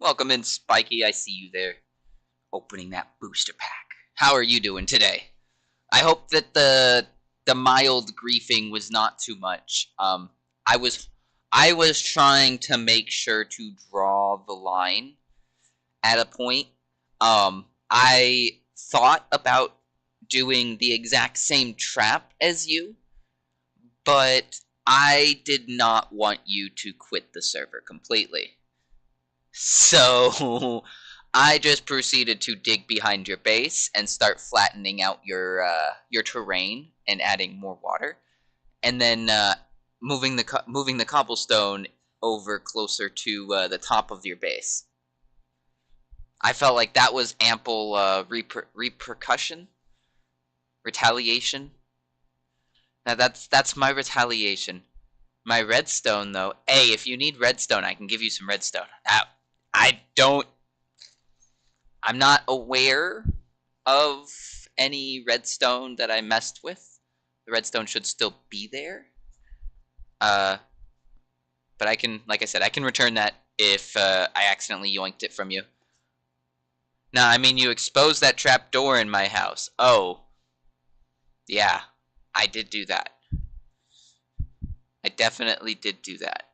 Welcome in, Spiky. I see you there, opening that booster pack. How are you doing today? I hope that the mild griefing was not too much. I was trying to make sure to draw the line at a point. I thought about doing the exact same trap as you, but I did not want you to quit the server completely. So I just proceeded to dig behind your base and start flattening out your terrain and adding more water, and then moving the cobblestone over closer to the top of your base. I felt like that was ample retaliation. Now that's my retaliation. My redstone, though. Hey, if you need redstone, I can give you some redstone. I'm not aware of any redstone that I messed with. The redstone should still be there. But I can, like I said, I can return that if I accidentally yoinked it from you. Nah, I mean, you exposed that trap door in my house. Oh. Yeah, I did do that. I definitely did do that.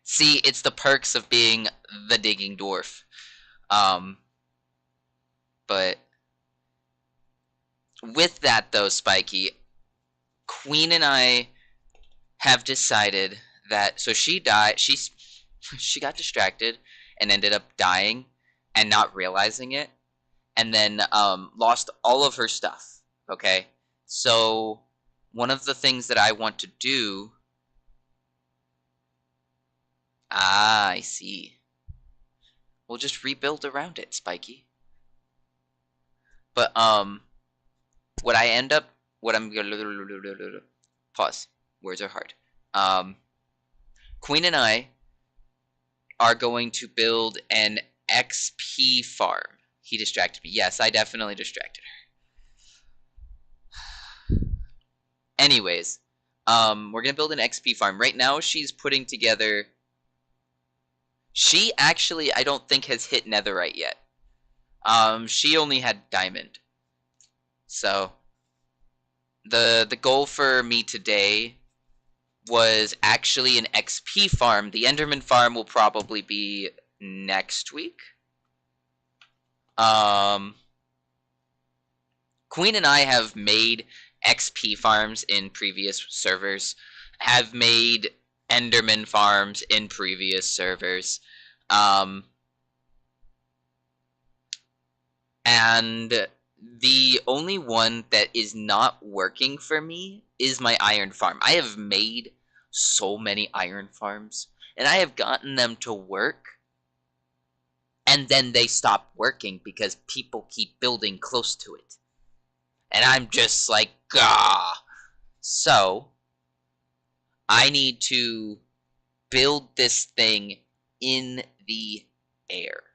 See, it's the perks of being the digging dwarf. But with that, though, Spiky, Queen and I have decided that, so she died, she got distracted and ended up dying and not realizing it, and then lost all of her stuff, okay? So one of the things that I want to do... Ah, I see. We'll just rebuild around it, Spiky. But, what I'm gonna... Pause. Words are hard. Queen and I are going to build an XP farm. He distracted me. Yes, I definitely distracted her. Anyways, we're gonna build an XP farm. Right now, she's putting together... She actually, I don't think, has hit netherite yet. She only had diamond. So, the goal for me today was actually an XP farm. The Enderman farm will probably be next week. Queen and I have made XP farms in previous servers, have made Enderman farms in previous servers, and the only one that is not working for me is my iron farm. I have made so many iron farms, and I have gotten them to work, and then they stop working because people keep building close to it. And I'm just like, gah. So, I need to build this thing in the air,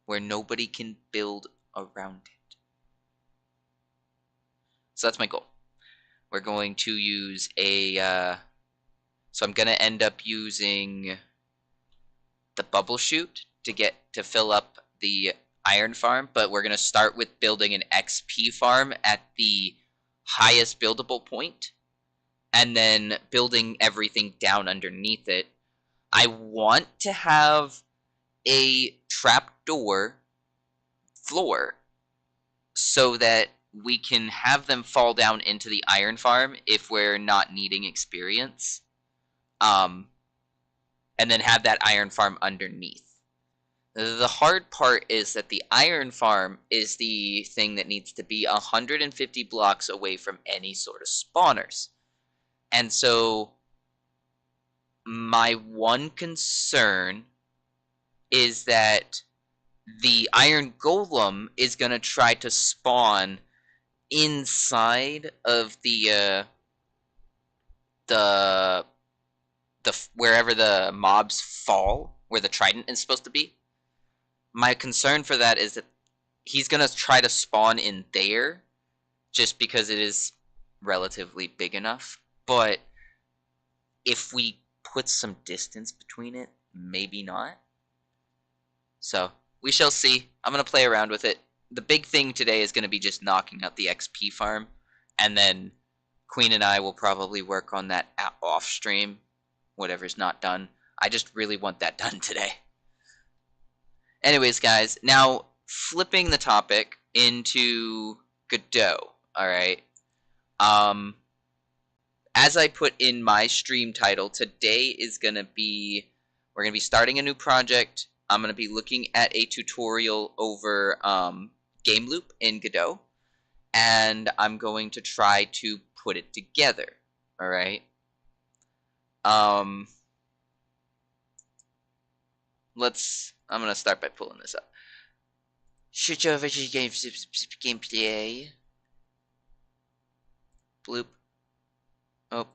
where nobody can build around it. So that's my goal. We're going to use a, so I'm going to end up using the bubble chute to fill up the iron farm, but we're going to start with building an XP farm at the highest buildable point, and then building everything down underneath it. I want to have a trapdoor floor so that we can have them fall down into the iron farm if we're not needing experience. And then have that iron farm underneath. The hard part is that the iron farm is the thing that needs to be 150 blocks away from any sort of spawners. And so my one concern is that the iron golem is going to try to spawn inside of the wherever the mobs fall, where the trident is supposed to be. My concern for that is that he's going to try to spawn in there just because it is relatively big enough. But if we put some distance between it, maybe not. So, we shall see. I'm going to play around with it. The big thing today is going to be just knocking out the XP farm, and then Queen and I will probably work on that off stream, whatever's not done. I just really want that done today. Anyways, guys, now flipping the topic into Godot, alright? As I put in my stream title, today is going to be, we're going to be starting a new project. I'm going to be looking at a tutorial over Gameloop in Godot, and I'm going to try to put it together, alright? I'm going to start by pulling this up. Switch over to gameplay. Bloop. Oh.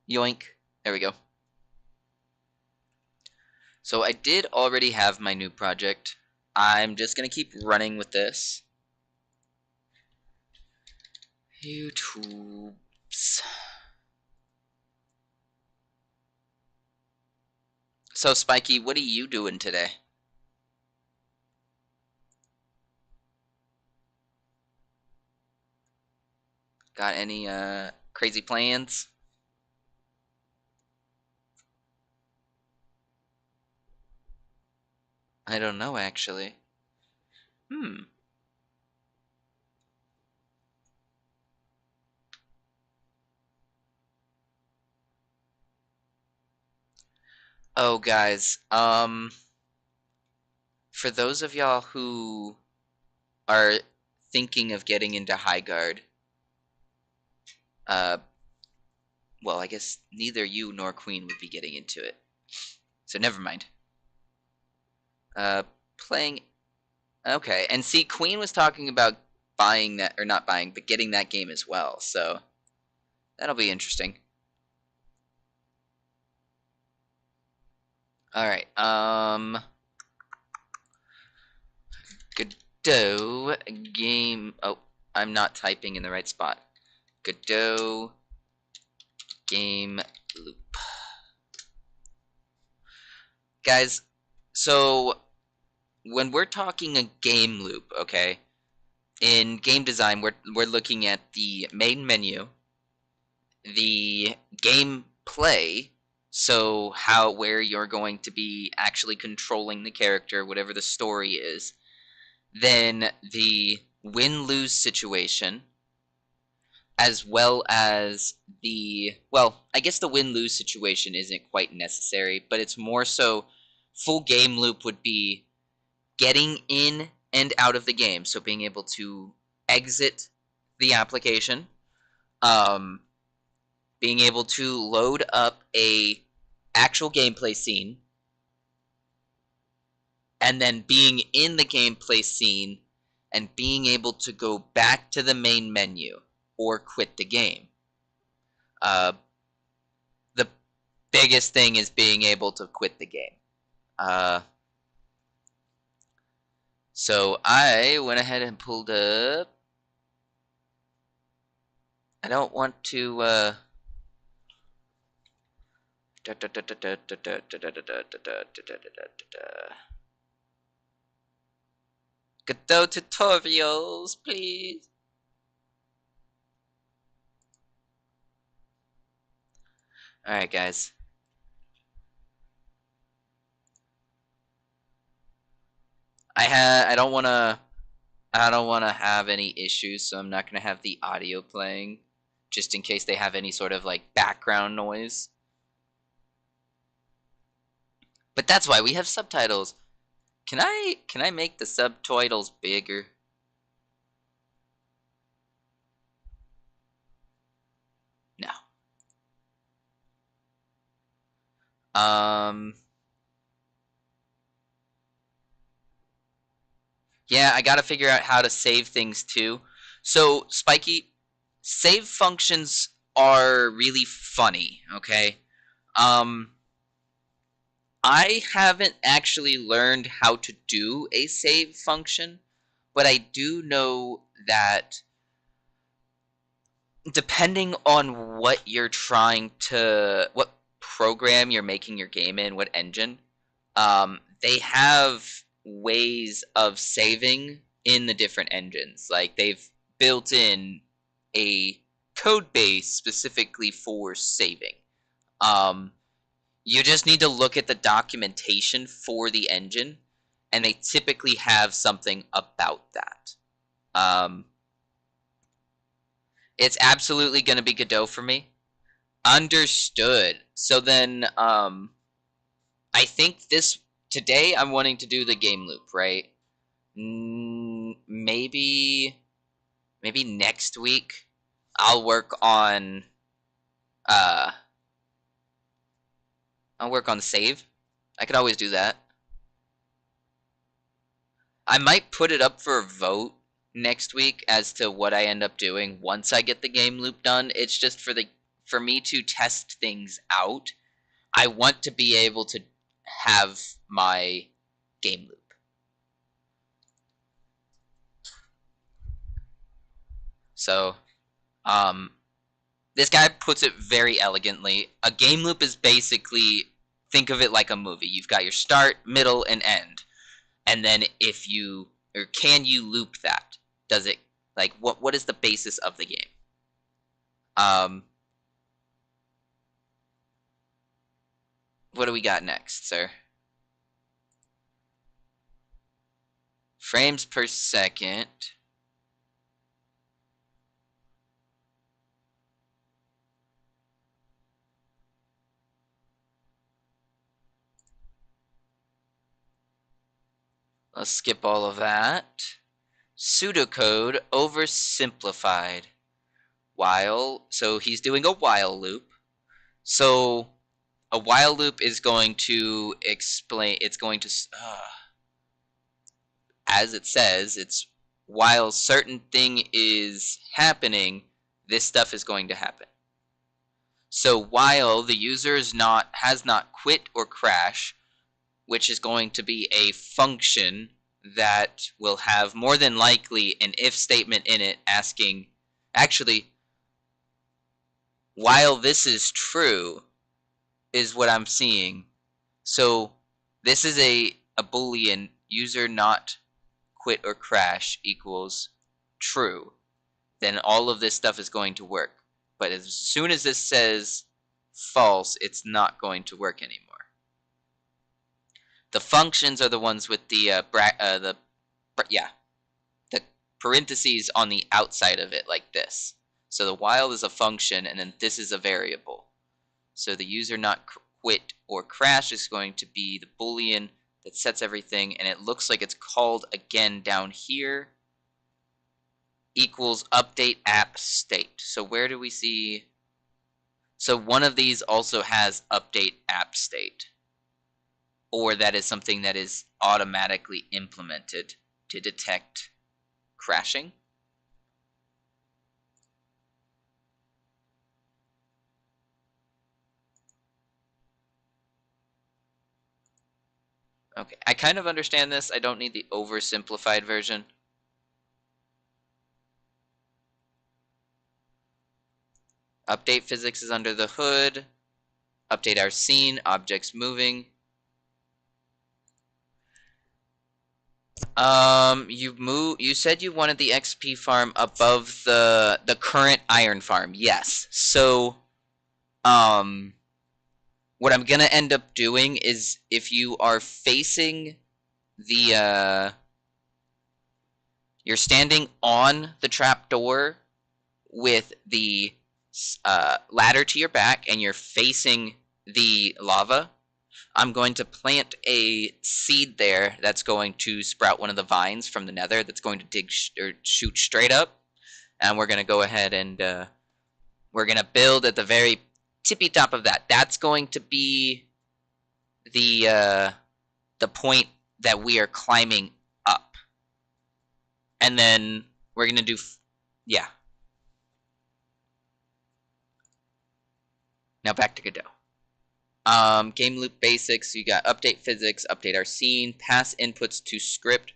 Yoink. There we go. So I did already have my new project. I'm just going to keep running with this. YouTubes. So, Spiky, what are you doing today? Got any crazy plans? I don't know, actually. Oh, guys, for those of y'all who are thinking of getting into High Guard, well, I guess neither you nor Queen would be getting into it. So never mind. Playing... Okay, and see, Queen was talking about buying that, or not buying, but getting that game as well, so that'll be interesting. Alright, Godot game... Oh, I'm not typing in the right spot. Godot Gameloop. Guys, so when we're talking a game loop, okay, in game design, we're looking at the main menu, the gameplay, so where you're going to be actually controlling the character, whatever the story is, then the win-lose situation, as well as the, well, I guess the win-lose situation isn't quite necessary, but it's more so full game loop would be getting in and out of the game, so being able to exit the application, being able to load up a actual gameplay scene, and then being in the gameplay scene and being able to go back to the main menu or quit the game. The biggest thing is being able to quit the game. So I went ahead and pulled up. I don't want to Godot tutorials, please. Alright, guys. I don't wanna have any issues, so I'm not gonna have the audio playing, just in case they have any sort of like background noise. But that's why we have subtitles. Can I make the subtitles bigger? No. Yeah, I gotta figure out how to save things too. So, Spiky, save functions are really funny, okay? I haven't actually learned how to do a save function, but I do know that depending on what you're trying to, what program you're making your game in, what engine, they have ways of saving in the different engines. Like they've built in a code base specifically for saving. Um, you just need to look at the documentation for the engine, and they typically have something about that. Um, it's absolutely going to be Godot for me. Understood. So then, I think today I'm wanting to do the game loop, right? Maybe next week I'll work on uh save. I could always do that. I might put it up for a vote next week as to what I end up doing once I get the game loop done. It's just for me to test things out. I want to be able to have my game loop. So, this guy puts it very elegantly. A game loop is basically, think of it like a movie. You've got your start, middle, and end. And then can you loop that? Does it, like, what is the basis of the game? What do we got next, sir? Frames per second. Let's skip all of that. Pseudocode oversimplified. So he's doing a while loop. So a while loop is going to explain, it's going to, as it says, it's while certain thing is happening, this stuff is going to happen. So while the user has not quit or crash, which is going to be a function that will have more than likely an if statement in it asking, actually, while this is true, is what I'm seeing. So this is a Boolean, user not quit or crash equals true. Then all of this stuff is going to work. But as soon as this says false, it's not going to work anymore. The functions are the ones with the parentheses on the outside of it, like this. So the while is a function, and then this is a variable. So the user not quit or crash is going to be the Boolean that sets everything, and it looks like it's called again down here, equals update app state. So where do we see? So one of these also has update app state, or that is something that is automatically implemented to detect crashing. Okay, I kind of understand this. I don't need the oversimplified version. Update physics is under the hood. Update our scene, objects moving. You said you wanted the XP farm above the current iron farm. Yes. So, what I'm gonna end up doing is, if you are facing the you're standing on the trapdoor with the ladder to your back and you're facing the lava, I'm going to plant a seed there that's going to sprout one of the vines from the nether that's going to or shoot straight up. And we're going to go ahead and we're going to build at the very tippy top of that. That's going to be the point that we are climbing up. And then we're going to do, yeah. Now back to Godot. Game loop basics, you got update physics, update our scene, pass inputs to script.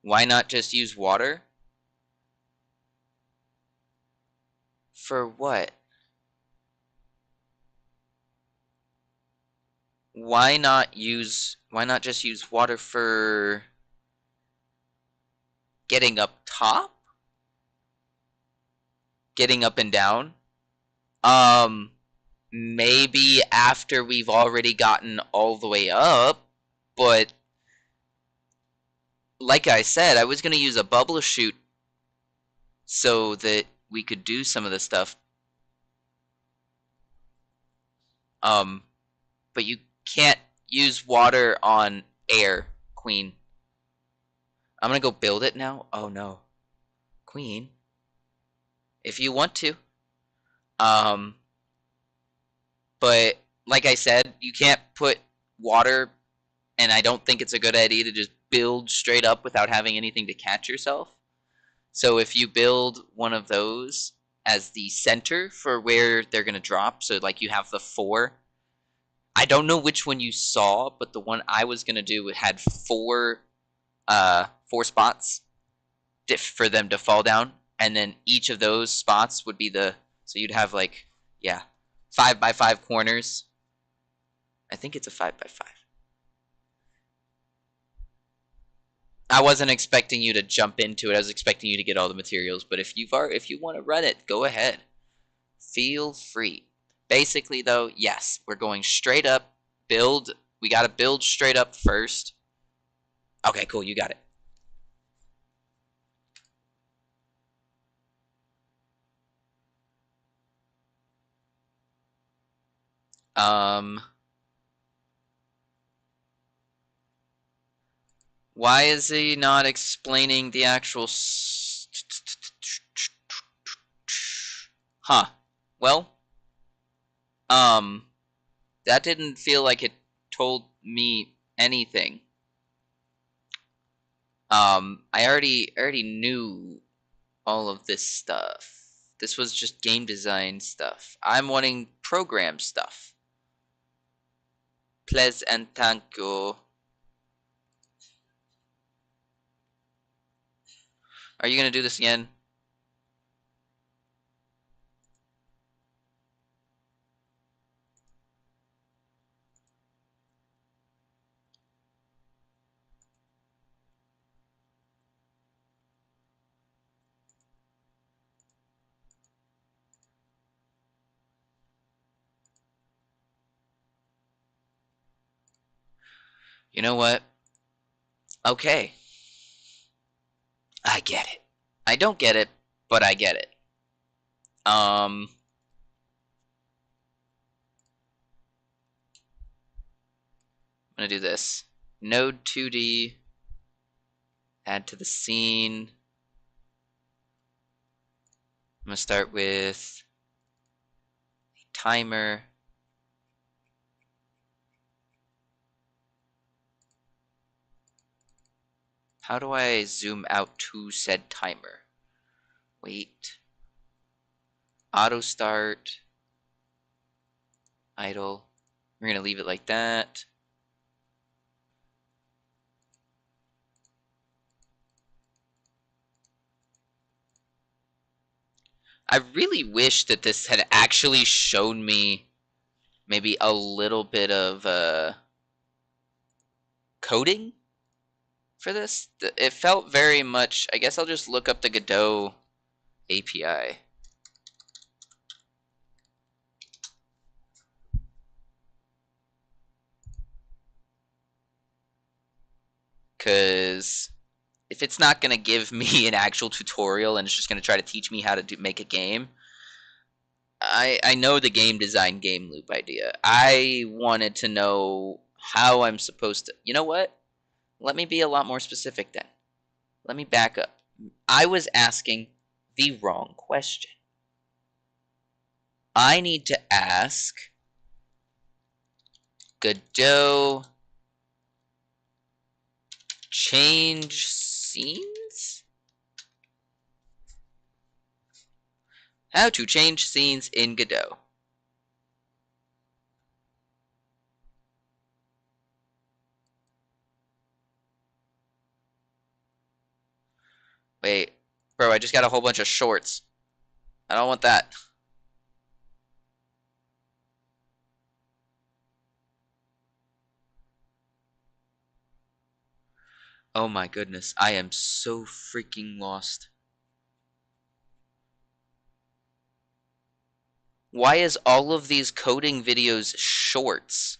Why not just use water? For what? Why not just use water for getting up top? Getting up and down? Um, maybe after we've already gotten all the way up, but like I said, I was going to use a bubble chute so that we could do some of the stuff. But you can't use water on air, Queen. I'm going to go build it now. Oh no. Queen, if you want to. But like I said, you can't put water, and I don't think it's a good idea to just build straight up without having anything to catch yourself. So if you build one of those as the center for where they're going to drop, so like you have the 4. I don't know which one you saw, but the one I was going to do had 4 spots for them to fall down, and then each of those spots would be so you'd have like, yeah, 5 by 5 corners. I think it's a 5 by 5. I wasn't expecting you to jump into it. I was expecting you to get all the materials, but if you want to run it, go ahead. Feel free. Basically though, yes, we're going straight up, build. We got to build straight up first. Okay, cool, you got it. Why is he not explaining the actual Huh. Well, that didn't feel like it told me anything. I already knew all of this stuff. This was just game design stuff. I'm wanting program stuff. Please and thank you. Are you gonna do this again? You know what? Okay. I get it. I don't get it, but I get it. I'm gonna do this. Node 2D. Add to the scene. I'm gonna start with a timer. How do I zoom out to said timer? Wait. Auto start. Idle. We're gonna leave it like that. I really wish that this had actually shown me maybe a little bit of coding for this. It felt very much, I guess I'll just look up the Godot API. Because if it's not going to give me an actual tutorial and it's just going to try to teach me how to make a game, I know the game design Gameloop idea. I wanted to know how I'm supposed to... You know what? Let me be a lot more specific then. Let me back up. I was asking the wrong question. I need to ask Godot change scenes? How to change scenes in Godot. Wait, bro, I just got a whole bunch of shorts. I don't want that. Oh my goodness, I am so freaking lost. Why is all of these coding videos shorts?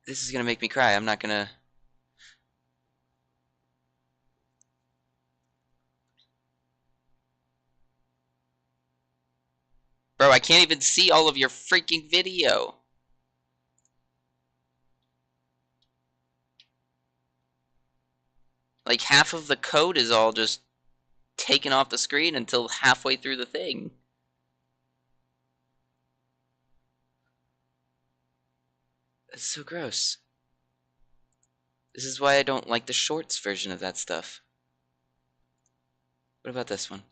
This is gonna make me cry. I'm not gonna... Bro, I can't even see all of your freaking video. Like, half of the code is all just taken off the screen until halfway through the thing. It's so gross. This is why I don't like the shorts version of that stuff. What about this one?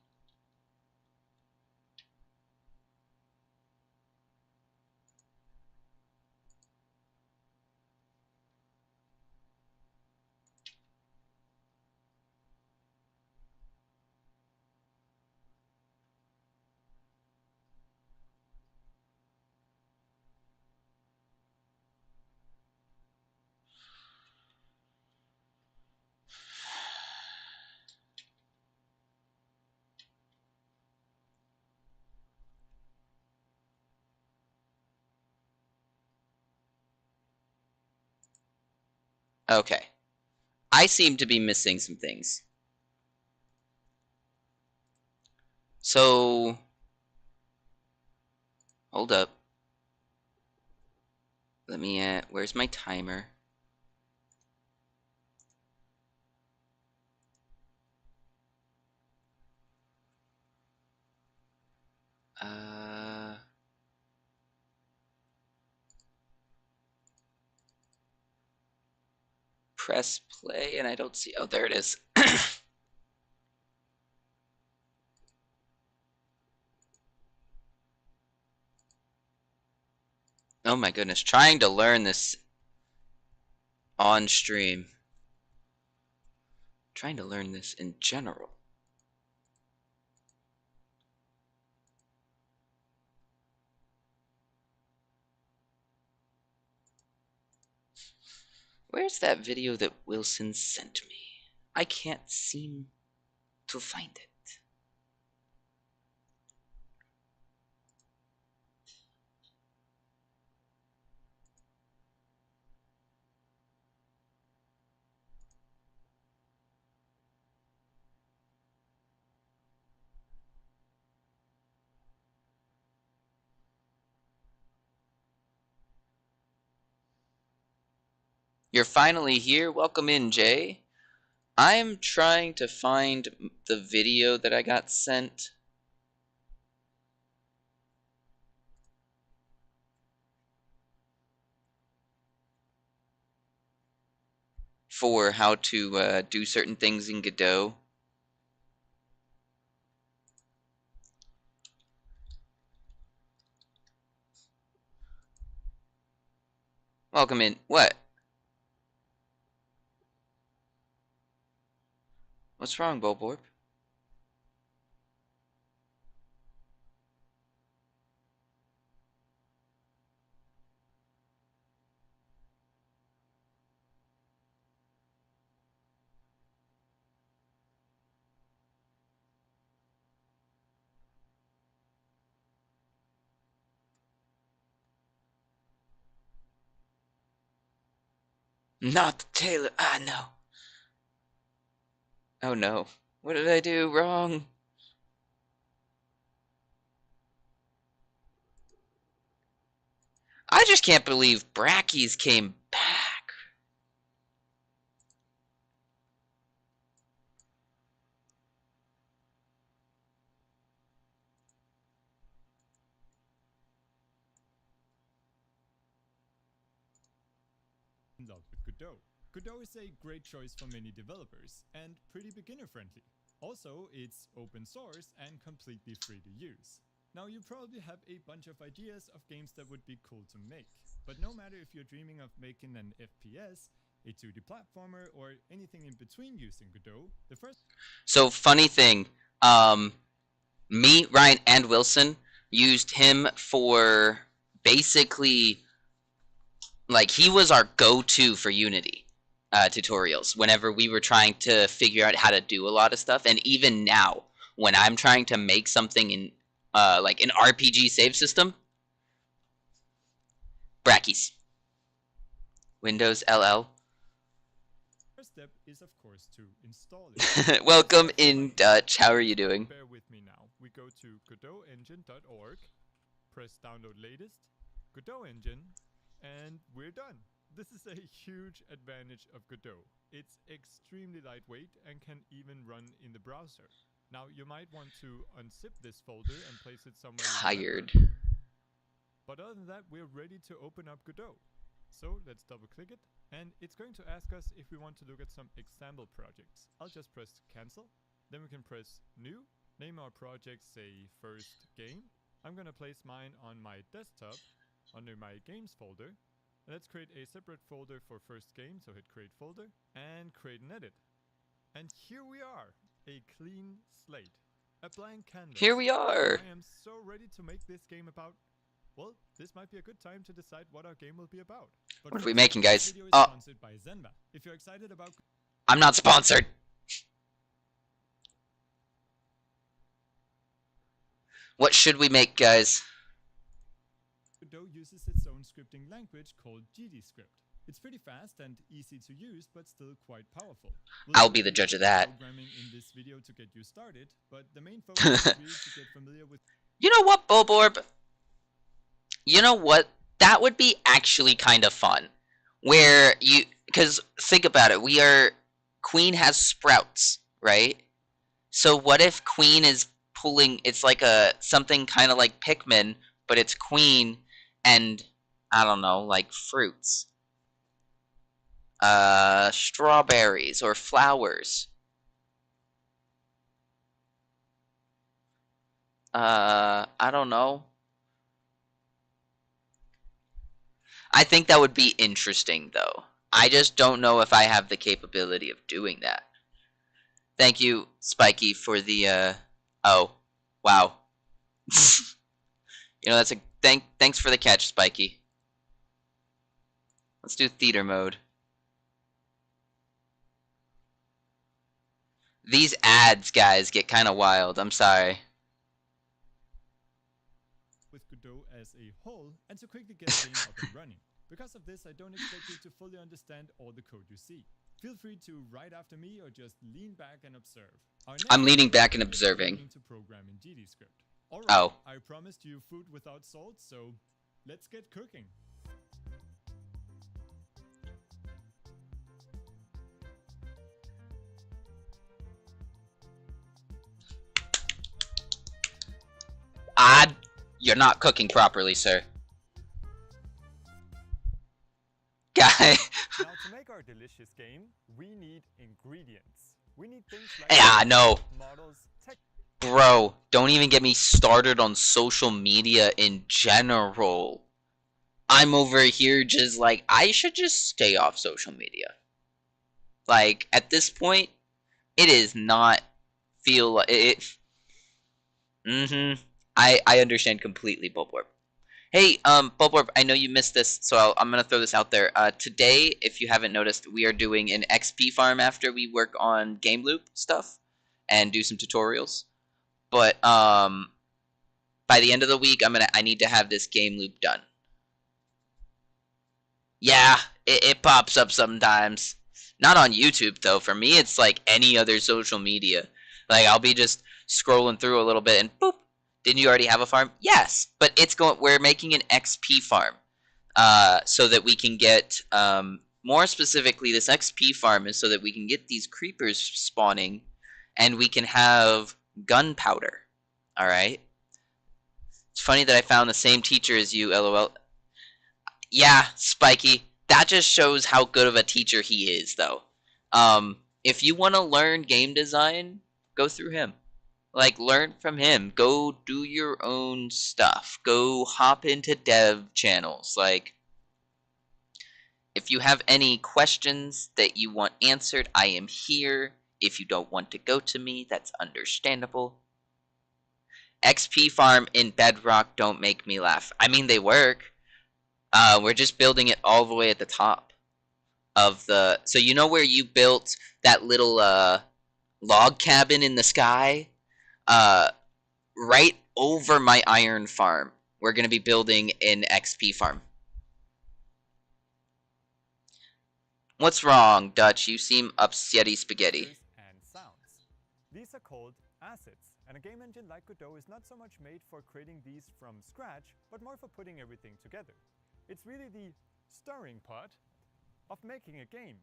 Okay. I seem to be missing some things. So... Hold up. Let me, where's my timer? Press play, and I don't see... Oh, there it is. Oh my goodness, trying to learn this on stream. Trying to learn this in general. Where's that video that Wilson sent me? I can't seem to find it. You're finally here. Welcome in, Jay. I'm trying to find the video that I got sent. For how to do certain things in Godot. Welcome in. What? What's wrong, Boborb? Not the tailor. Ah, no. Oh no. What did I do wrong? I just can't believe Brackies came back. Love with Godot. Godot is a great choice for many developers and pretty beginner friendly. Also, it's open source and completely free to use. Now you probably have a bunch of ideas of games that would be cool to make, but no matter if you're dreaming of making an FPS, a 2D platformer, or anything in between using Godot, the first... So, funny thing, me, Ryan, and Wilson used him for basically, like, he was our go-to for Unity tutorials whenever we were trying to figure out how to do a lot of stuff. And even now, when I'm trying to make something in, like, an RPG save system, Brackies. Windows LL. First step is, of course, to install it. Welcome in Dutch. How are you doing? Bear with me now. We go to godotengine.org, press download latest, Godot engine, and we're done. This is a huge advantage of Godot. It's extremely lightweight and can even run in the browser. Now, you might want to unzip this folder and place it somewhere. Tired. But other than that, we're ready to open up Godot. So let's double click it, and it's going to ask us if we want to look at some example projects. I'll just press cancel, then we can press new, name our project, say first game. I'm gonna place mine on my desktop under my games folder. Let's create a separate folder for first game, so hit create folder and create an edit. And here we are, a clean slate, a blank canvas. Here we are. I am so ready to make this game about. Well, this might be a good time to decide what our game will be about. But what are we making, guys? This video is sponsored by Zenva. If you're excited about... I'm not sponsored. What should we make, guys? Godot uses its own scripting language called GDScript. It's pretty fast and easy to use, but still quite powerful. I'll be the judge of that. Programming in this video to get you started, but the main focus is really to get familiar with... You know what, Bulborb? You know what? That would be actually kind of fun. Where you... Because, think about it. Queen has sprouts, right? So what if Queen is pulling... It's like something kind of like Pikmin, but it's Queen and, I don't know, like fruits. Strawberries or flowers. I don't know. I think that would be interesting, though. I just don't know if I have the capability of doing that. Thank you, Spiky, for the, oh. Wow. You know, that's a... Thanks for the catch, Spiky. Let's do theater mode. These ads, guys, get kind of wild. I'm sorry. With Godot as a whole, and to quickly get the game up and running. Because of this, I don't expect you to fully understand all the code you see. Feel free to write after me or just lean back and observe. I'm leaning back and observing. To program in GDScript. All right, oh. I promised you food without salt, so let's get cooking. You're not cooking properly, sir. Guy. Now, to make our delicious game, we need ingredients. We need things like no. models, Bro, don't even get me started on social media in general. I'm over here just like, I should just stay off social media. Like, at this point, it is not feel like it. I understand completely, Bulborb. Hey, Bulborb, I know you missed this, so I'm gonna throw this out there. Today, if you haven't noticed, we are doing an XP farm after we work on Gameloop stuff and do some tutorials. But by the end of the week, I need to have this Gameloop done. Yeah, it pops up sometimes. Not on YouTube though. For me, it's like any other social media. Like I'll be just scrolling through a little bit and boop. Didn't you already have a farm? Yes, but it's going. We're making an XP farm, so that we can get. More specifically, this XP farm is so that we can get these creepers spawning, and we can have gunpowder. All right. It's funny that I found the same teacher as you. LOL. Yeah, Spiky. That just shows how good of a teacher he is, though. If you want to learn game design, go through him. Like, learn from him. Go do your own stuff. Go hop into dev channels. Like, if you have any questions that you want answered, I am here. If you don't want to go to me, that's understandable. XP farm in Bedrock don't make me laugh. I mean, they work. We're just building it all the way at the top of the. So you know where you built that little log cabin in the sky? Right over my iron farm, we're gonna be building an XP farm. What's wrong, Dutch? You seem upsetty spaghetti. And sounds. These are called assets, and a game engine like Godot is not so much made for creating these from scratch, but more for putting everything together. It's really the stirring part of making a game.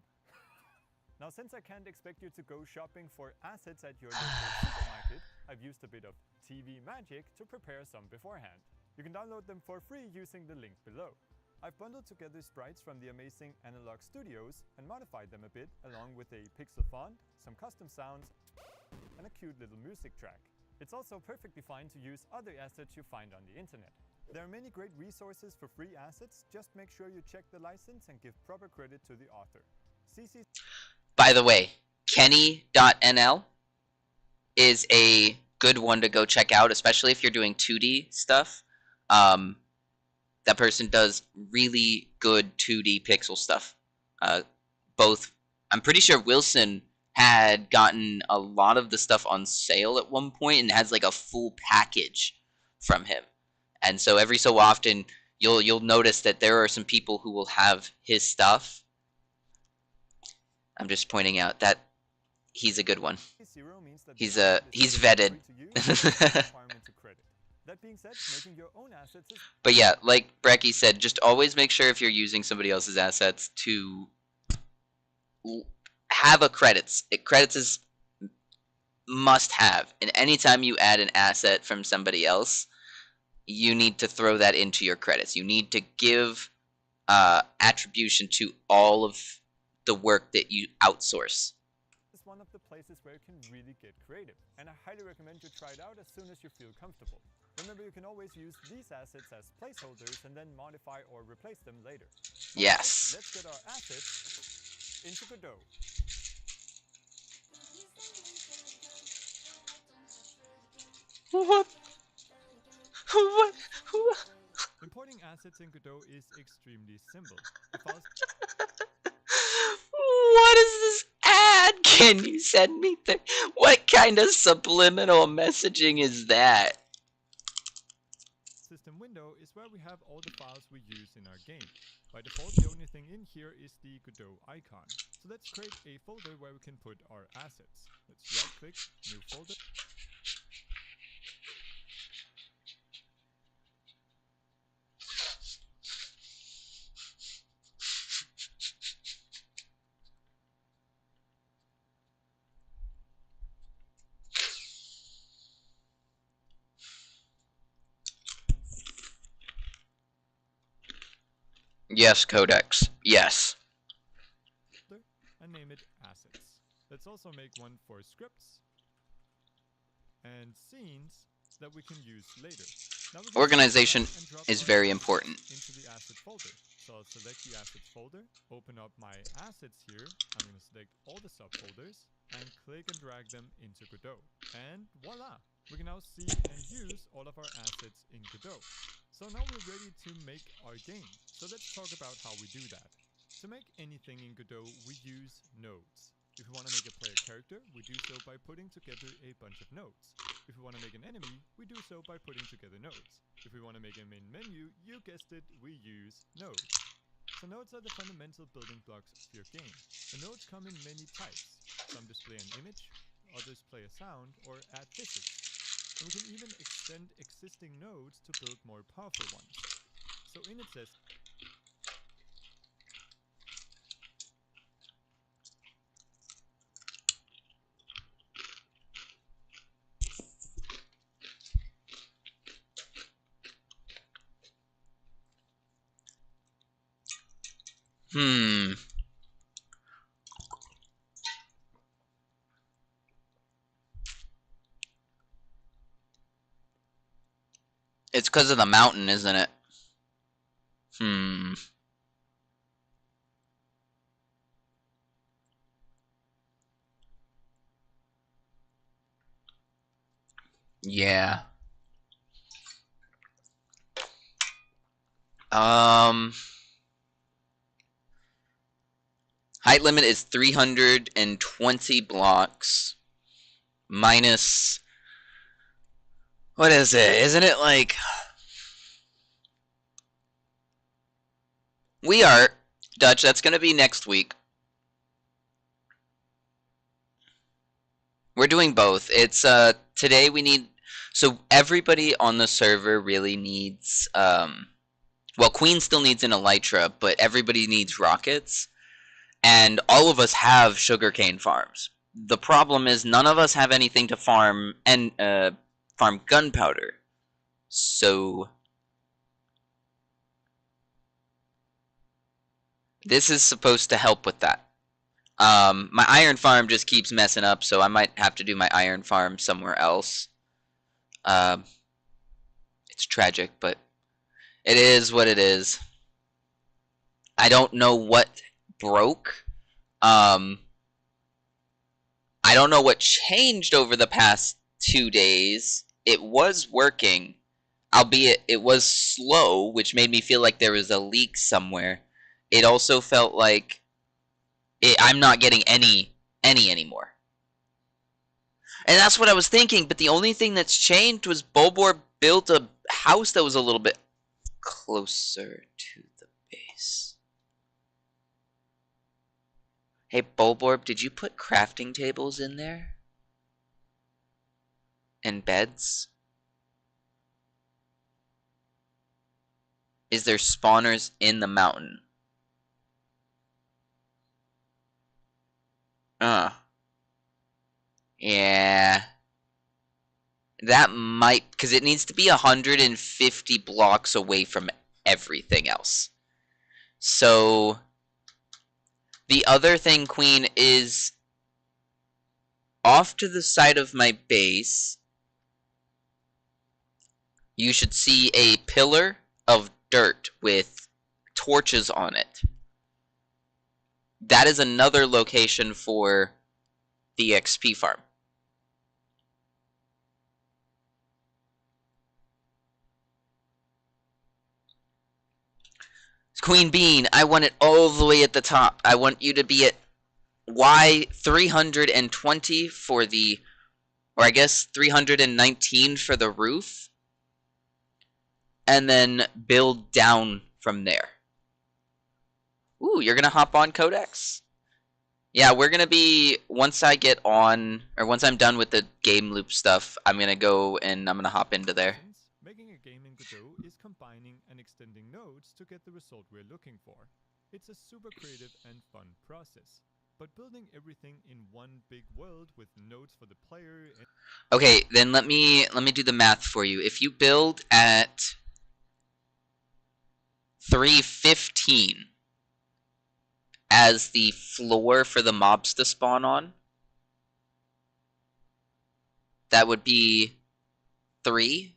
Now, since I can't expect you to go shopping for assets at your local supermarket, I've used a bit of TV magic to prepare some beforehand. You can download them for free using the link below. I've bundled together sprites from the amazing Analog Studios and modified them a bit, along with a pixel font, some custom sounds, and a cute little music track. It's also perfectly fine to use other assets you find on the internet. There are many great resources for free assets, just make sure you check the license and give proper credit to the author. CC. By the way, Kenny.nl is a good one to go check out, especially if you're doing 2D stuff. That person does really good 2D pixel stuff. Both, I'm pretty sure Wilson had gotten a lot of the stuff on sale at one point and has like a full package from him. And so every so often you'll notice that there are some people who will have his stuff. I'm just pointing out that he's a good one. He's vetted. That being said, making your own assets is... But yeah, like Brecky said, just always make sure if you're using somebody else's assets to have a credits. Credits is must have. And anytime you add an asset from somebody else, you need to throw that into your credits. You need to give attribution to all of the work that you outsource. It's one of the places where you can really get creative, and I highly recommend you try it out as soon as you feel comfortable. Remember, you can always use these assets as placeholders and then modify or replace them later. Yes. Let's get our assets into Godot. What? Importing assets in Godot is extremely simple. What is this ad? Can you send me what kind of subliminal messaging is that? System window is where we have all the files we use in our game. By default, the only thing in here is the Godot icon. So let's create a folder where we can put our assets. Let's right click, new folder. Yes, Codex. Yes. And name it assets. Let's also make one for scripts and scenes that we can use later. Now we can organization is very important. Into the asset folder. So I'll select the assets folder, open up my assets here. I'm going to select all the subfolders and click and drag them into Godot. And voila! We can now see and use all of our assets in Godot. So now we're ready to make our game. So let's talk about how we do that. To make anything in Godot, we use nodes. If we want to make a player character, we do so by putting together a bunch of nodes. If we want to make an enemy, we do so by putting together nodes. If we want to make a main menu, you guessed it, we use nodes. So nodes are the fundamental building blocks of your game. The nodes come in many types. Some display an image, others play a sound, or add physics. And we can even extend existing nodes to build more powerful ones. So in it says, It's because of the mountain, isn't it? Yeah. Height limit is 320 blocks. Minus... What is it? Isn't it like... We are. Dutch, that's going to be next week. We're doing both. It's, today we need... So everybody on the server really needs, well, Queen still needs an Elytra, but everybody needs rockets. And all of us have sugarcane farms. The problem is none of us have anything to farm and farm gunpowder. So this is supposed to help with that. My iron farm just keeps messing up, so I might have to do my iron farm somewhere else. It's tragic, but it is what it is. I don't know what broke. I don't know what changed over the past 2 days. It was working, albeit it was slow, which made me feel like there was a leak somewhere. It also felt like I'm not getting any anymore. And that's what I was thinking, but the only thing that's changed was Bulborb built a house that was a little bit closer to the base. Hey, Bulborb, did you put crafting tables in there? And beds? Is there spawners in the mountain? Yeah. That might... Because it needs to be 150 blocks away from everything else. So... The other thing, Queen, is... Off to the side of my base... You should see a pillar of dirt with torches on it. That is another location for the XP farm. Queen Bean, I want it all the way at the top. I want you to be at Y320 for the, or I guess 319 for the roof. And then build down from there. Ooh, you're gonna hop on Codex? Yeah, we're gonna be, once I get on, or once I'm done with the Gameloop stuff, I'm gonna go and I'm gonna hop into there. Making a game in Godot is combining and extending nodes to get the result we're looking for. It's a super creative and fun process. But building everything in one big world with nodes for the player... Okay, then let me do the math for you. If you build at 315 as the floor for the mobs to spawn on, that would be 3.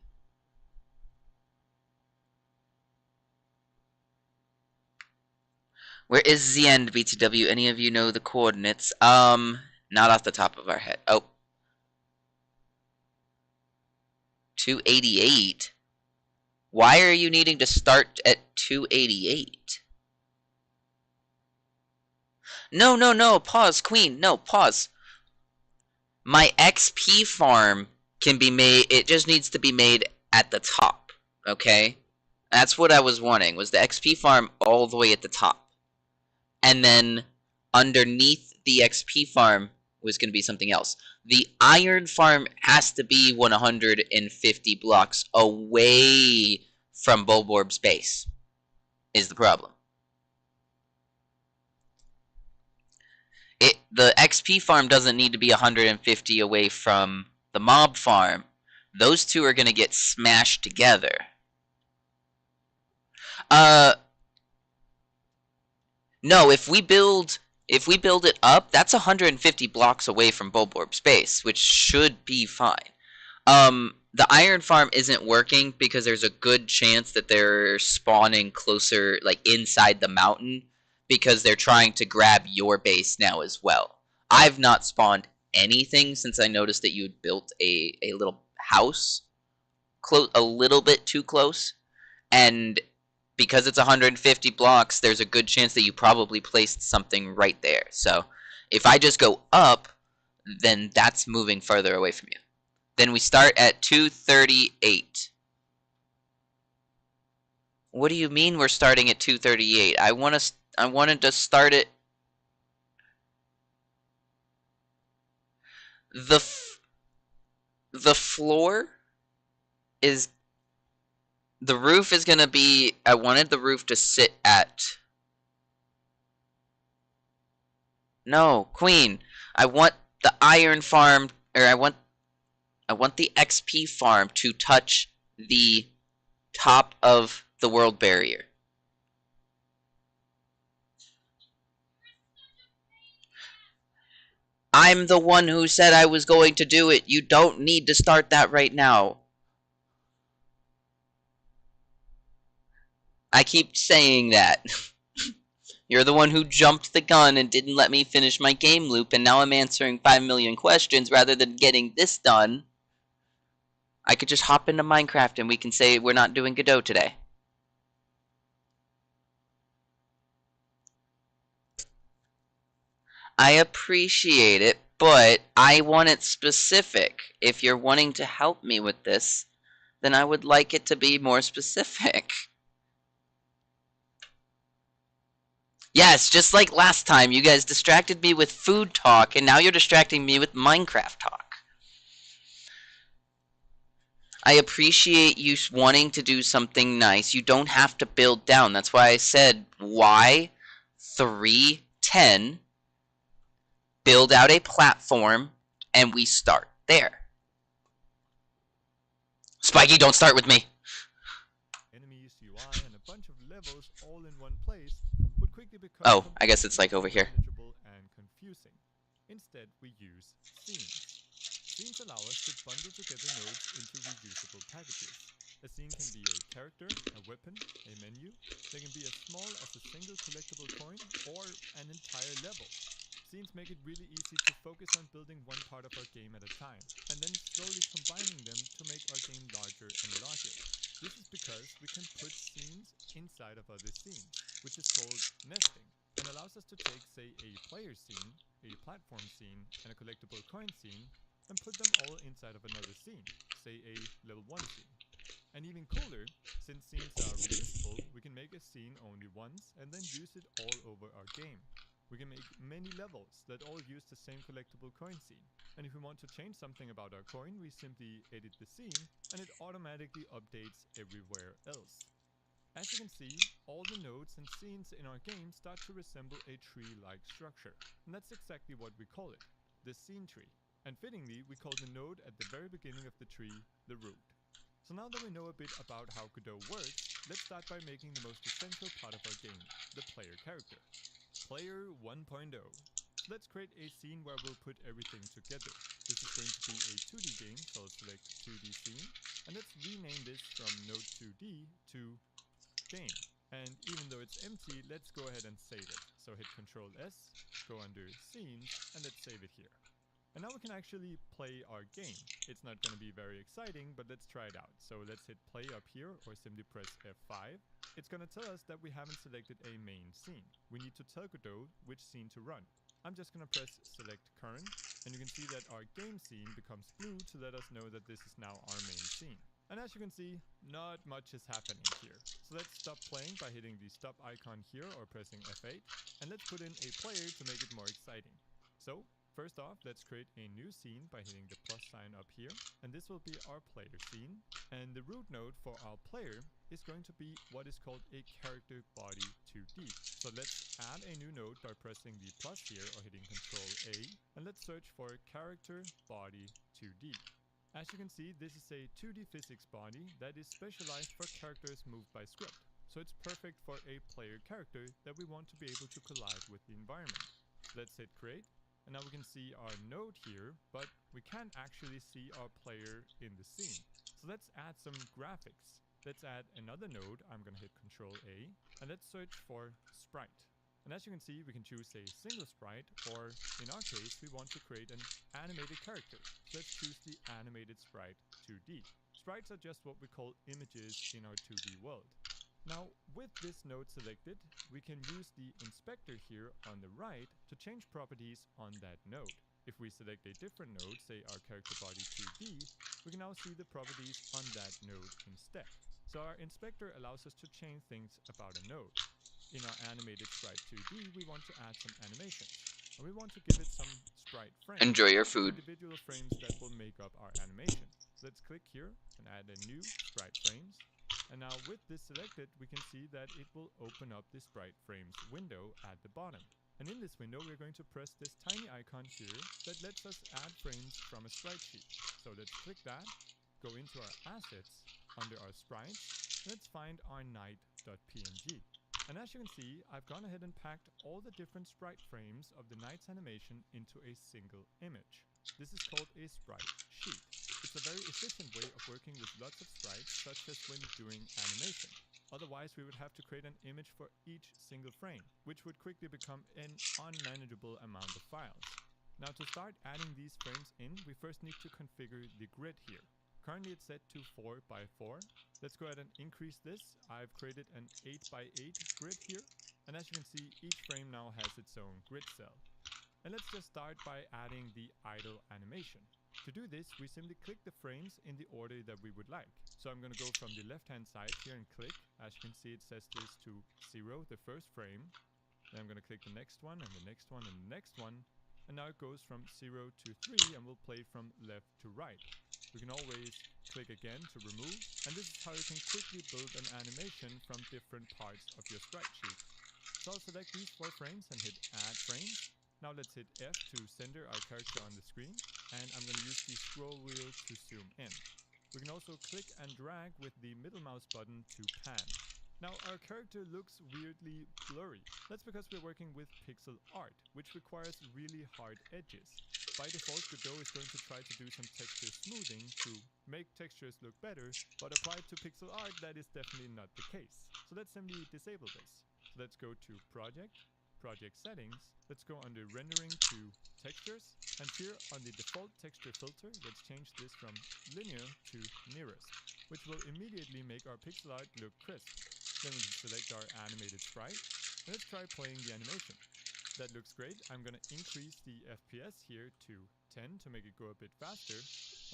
Where is the end, BTW? Any of you know the coordinates? Not off the top of our head. Oh. 288? Why are you needing to start at 288? No, pause, Queen, no, pause. My XP farm can be made, it just needs to be made at the top, okay? That's what I was wanting, was the XP farm all the way at the top. And then underneath the XP farm was going to be something else. The iron farm has to be 150 blocks away from Bulborb's base, is the problem. The XP farm doesn't need to be 150 away from the mob farm. Those two are going to get smashed together. No, if we build it up, that's 150 blocks away from Bulborb's base, which should be fine. The iron farm isn't working because there's a good chance that they're spawning closer, like inside the mountain, because they're trying to grab your base now as well. I've not spawned anything since I noticed that you had built a little house a little bit too close, and because it's 150 blocks, there's a good chance that you probably placed something right there. So if I just go up, then that's moving further away from you. Then we start at 238. What do you mean we're starting at 238? I wanted to start it. The floor is, the roof is gonna be, I wanted the roof to sit at, no, Queen, I want the iron farm, or I want the XP farm to touch the top of the world barrier. I'm the one who said I was going to do it. You don't need to start that right now. I keep saying that. You're the one who jumped the gun and didn't let me finish my game loop, and now I'm answering 5 million questions rather than getting this done. I could just hop into Minecraft and we can say we're not doing Godot today. I appreciate it, but I want it specific. If you're wanting to help me with this, then I would like it to be more specific. Yes, just like last time, you guys distracted me with food talk, and now you're distracting me with Minecraft talk. I appreciate you wanting to do something nice. You don't have to build down. That's why I said, why 310, build out a platform, and we start there. Spiky, don't start with me. Enemies, UI, and a bunch of levels all in one place would quickly become Oh, I guess it's like over here. manageable and confusing. Instead, we use scenes. Scenes allow us to bundle together nodes into reusable packages. A scene can be a character, a weapon, a menu. They can be as small as a single collectible coin or an entire level. Scenes make it really easy to focus on building one part of our game at a time, and then slowly combining them to make our game larger and larger. This is because we can put scenes inside of other scenes, which is called nesting, and allows us to take, say, a player scene, a platform scene, and a collectible coin scene, and put them all inside of another scene, say a level 1 scene. And even cooler, since scenes are reusable, we can make a scene only once and then use it all over our game. We can make many levels that all use the same collectible coin scene. And if we want to change something about our coin, we simply edit the scene and it automatically updates everywhere else. As you can see, all the nodes and scenes in our game start to resemble a tree-like structure. And that's exactly what we call it, the scene tree. And fittingly, we call the node at the very beginning of the tree the root. So now that we know a bit about how Godot works, let's start by making the most essential part of our game, the player character. Player 1.0. Let's create a scene where we'll put everything together. This is going to be a 2D game, so I'll select 2D scene, and let's rename this from Node 2D to Game. And even though it's empty, let's go ahead and save it. So hit Ctrl S, go under Scenes, and let's save it here. And now we can actually play our game. It's not going to be very exciting, but let's try it out. So let's hit play up here, or simply press F5. It's going to tell us that we haven't selected a main scene. We need to tell Godot which scene to run. I'm just going to press select current, and you can see that our game scene becomes blue to let us know that this is now our main scene. And as you can see, not much is happening here. So let's stop playing by hitting the stop icon here or pressing F8, and let's put in a player to make it more exciting. So first off, let's create a new scene by hitting the plus sign up here, and this will be our player scene. And the root node for our player is going to be what is called a character body 2D. So let's add a new node by pressing the plus here or hitting Ctrl A, and let's search for character body 2D. As you can see, this is a 2D physics body that is specialized for characters moved by script. So it's perfect for a player character that we want to be able to collide with the environment. Let's hit create. And now we can see our node here, but we can't actually see our player in the scene. So let's add some graphics. Let's add another node. I'm going to hit Ctrl A, and let's search for sprite. And as you can see, we can choose a single sprite, or in our case, we want to create an animated character. So let's choose the animated sprite 2D. Sprites are just what we call images in our 2D world. Now, with this node selected, we can use the inspector here on the right to change properties on that node. If we select a different node, say our character body 2D, we can now see the properties on that node instead. So our inspector allows us to change things about a node. In our animated sprite 2D, we want to add some animations. And we want to give it some sprite frames, Enjoy your food. individual frames that will make up our animation. So let's click here and add a new sprite frames. And now with this selected, we can see that it will open up the sprite frames window at the bottom. And in this window, we're going to press this tiny icon here that lets us add frames from a sprite sheet. So let's click that, go into our assets, under our sprites, and let's find our knight.png. And as you can see, I've gone ahead and packed all the different sprite frames of the knight's animation into a single image. This is called a sprite sheet. It's a very efficient way of working with lots of sprites, such as when doing animation. Otherwise, we would have to create an image for each single frame, which would quickly become an unmanageable amount of files. Now to start adding these frames in, we first need to configure the grid here. Currently it's set to 4 by 4. Let's go ahead and increase this. I've created an 8 by 8 grid here. And as you can see, each frame now has its own grid cell. And let's just start by adding the idle animation. To do this, we simply click the frames in the order that we would like. So I'm going to go from the left-hand side here and click. As you can see, it says this to 0, the first frame. Then I'm going to click the next one and the next one and the next one. And now it goes from 0 to 3 and we'll play from left to right. We can always click again to remove. And this is how you can quickly build an animation from different parts of your sprite sheet. So I'll select these 4 frames and hit add frames. Now let's hit F to center our character on the screen, and I'm going to use the scroll wheel to zoom in. We can also click and drag with the middle mouse button to pan. Now our character looks weirdly blurry. That's because we're working with pixel art, which requires really hard edges. By default, Godot is going to try to do some texture smoothing to make textures look better, but applied to pixel art, that is definitely not the case. So let's simply disable this. So let's go to Project Settings, let's go under Rendering to Textures, and here on the default texture filter, let's change this from Linear to Nearest, which will immediately make our pixel art look crisp. Then we can select our animated sprite, and let's try playing the animation. That looks great. I'm going to increase the FPS here to 10 to make it go a bit faster.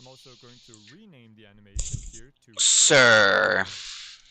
I'm also going to rename the animation here to Sir.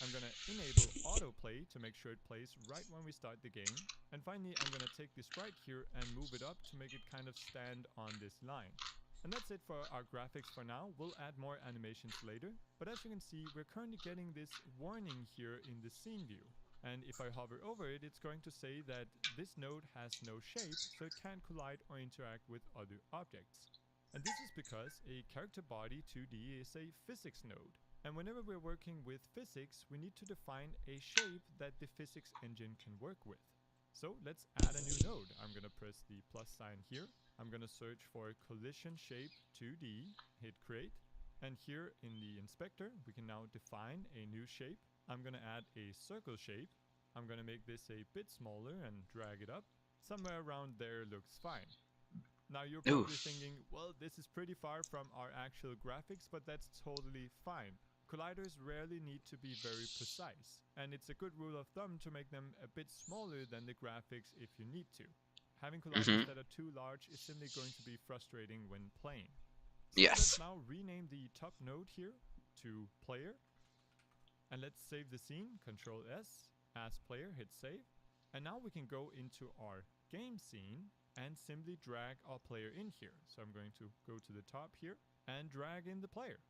I'm going to enable autoplay to make sure it plays right when we start the game. And finally, I'm going to take the sprite here and move it up to make it kind of stand on this line. And that's it for our graphics for now. We'll add more animations later. But as you can see, we're currently getting this warning here in the scene view. And if I hover over it, it's going to say that this node has no shape, so it can't collide or interact with other objects. And this is because a character body 2D is a physics node. And whenever we're working with physics, we need to define a shape that the physics engine can work with. So let's add a new node. I'm going to press the plus sign here. I'm going to search for collision shape 2D, hit create. And here in the inspector, we can now define a new shape. I'm going to add a circle shape. I'm going to make this a bit smaller and drag it up. Somewhere around there looks fine. Now you're probably thinking, well, this is pretty far from our actual graphics, but that's totally fine. Colliders rarely need to be very precise, and it's a good rule of thumb to make them a bit smaller than the graphics if you need to. Having colliders that are too large is simply going to be frustrating when playing. So let's now rename the top node here to player, and let's save the scene, Control S, as player, hit save, and now we can go into our game scene and simply drag our player in here. So I'm going to go to the top here and drag in the player.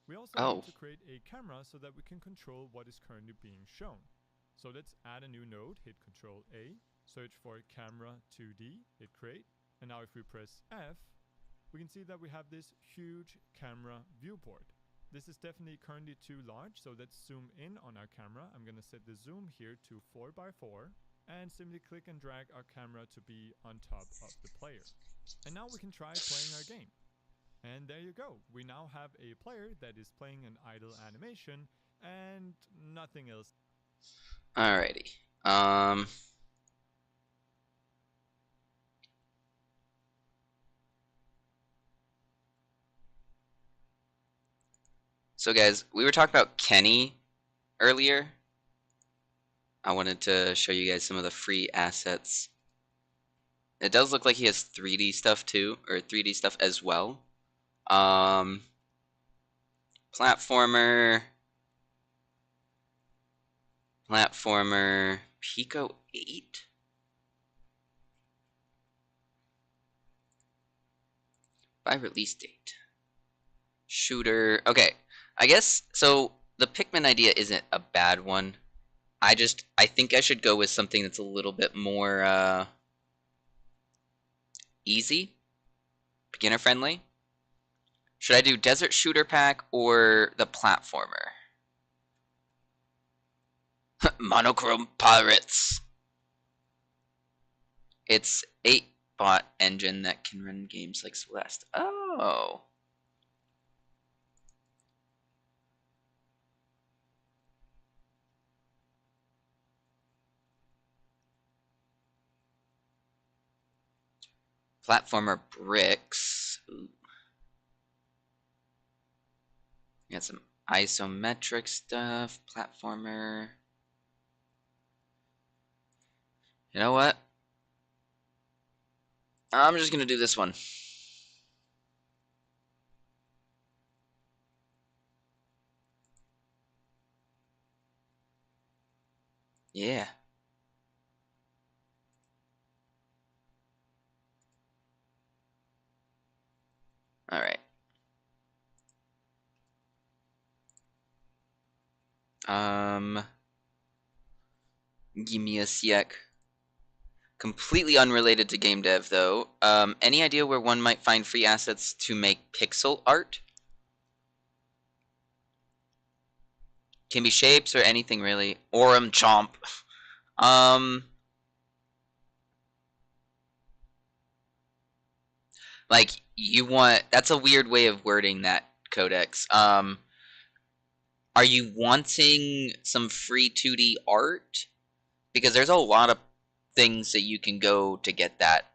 We also need to create a camera so that we can control what is currently being shown. So let's add a new node, hit Control A, search for camera 2D, hit create, and now if we press F, we can see that we have this huge camera viewport. This is definitely currently too large, so let's zoom in on our camera. I'm going to set the zoom here to 4 by 4 and simply click and drag our camera to be on top of the player. And now we can try playing our game. And there you go. We now have a player that is playing an idle animation and nothing else. Alrighty. So guys, we were talking about Kenny earlier. I wanted to show you guys some of the free assets. It does look like he has 3D stuff too, or 3D stuff as well. Platformer, Pico 8? By release date. Shooter. Okay, I guess, so the Pikmin idea isn't a bad one. I think I should go with something that's a little bit more, easy, beginner friendly. Should I do Desert Shooter Pack or the platformer? Monochrome Pirates. It's 8-bot engine that can run games like Celeste. Oh. Platformer bricks. Ooh. Got some isometric stuff. Platformer. You know what? I'm just gonna do this one. Yeah. Alright. Give me a sec. Completely unrelated to game dev, though. Any idea where one might find free assets to make pixel art? Can be shapes or anything, really. Aurum Chomp. Like, you want... That's a weird way of wording that, Codex. Are you wanting some free 2D art? Because there's a lot of things that you can go to get that.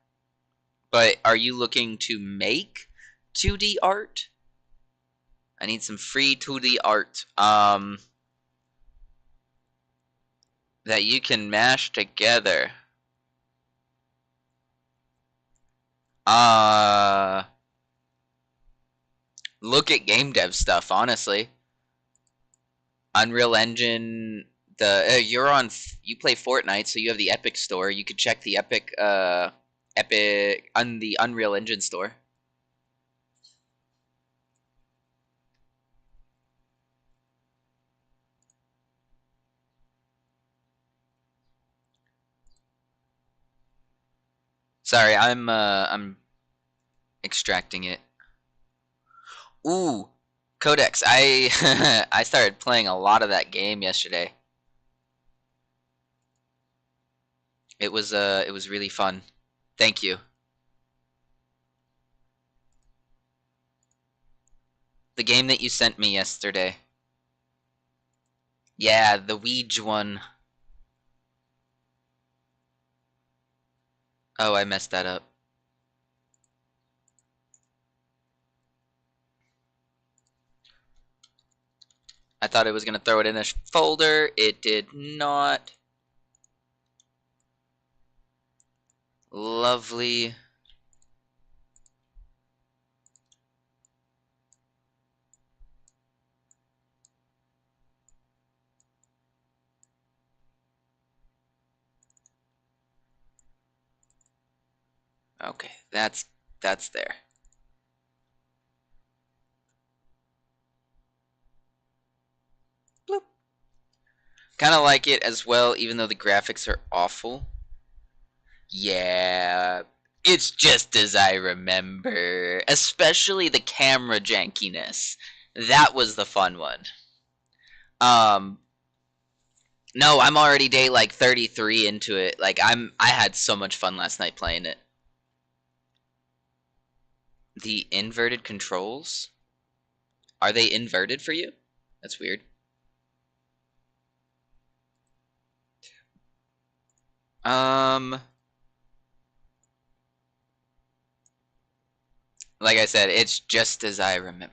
But are you looking to make 2D art? I need some free 2D art. That you can mash together. Look at game dev stuff, honestly. Unreal Engine, you play Fortnite, so you have the Epic store. You could check the the Unreal Engine store. Sorry, I'm extracting it. Ooh, Codex. I I started playing a lot of that game yesterday. It was really fun. Thank you. The game that you sent me yesterday. Yeah, the Ouija one. Oh, I messed that up. I thought it was going to throw it in a folder. It did not. Lovely. Okay, that's there. Bloop. Kind of like it as well, even though the graphics are awful. Yeah, it's just as I remember. Especially the camera jankiness. That was the fun one. Um, no, I'm already day like 33 into it. Like I had so much fun last night playing it. The inverted controls? Are they inverted for you? That's weird. Like I said, it's just as I remembered.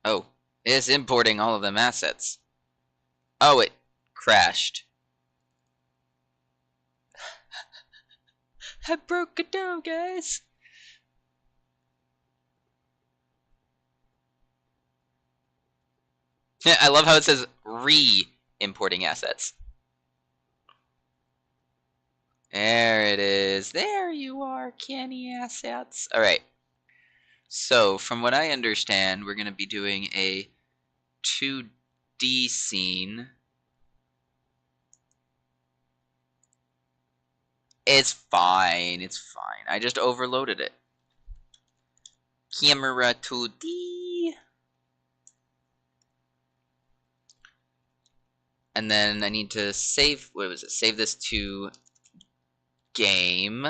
Oh, It's importing all of them assets. Oh, it crashed. I broke it down, guys. Yeah, I love how it says re-importing assets. There it is. There you are, canny assets. All right. So, from what I understand, we're going to be doing a 2D scene. It's fine. It's fine. I just overloaded it. Camera 2D. And then I need to save, what was it? Save this to game.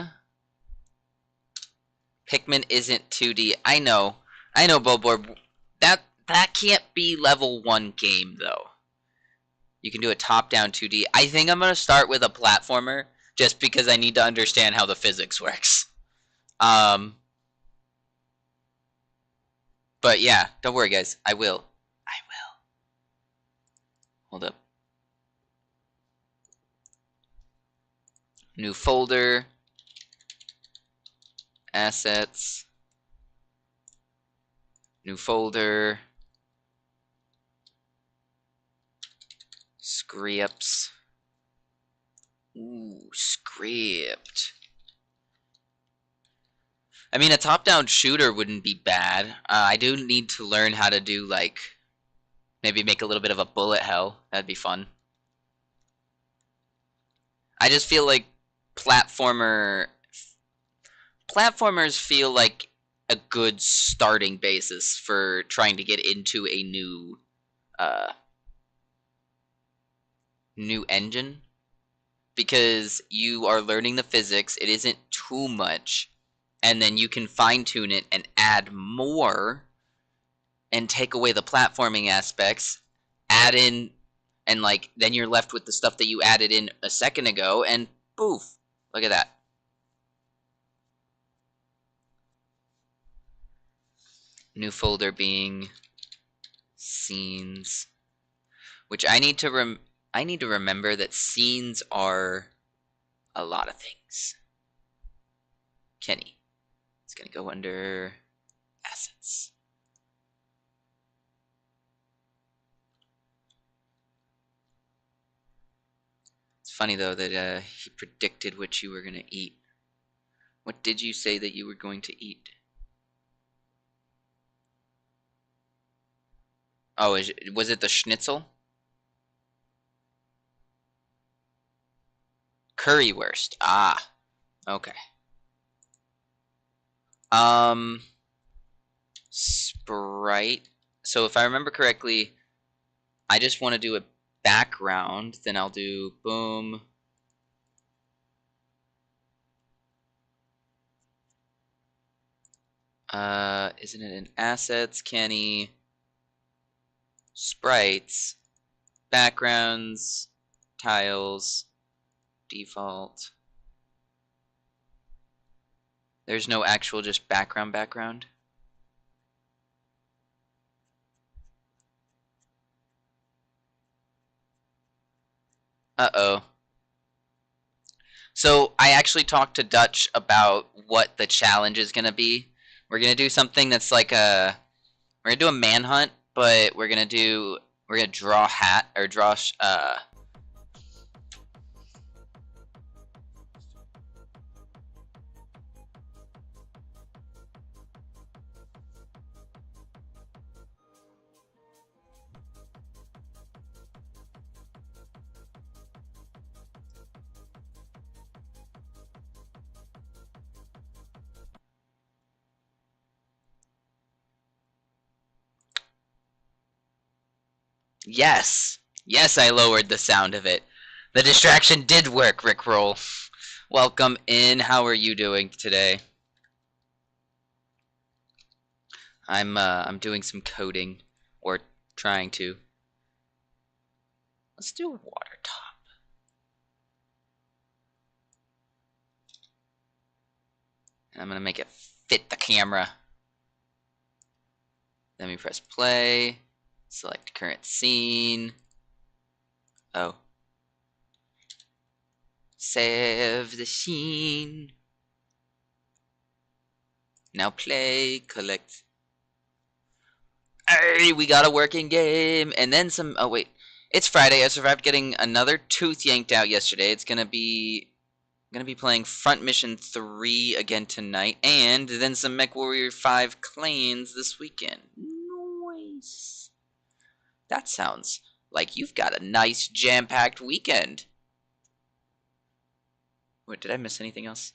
Pikmin isn't 2D. I know, Bobor. That can't be level 1 game, though. You can do a top-down 2D. I think I'm going to start with a platformer, just because I need to understand how the physics works. But yeah, don't worry, guys. I will. Hold up. New folder. Assets. New folder. Scripts. Ooh, script. I mean, a top-down shooter wouldn't be bad. I do need to learn how to do, like, maybe make a little bit of a bullet hell. That'd be fun. I just feel like platformers feel like a good starting basis for trying to get into a new engine, because you are learning the physics. It isn't too much, and then you can fine-tune it and add more and take away the platforming aspects, add in, and like then you're left with the stuff that you added in a second ago, and poof, look at that. New folder being scenes, which I need to remember that scenes are a lot of things. Kenny. It's gonna go under assets. It's funny though that he predicted what you were gonna eat. What did you say that you were going to eat? Oh, was it the schnitzel? Currywurst. Ah, okay. Sprite. So if I remember correctly, I just want to do a background. Then I'll do boom. Isn't it in assets, Kenny? Sprites, backgrounds, tiles, default. There's no actual just background. Uh-oh. So I actually talked to Dutch about what the challenge is going to be. We're going to do something that's like we're going to do a manhunt, but we're going to draw Yes. Yes, I lowered the sound of it. The distraction did work, Rickroll. Welcome in. How are you doing today? I'm doing some coding, or trying to. Let's do water top. And I'm gonna make it fit the camera. Let me press play. Select current scene. Oh. Save the scene. Now play, collect. Hey, we got a working game. And then some, oh wait. It's Friday. I survived getting another tooth yanked out yesterday. It's gonna be playing Front Mission 3 again tonight. And then some MechWarrior 5 claims this weekend. Nice. That sounds like you've got a nice jam-packed weekend. Wait, did I miss anything else?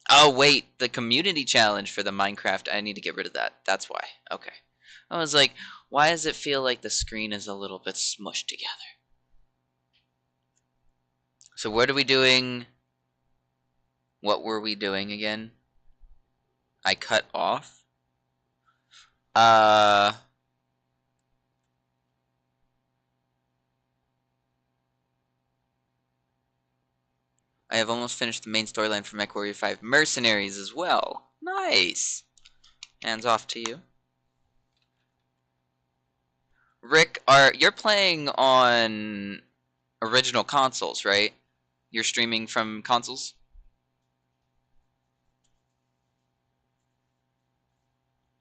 Oh, wait, the community challenge for the Minecraft. I need to get rid of that. That's why. Okay. I was like, why does it feel like the screen is a little bit smushed together? So what are we doing? What were we doing again? I cut off? I have almost finished the main storyline for MechWarrior 5 Mercenaries as well. Nice. Hands off to you. Rick, you're playing on original consoles, right? You're streaming from consoles?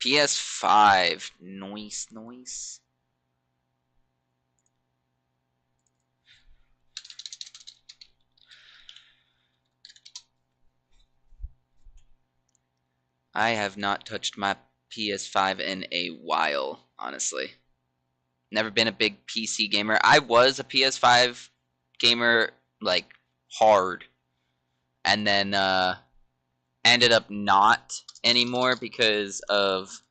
PS5. Nice, nice. I have not touched my PS5 in a while, honestly. Never been a big PC gamer. I was a PS5 gamer, like, hard. And then, ended up not anymore because of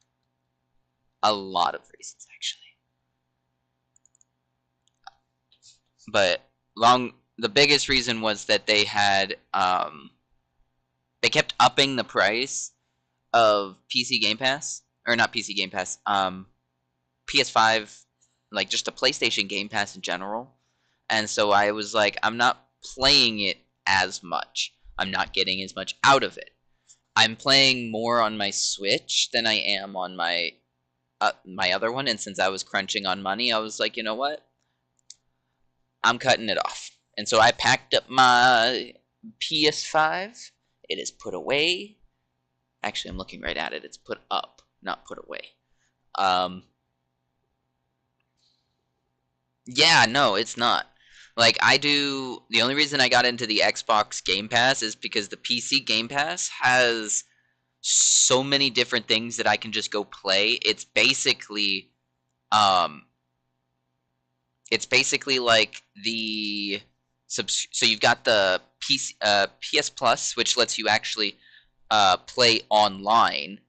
a lot of reasons, actually. But the biggest reason was that they had, they kept upping the price of PC Game Pass, or not PC Game Pass, PS5, like just a PlayStation Game Pass in general. And so I was like, I'm not playing it as much. I'm not getting as much out of it. I'm playing more on my Switch than I am on my my other one. And since I was crunching on money, I was like, you know what? I'm cutting it off. And so I packed up my PS5. It is put away. Actually, I'm looking right at it. It's put up, not put away. Yeah, no, it's not. Like, the only reason I got into the Xbox Game Pass is because the PC Game Pass has so many different things that I can just go play. Um, it's basically like so you've got the PS Plus, which lets you actually play online,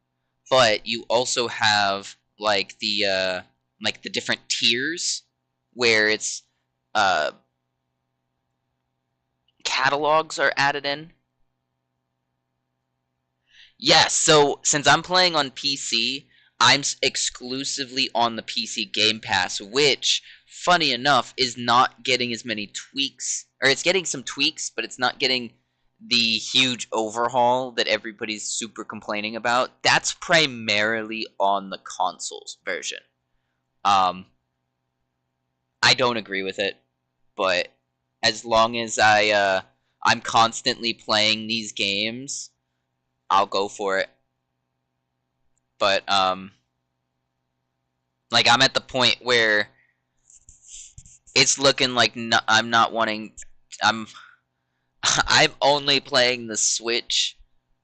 but you also have like the different tiers where it's uh, catalogs are added in. Yes, so since I'm playing on PC, I'm exclusively on the PC Game Pass, which, funny enough, is not getting as many tweaks. Or it's getting some tweaks, but it's not getting the huge overhaul that everybody's super complaining about. That's primarily on the consoles version. I don't agree with it, but as long as I'm constantly playing these games, I'll go for it. But like I'm at the point where it's looking like I'm not wanting. I'm I'm only playing the Switch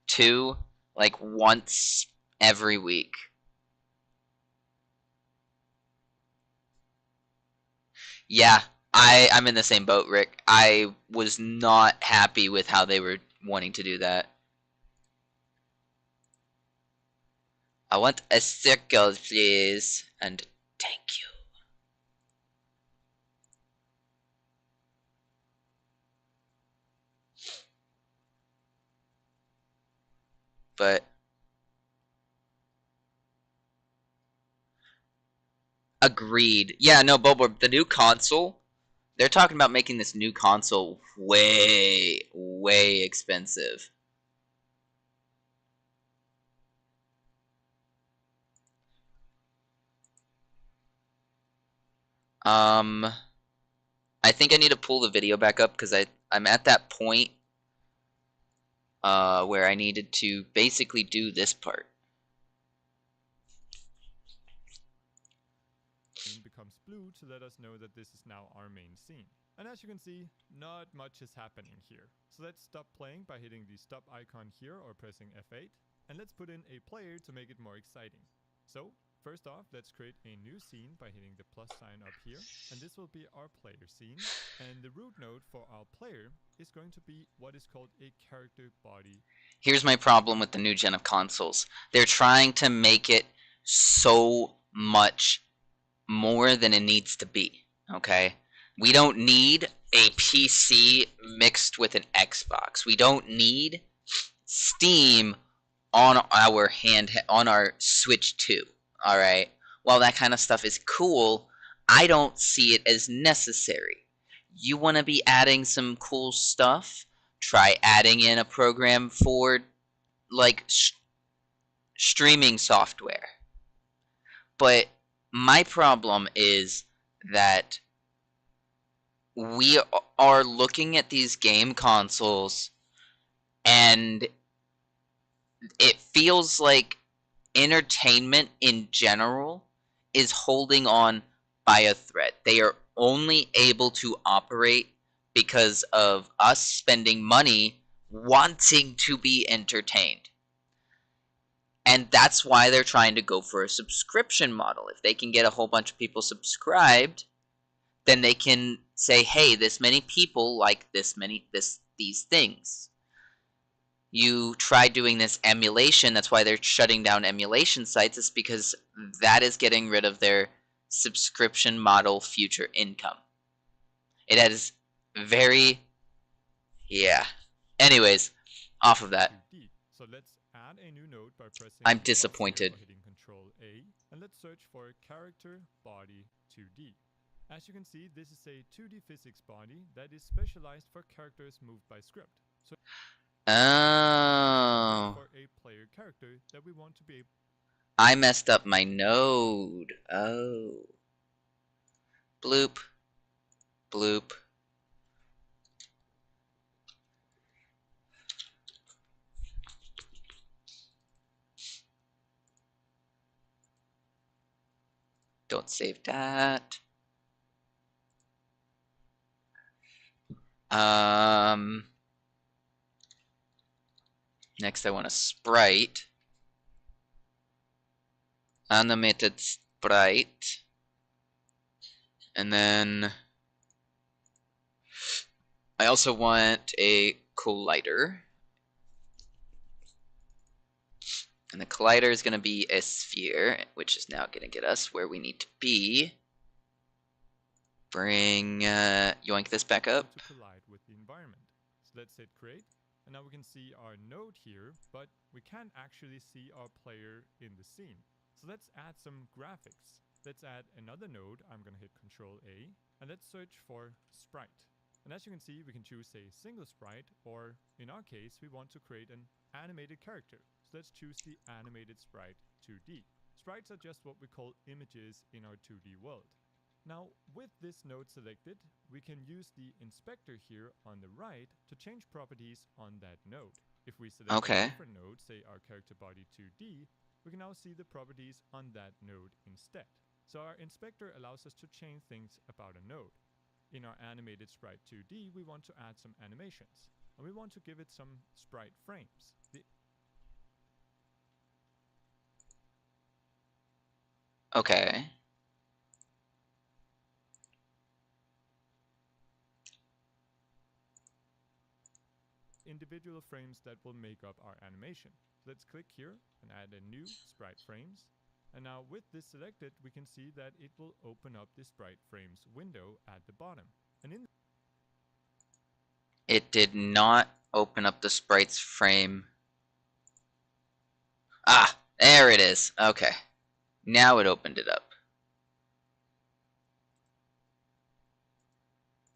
2 like once every week. Yeah, I'm in the same boat, Rick. I was not happy with how they were wanting to do that. I want a circle, please, and thank you. But agreed. Yeah, no, Bobo, the new console, they're talking about making this new console way, way expensive. I think I need to pull the video back up because I'm at that point where I needed to basically do this part. Becomes blue to let us know that this is now our main scene. And as you can see, not much is happening here. So let's stop playing by hitting the stop icon here or pressing F8. And let's put in a player to make it more exciting. So first off, let's create a new scene by hitting the plus sign up here. And this will be our player scene. And the root node for our player is going to be what is called a character body. Here's my problem with the new gen of consoles. They're trying to make it so much more than it needs to be, okay? We don't need a PC mixed with an Xbox. We don't need Steam on our Switch 2, all right? While that kind of stuff is cool, I don't see it as necessary. You want to be adding some cool stuff? Try adding in a program for like streaming software. But my problem is that we are looking at these game consoles and it feels like entertainment in general is holding on by a thread. They are only able to operate because of us spending money wanting to be entertained. And that's why they're trying to go for a subscription model. If they can get a whole bunch of people subscribed, then they can say, hey, this many people like these things. You try doing this emulation, that's why they're shutting down emulation sites, is because that is getting rid of their subscription model future income. It has very... yeah. Anyways, off of that. So let's add a new node by pressing I'm disappointed. Hitting Control A, and let's search for character body 2D. As you can see, this is a 2D physics body that is specialized for characters moved by script. So for a player character that we want to be able... I messed up my node. Oh. Bloop. Bloop. Don't save that. Next I want a sprite. Animated sprite. And then I also want a collider. And the collider is going to be a sphere, which is now going to get us where we need to be. Bring, yoink this back up. To collide with the environment. So let's hit create. And now we can see our node here, but we can't actually see our player in the scene. So let's add some graphics. Let's add another node. I'm going to hit Control A, and let's search for sprite. And as you can see, we can choose a single sprite, or in our case, we want to create an animated character. So let's choose the animated sprite 2D. Sprites are just what we call images in our 2D world. Now, with this node selected, we can use the inspector here on the right to change properties on that node. If we select a different node, say our character body 2D, we can now see the properties on that node instead. So our inspector allows us to change things about a node. In our animated sprite 2D, we want to add some animations, and we want to give it some sprite frames. Okay. Individual frames that will make up our animation. Let's click here and add a new sprite frames. And now with this selected, we can see that it will open up the sprite frames window at the bottom. And it did not open up the sprites frame. Ah, there it is. Okay. Now it opened it up.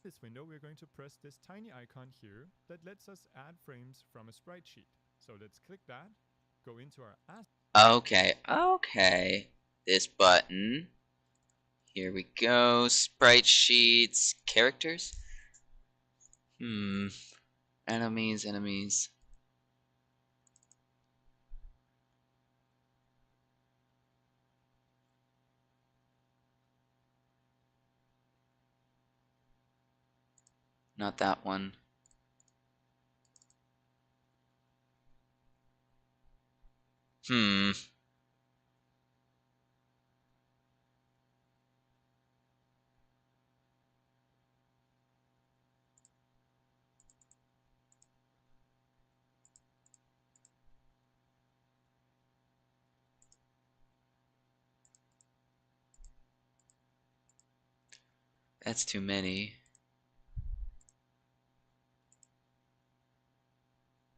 This window, we're going to press this tiny icon here that lets us add frames from a sprite sheet. So let's click that, go into our Okay. This button Here we go. Sprite sheets. Characters? Enemies, enemies. Not that one. That's too many.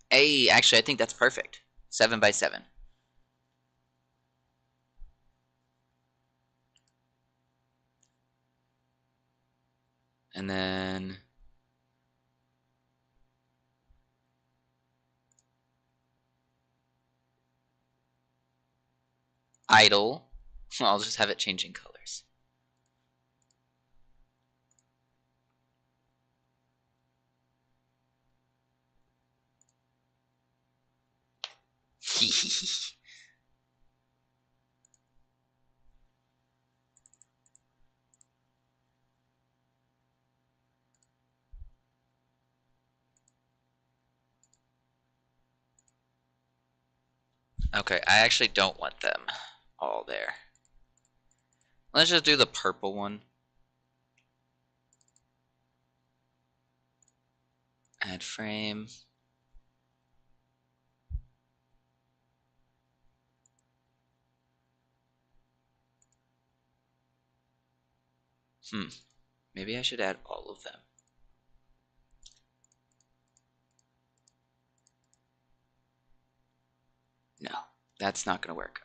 Hey, actually, I think that's perfect. 7 by 7. And then idle. I'll just have it changing colors. Okay, I actually don't want them all there. Let's just do the purple one. Add frame. Maybe I should add all of them. No, that's not gonna work.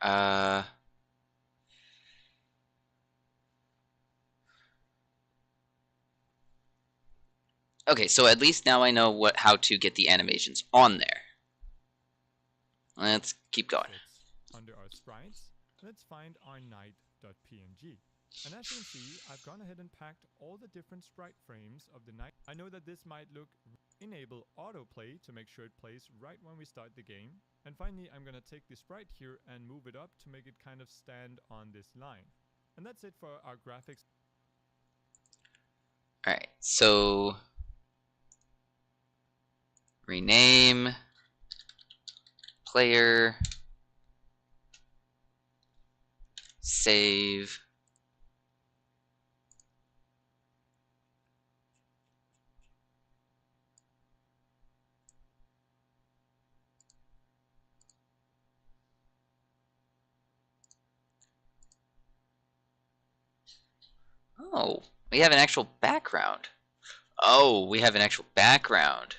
Okay, so at least now I know how to get the animations on there. Let's keep going. Under our sprites, let's find our knight.png. And as you can see, I've gone ahead and packed all the different sprite frames of the knight. I know that this might look... Enable autoplay to make sure it plays right when we start the game. And finally, I'm going to take the sprite here and move it up to make it kind of stand on this line. And that's it for our graphics. Alright, so... rename... player... save... Oh, we have an actual background. Oh, we have an actual background.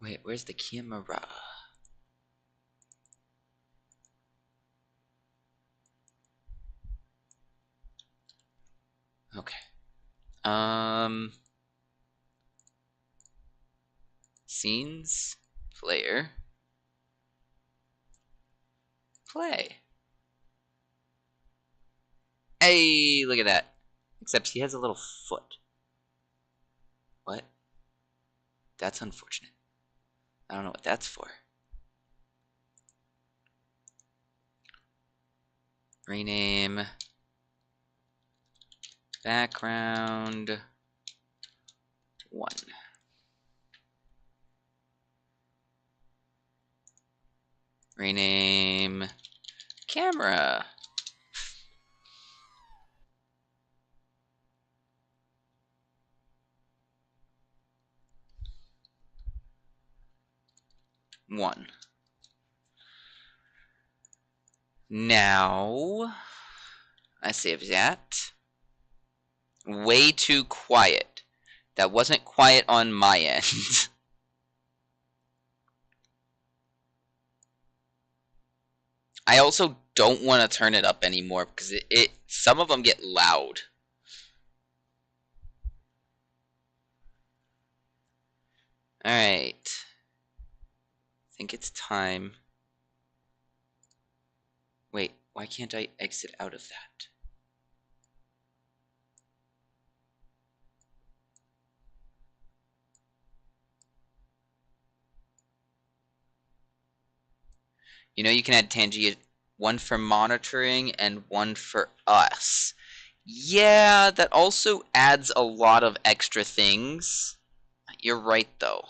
Wait, where's the camera? Okay. Scenes, player, play. Hey, look at that. Except he has a little foot. What? That's unfortunate. I don't know what that's for. Rename background 1. Rename camera. One. Now, I save that. Way too quiet. That wasn't quiet on my end. I also don't want to turn it up anymore because some of them get loud. Alright. I think it's time. Wait, why can't I exit out of that? You know you can add Tangi, one for monitoring and one for us. Yeah, that also adds a lot of extra things. You're right though.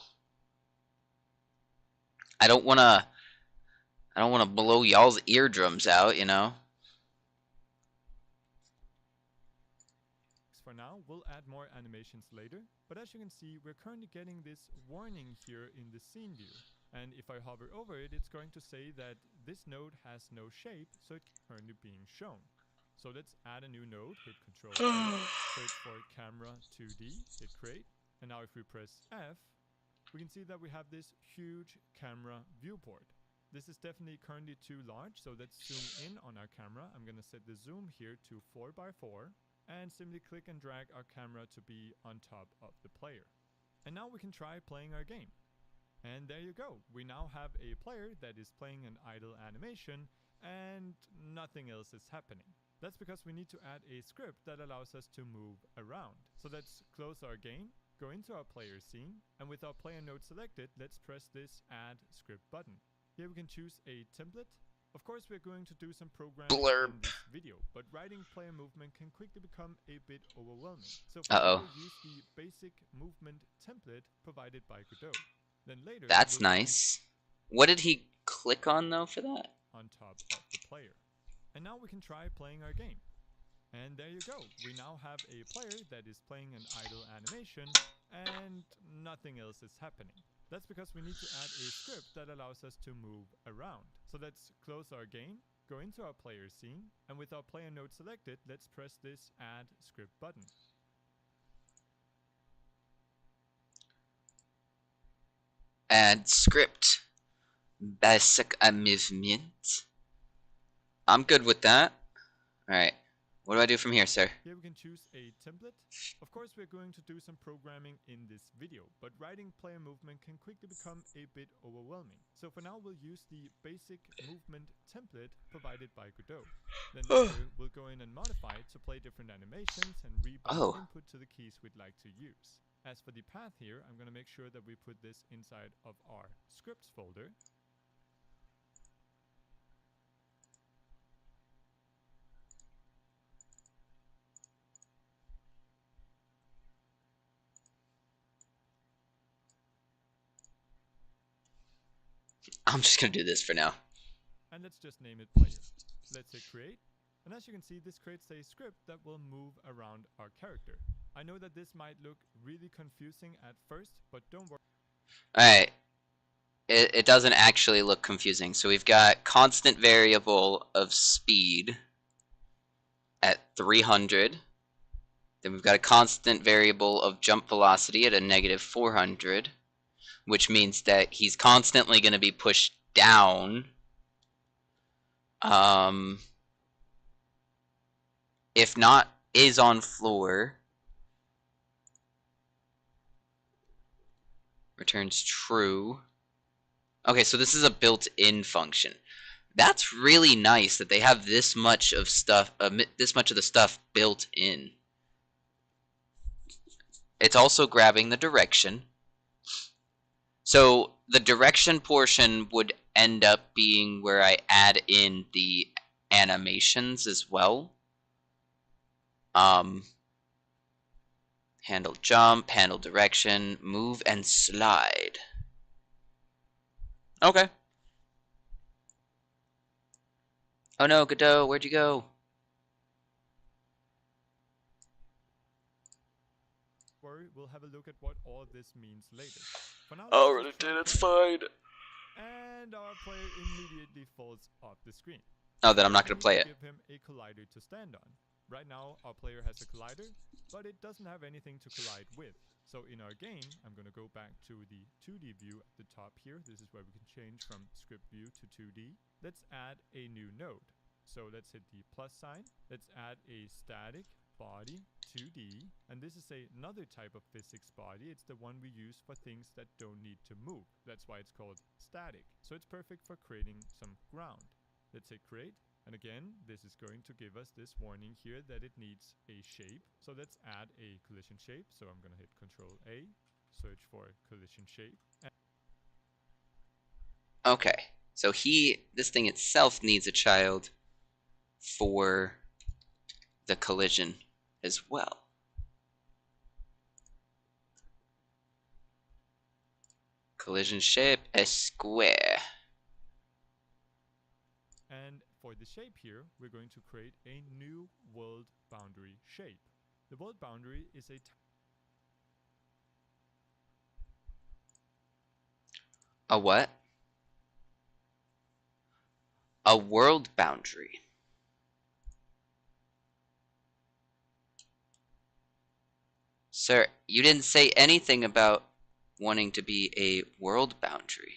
I don't wanna blow y'all's eardrums out, you know? For now, we'll add more animations later, but as you can see, we're currently getting this warning here in the scene view. And if I hover over it, it's going to say that this node has no shape, so it's currently being shown. So let's add a new node, hit Control Edit, search for camera 2D, hit create, and now if we press F, we can see that we have this huge camera viewport. This is definitely currently too large, so let's zoom in on our camera. I'm going to set the zoom here to 4x4 and simply click and drag our camera to be on top of the player. And now we can try playing our game. And there you go. We now have a player that is playing an idle animation and nothing else is happening. That's because we need to add a script that allows us to move around. So let's close our game, go into our player scene, and with our player node selected, let's press this Add Script button. Here we can choose a template. Of course, we're going to do some programming in this video, but writing player movement can quickly become a bit overwhelming. So we'll use the basic movement template provided by Godot. Then later, that's nice. What did he click on though for that? On top of the player. And now we can try playing our game. And there you go. We now have a player that is playing an idle animation and nothing else is happening. That's because we need to add a script that allows us to move around. So let's close our game, go into our player scene, and with our player node selected, let's press this Add Script button. Add script. Basic movement. I'm good with that. Alright. What do I do from here, sir? Here we can choose a template. Of course, we're going to do some programming in this video, but writing player movement can quickly become a bit overwhelming. So for now, we'll use the basic movement template provided by Godot. Then later, we'll go in and modify it to play different animations and rebind input to the keys we'd like to use. As for the path here, I'm going to make sure that we put this inside of our scripts folder. I'm just gonna do this for now. And let's just name it player. Let's hit create. And as you can see, this creates a script that will move around our character. I know that this might look really confusing at first, but don't worry. Alright. It doesn't actually look confusing. So we've got constant variable of speed at 300. Then we've got a constant variable of jump velocity at a negative 400. Which means that he's constantly going to be pushed down. If not, is on floor. Returns true. Okay, so this is a built-in function. That's really nice that they have this much of stuff, this much of the stuff built in. It's also grabbing the direction. So the direction portion would end up being where I add in the animations as well. Handle jump, handle direction, move, and slide. Okay. Oh no, Godot, where'd you go? We'll have a look at what all of this means later. For now, I already did, it's fine. And our player immediately falls off the screen. Oh, then I'm not gonna play it. Give him a collider to stand on. Right now, our player has a collider, but it doesn't have anything to collide with. So in our game, I'm going to go back to the 2D view at the top here. This is where we can change from script view to 2D. Let's add a new node. So let's hit the plus sign. Let's add a static body 2D, and this is another type of physics body. It's the one we use for things that don't need to move. That's why it's called static. So it's perfect for creating some ground. Let's hit create, and again, this is going to give us this warning here that it needs a shape. So let's add a collision shape. So I'm going to hit Control A, search for collision shape. Okay, so this thing itself needs a child for the collision as well. Collision shape, a square. And for the shape here, we're going to create a new world boundary shape. The world boundary is a what? A world boundary. Sir, you didn't say anything about wanting to be a world boundary.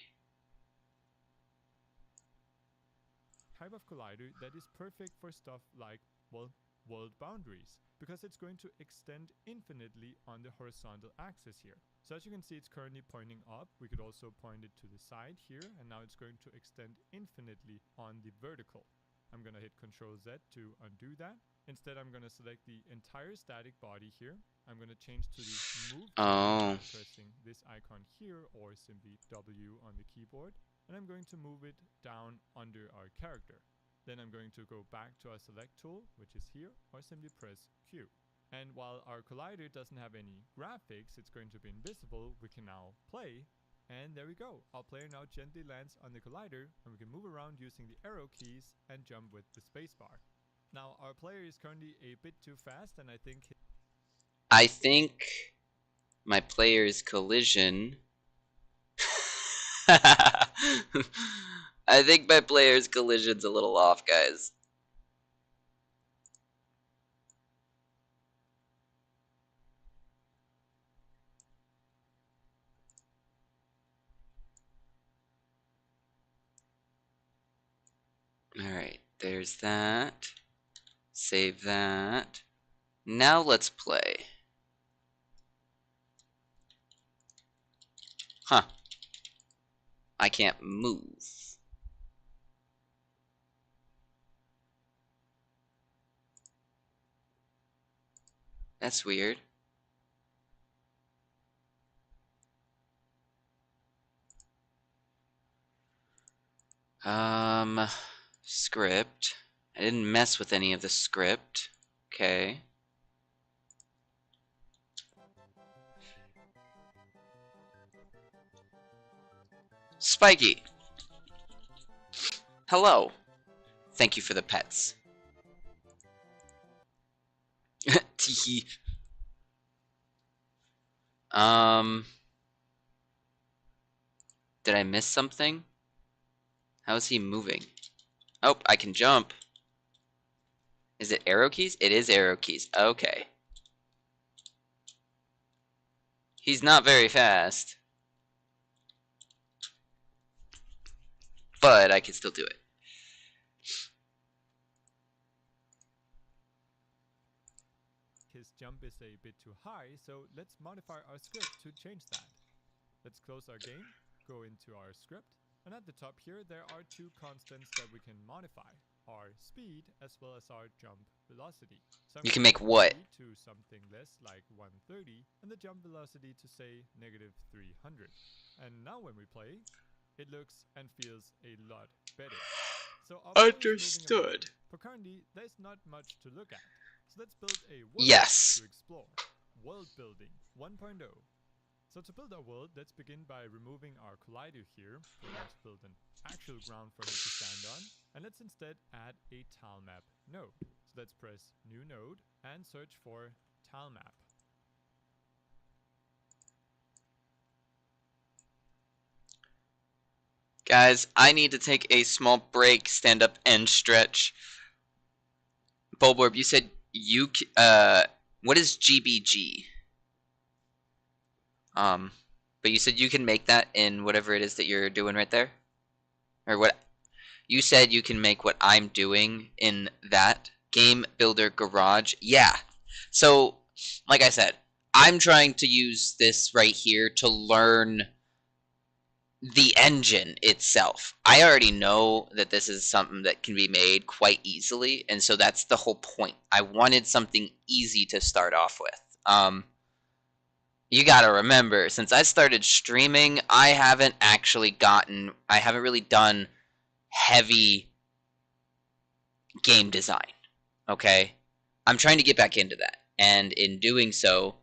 type of collider that is perfect for stuff like, well, world boundaries, because it's going to extend infinitely on the horizontal axis here. So as you can see, it's currently pointing up. We could also point it to the side here, and now it's going to extend infinitely on the vertical. I'm going to hit Ctrl Z to undo that. Instead, I'm going to select the entire static body here. I'm going to change to the move by pressing this icon here, or simply W on the keyboard. And I'm going to move it down under our character. Then I'm going to go back to our select tool, which is here, or simply press Q. And while our collider doesn't have any graphics, it's going to be invisible, we can now play. And there we go. Our player now gently lands on the collider, and we can move around using the arrow keys and jump with the spacebar. Now, our player is currently a bit too fast, and I think my player's collision I think my player's collision's a little off, guys. Alright, there's that. Save that. Now let's play. Huh. I can't move. That's weird. Script. I didn't mess with any of the script. Okay. Spiky. Hello. Thank you for the pets. Teehee. Did I miss something? How is he moving? Oh, I can jump. Is it arrow keys? It is arrow keys. Okay. He's not very fast. But I can still do it. His jump is a bit too high, so let's modify our script to change that. Let's close our game, go into our script, and at the top here there are two constants that we can modify. Our speed as well as our jump velocity. So you can make what? To something less like 130 and the jump velocity to say -300. And now when we play, it looks and feels a lot better. So understood. But currently there's not much to look at. So let's build a world to explore. World building 1.0. So to build our world, let's begin by removing our collider here. We're going to build an actual ground for him to stand on. And let's instead add a tile map node. So let's press new node and search for tile map. Guys, I need to take a small break, stand up and stretch. Bulborb, you said you what is GBG? Um, but you said you can make that in whatever it is that you're doing right there, or what you said you can make what I'm doing in that game builder garage. Yeah. So, like I said, I'm trying to use this right here to learn the engine itself. I already know that this is something that can be made quite easily, and so that's the whole point. I wanted something easy to start off with. You gotta remember, since I started streaming, I haven't really done heavy game design. Okay? I'm trying to get back into that, and in doing so,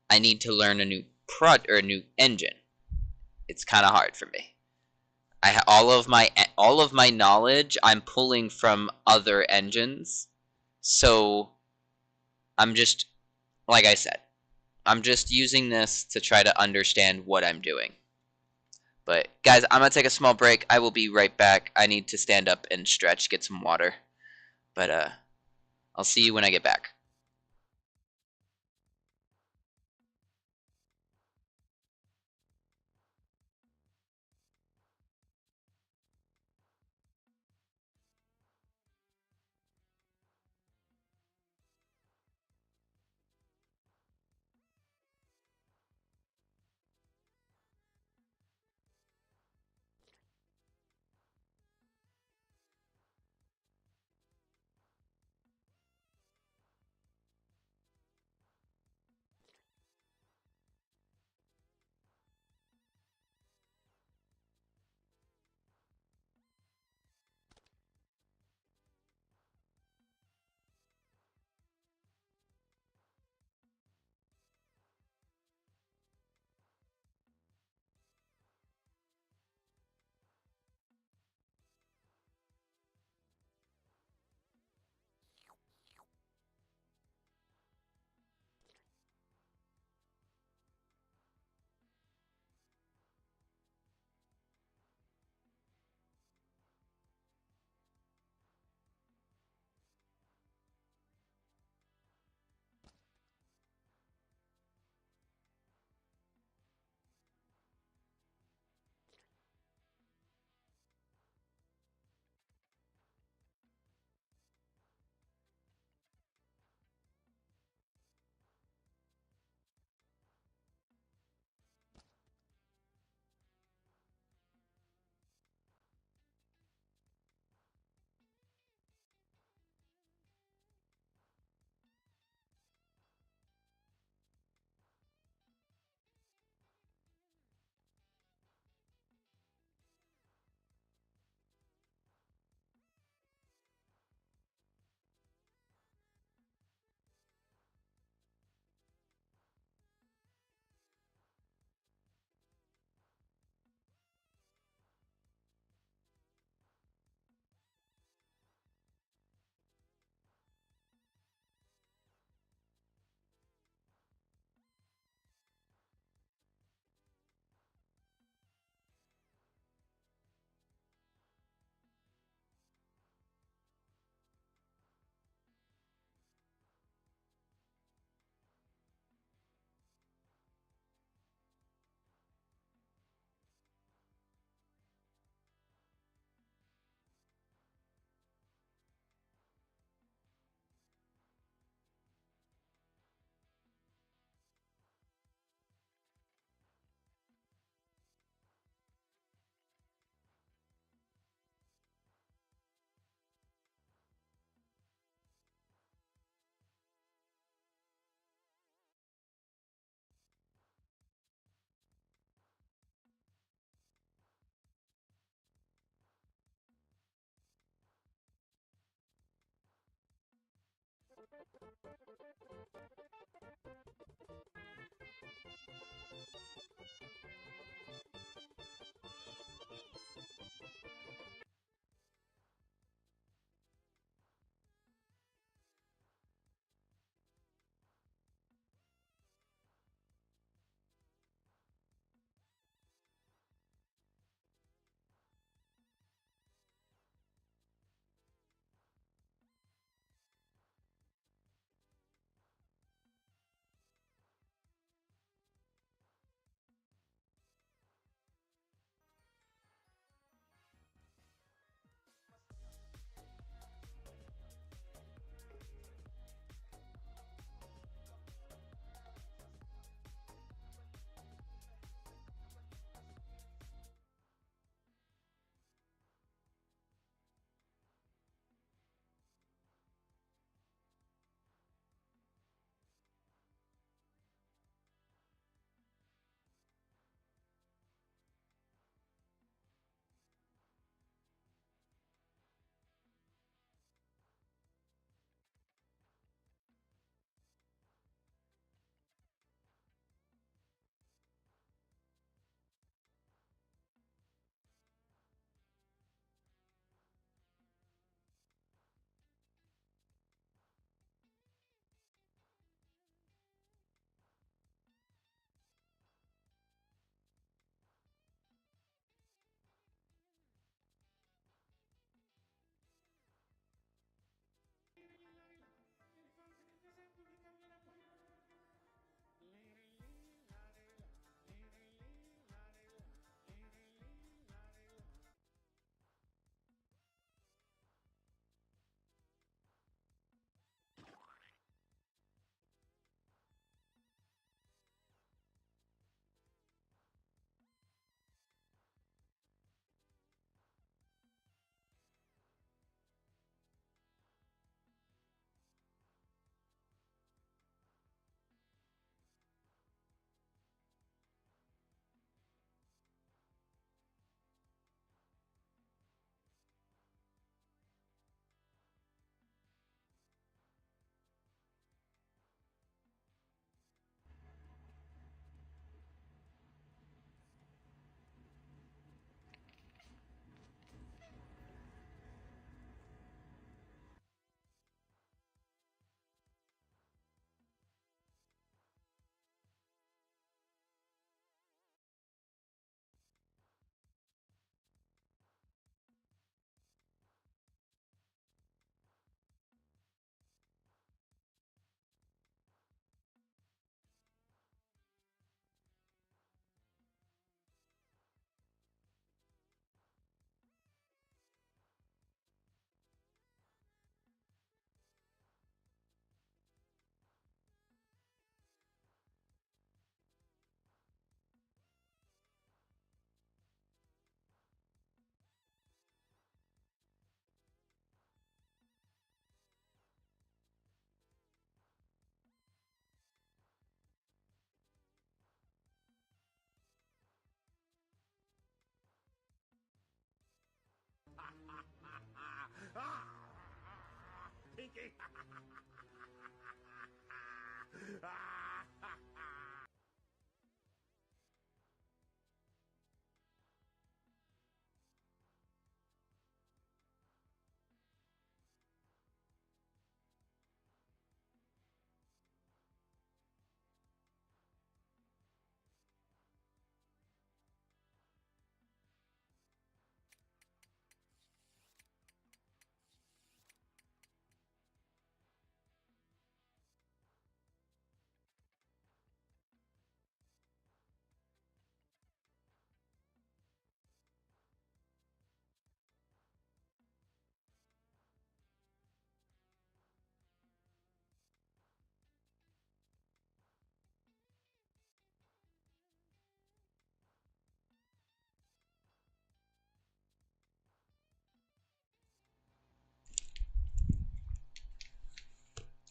I need to learn a new a new engine. It's kind of hard for me. All of my knowledge I'm pulling from other engines. So I'm just like I said, I'm just using this to try to understand what I'm doing. But guys, I'm gonna take a small break. I will be right back. I need to stand up and stretch, get some water. But I'll see you when I get back.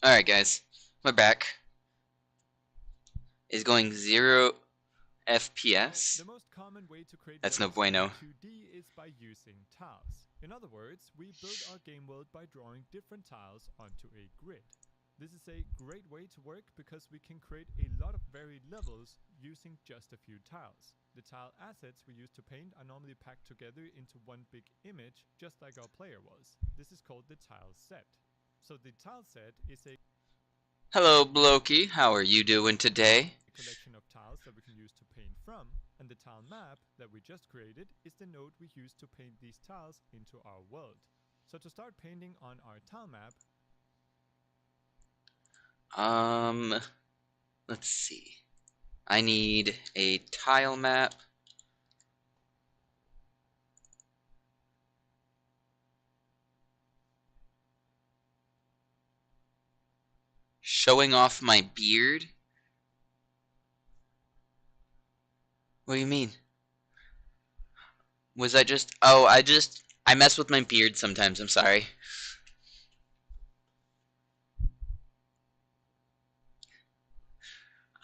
Alright, guys. We're back. Is going 0 FPS. The most common way to create That's no worlds bueno. in 2D is by using tiles. In other words, we build our game world by drawing different tiles onto a grid. This is a great way to work because we can create a lot of varied levels using just a few tiles. The tile assets we use to paint are normally packed together into one big image, just like our player was. This is called the tile set. So the tile set is a Hello, Blokey. How are you doing today? collection of tiles that we can use to paint from, and the tile map that we just created is the node we use to paint these tiles into our world. So to start painting on our tile map, let's see. I need a tile map. Showing off my beard? What do you mean? Was I just... Oh, I mess with my beard sometimes, I'm sorry.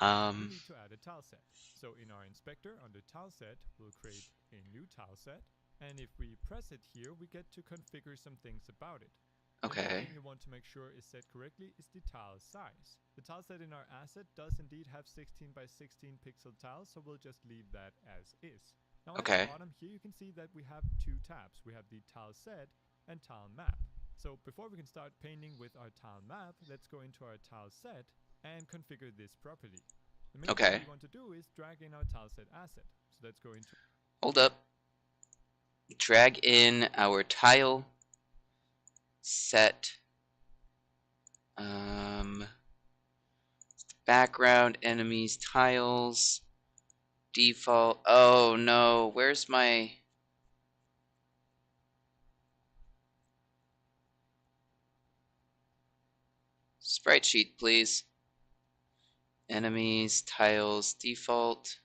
we need to add a tile set. So in our inspector under tile set, we'll create a new tile set, and if we press it here, we get to configure some things about it. The main Okay. thing you want to make sure is set correctly is the tile size. The tile set in our asset does indeed have 16 by 16 pixel tiles, so we'll just leave that as is. Now at Okay. the bottom here you can see that we have two tabs. We have the tile set and tile map. So before we can start painting with our tile map, let's go into our tile set and configure this properly. The main thing we want to do is drag in our tile set asset. So let's go into... Hold up. Drag in our tile set. Background, enemies, tiles, default. Oh no, where's my... Sprite sheet, please. Enemies, tiles, default.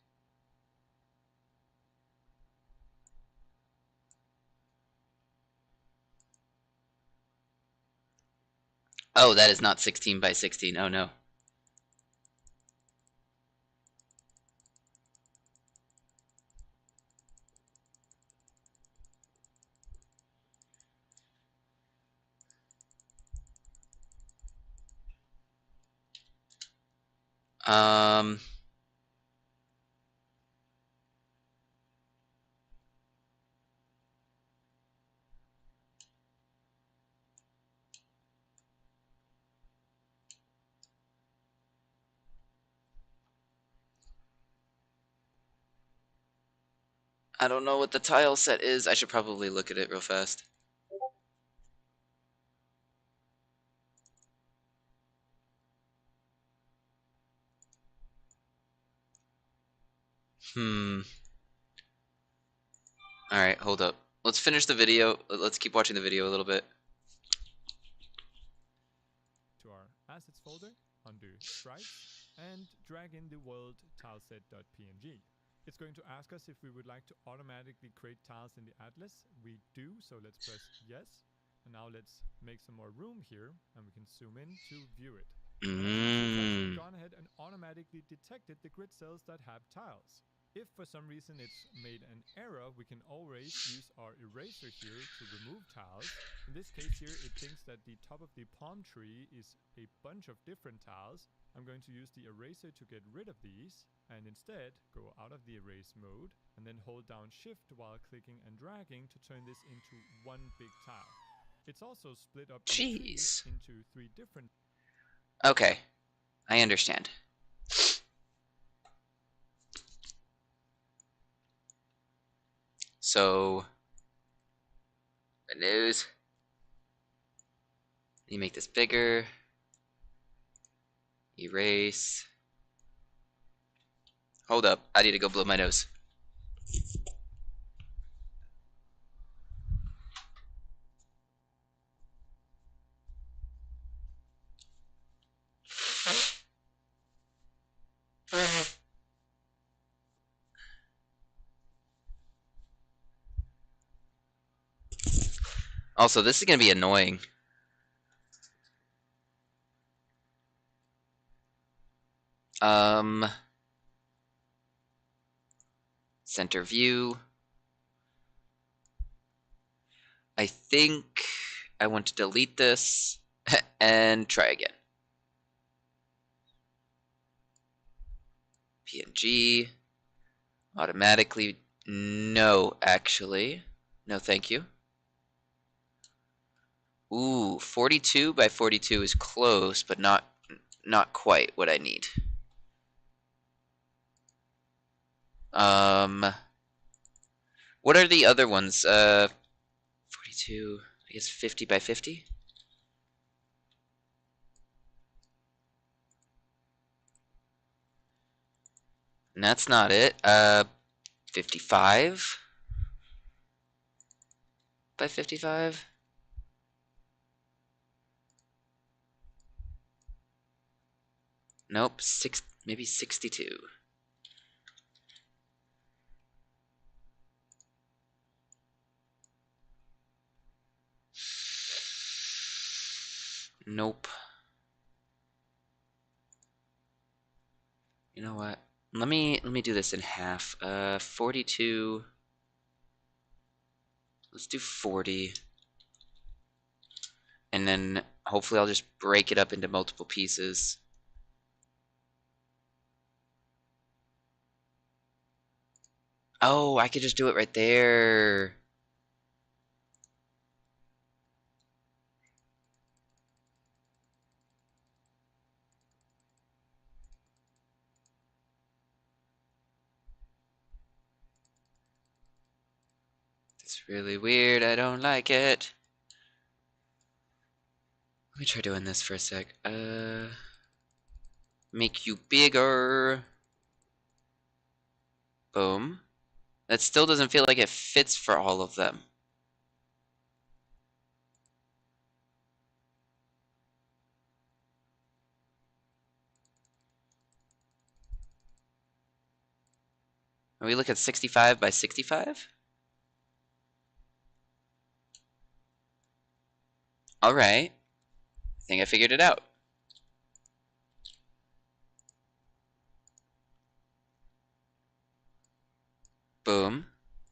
Oh, that is not 16 by 16. Oh no. I don't know what the tile set is. I should probably look at it real fast. Alright, hold up. Let's finish the video. Let's keep watching the video a little bit. to our assets folder under sprites and drag in the world tileset.png. It's going to ask us if we would like to automatically create tiles in the atlas. We do, so let's press yes. And now let's make some more room here and we can zoom in to view it. And as you can see, it's actually gone ahead and automatically detected the grid cells that have tiles. If for some reason it's made an error, we can always use our eraser here to remove tiles. In this case here, it thinks that the top of the palm tree is a bunch of different tiles. I'm going to use the eraser to get rid of these, and instead go out of the erase mode, and then hold down shift while clicking and dragging to turn this into one big tile. It's also split up the tree Jeez. into 3 different... Okay, I understand. So, the news. You make this bigger. Erase. Hold up, I need to go blow my nose. Also, this is going to be annoying. Center view. I think I want to delete this and try again. PNG. Automatically. No, actually. No, thank you. Ooh, 42 by 42 is close, but not quite what I need. What are the other ones? 42, I guess 50 by 50? And that's not it. 55 by 55? Nope, maybe 62. Nope. You know what? Let me do this in half. 42. Let's do 40. And then hopefully I'll just break it up into multiple pieces. Oh, I could just do it right there. It's really weird. I don't like it. Let me try doing this for a sec. Make you bigger. Boom. That still doesn't feel like it fits for all of them. Are we looking at 65 by 65? Alright. I think I figured it out. Boom.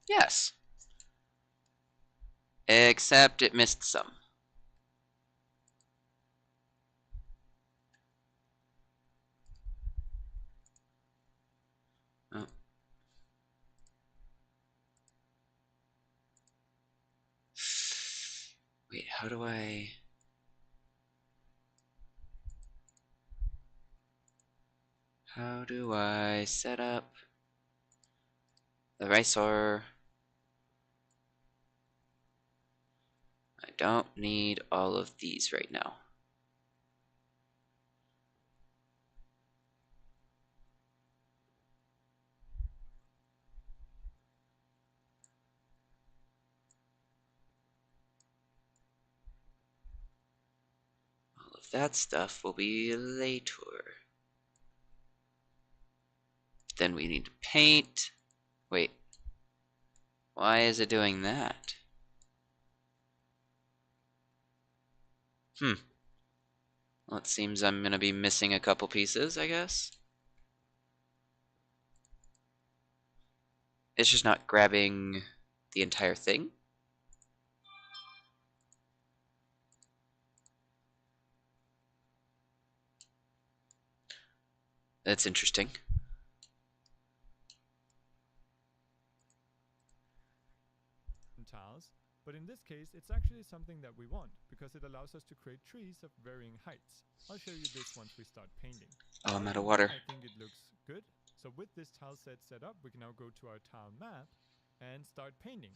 Yes. Except it missed some. Oh. Wait, how do I... How do I set up the eraser? I don't need all of these right now. All of that stuff will be later. Then we need to paint. Wait. Why is it doing that? Well, it seems I'm gonna be missing a couple pieces, I guess. It's just not grabbing the entire thing. That's interesting. Tiles, but in this case it's actually something that we want because it allows us to create trees of varying heights. I'll show you this once we start painting. Oh, I'm out of Already, water. I think it looks good. So with this tile set up, we can now go to our tile map and start painting.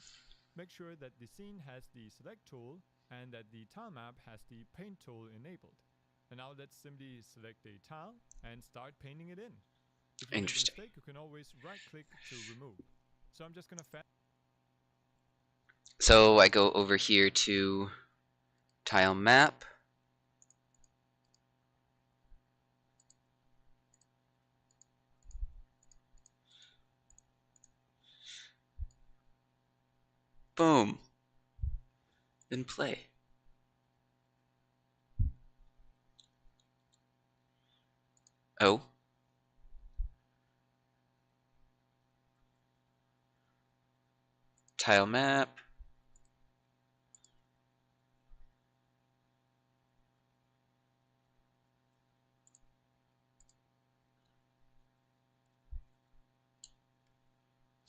Make sure that the scene has the select tool and that the tile map has the paint tool enabled. And now let's simply select a tile and start painting it in. If you make a mistake, you can always right click to remove. So I'm just gonna So I go over here to tile map. Boom. Then play. Oh. Tile map.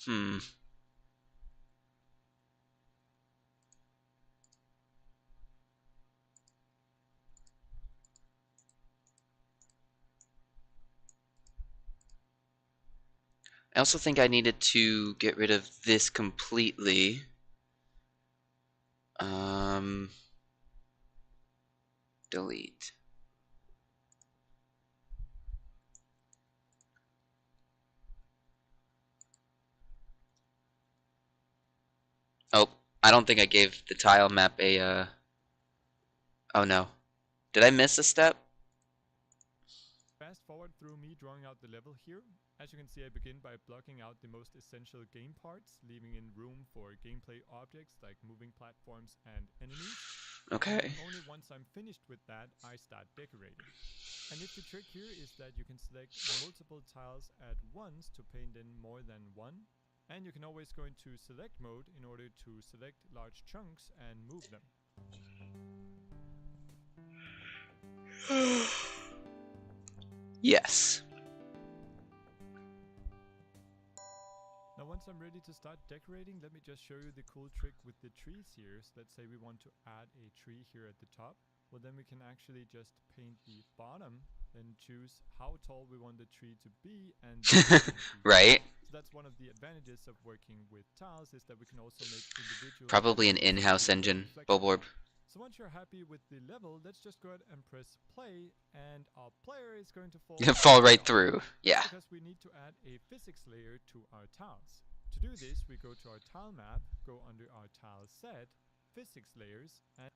Hmm. I also think I needed to get rid of this completely. Delete. Oh, I don't think I gave the tile map a, oh no. Did I miss a step? fast forward through me drawing out the level here. As you can see, I begin by blocking out the most essential game parts, leaving in room for gameplay objects like moving platforms and enemies. Okay. And only once I'm finished with that, I start decorating. And if the trick here is that you can select multiple tiles at once to paint in more than one, and you can always go into select mode in order to select large chunks and move them. Yes. Now once I'm ready to start decorating, let me just show you the cool trick with the trees here. So let's say we want to add a tree here at the top. Well, then we can actually just paint the bottom and choose how tall we want the tree to be and Right. So that's one of the advantages of working with tiles, is that we can also make individual Probably an in-house engine, Bulborb. So once you're happy with the level, let's just go ahead and press play, and our player is going to fall right through. Yeah. Because we need to add a physics layer to our tiles. To do this, we go to our tile map, go under our tile set, physics layers, and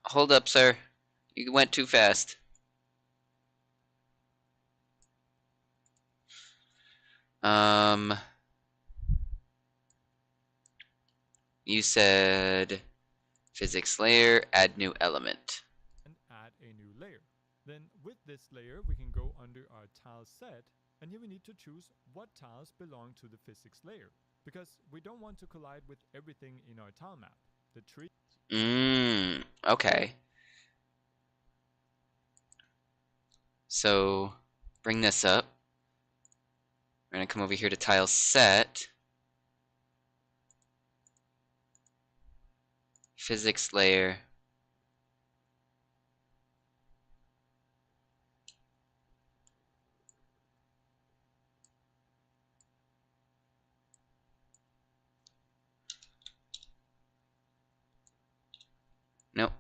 Hold up, sir. You went too fast. You said physics layer, add new element. add a new layer. Then with this layer, we can go under our tile set, and here we need to choose what tiles belong to the physics layer, because we don't want to collide with everything in our tile map. The tree. Okay. So, bring this up. We're gonna come over here to tile set. Physics layer. Nope.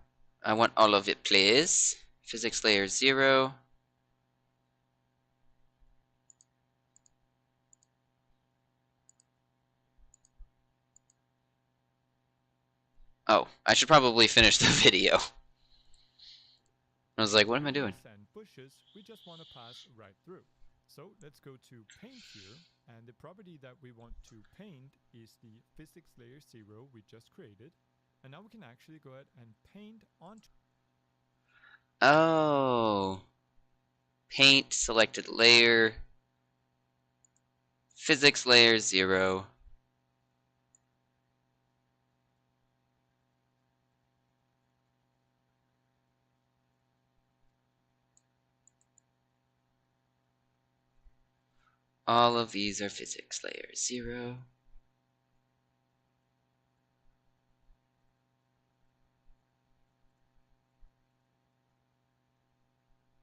I want all of it, please. Physics layer 0. Oh, I should probably finish the video. I was like, what am I doing? And bushes, we just want to pass right through. So let's go to paint here, and the property that we want to paint is the physics layer 0 we just created. And now we can actually go ahead and paint onto. Oh. Paint, selected layer. Physics layer 0. All of these are physics layer 0.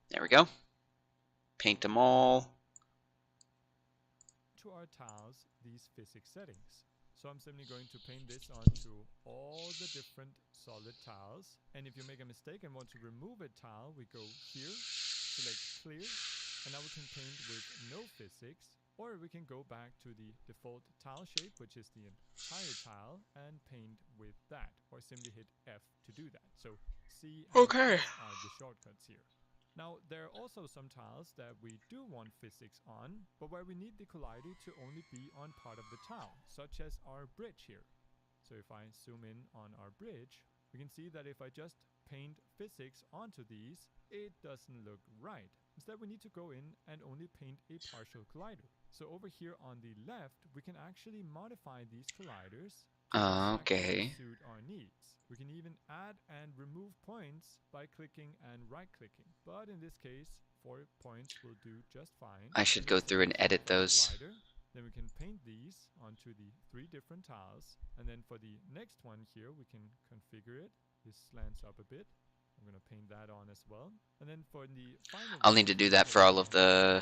There we go. Paint them all. To our tiles, these physics settings. So I'm simply going to paint this onto all the different solid tiles. And if you make a mistake and want to remove a tile, we go here, select clear, and now we can paint with no physics, or we can go back to the default tile shape, which is the entire tile, and paint with that, or simply hit F to do that. So C and S are the shortcuts here. Now, there are also some tiles that we do want physics on, but where we need the collider to only be on part of the tile, such as our bridge here. So if I zoom in on our bridge, we can see that if I just paint physics onto these, it doesn't look right. Instead, we need to go in and only paint a partial collider. So over here on the left, we can actually modify these colliders to exactly suit our needs. We can even add and remove points by clicking and right-clicking. But in this case, 4 points will do just fine. I should go through and edit those. Collider. Then we can paint these onto the 3 different tiles. And then for the next one here, we can configure it. This slants up a bit. I'm going to paint that on as well. And then for the final I'll need to do that for all of the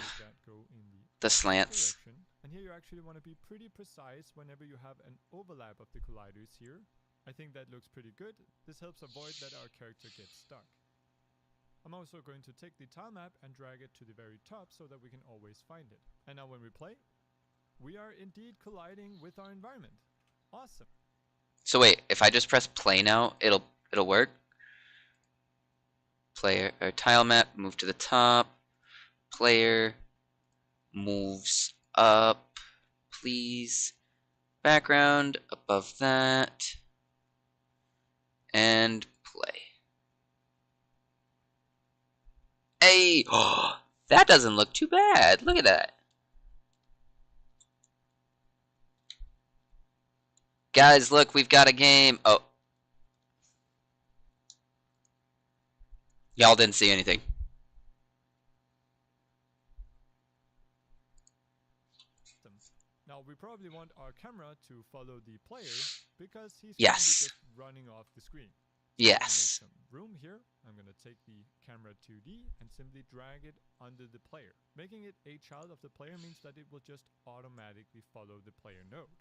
slants. And here you actually want to be pretty precise whenever you have an overlap of the colliders here. I think that looks pretty good. This helps avoid that our character gets stuck. I'm also going to take the tile map and drag it to the very top so that we can always find it. And now when we play, we are indeed colliding with our environment. Awesome. So wait, if I just press play now, it'll work? Player or tile map, move to the top. Player moves up, please. Background above that. And play. Hey! Oh, that doesn't look too bad. Look at that. Guys, look, we've got a game. Oh. Y'all didn't see anything. Now we probably want our camera to follow the player because he's just running off the screen. So yes. Make some room here. I'm going to take the camera 2D and simply drag it under the player. Making it a child of the player means that it will just automatically follow the player node.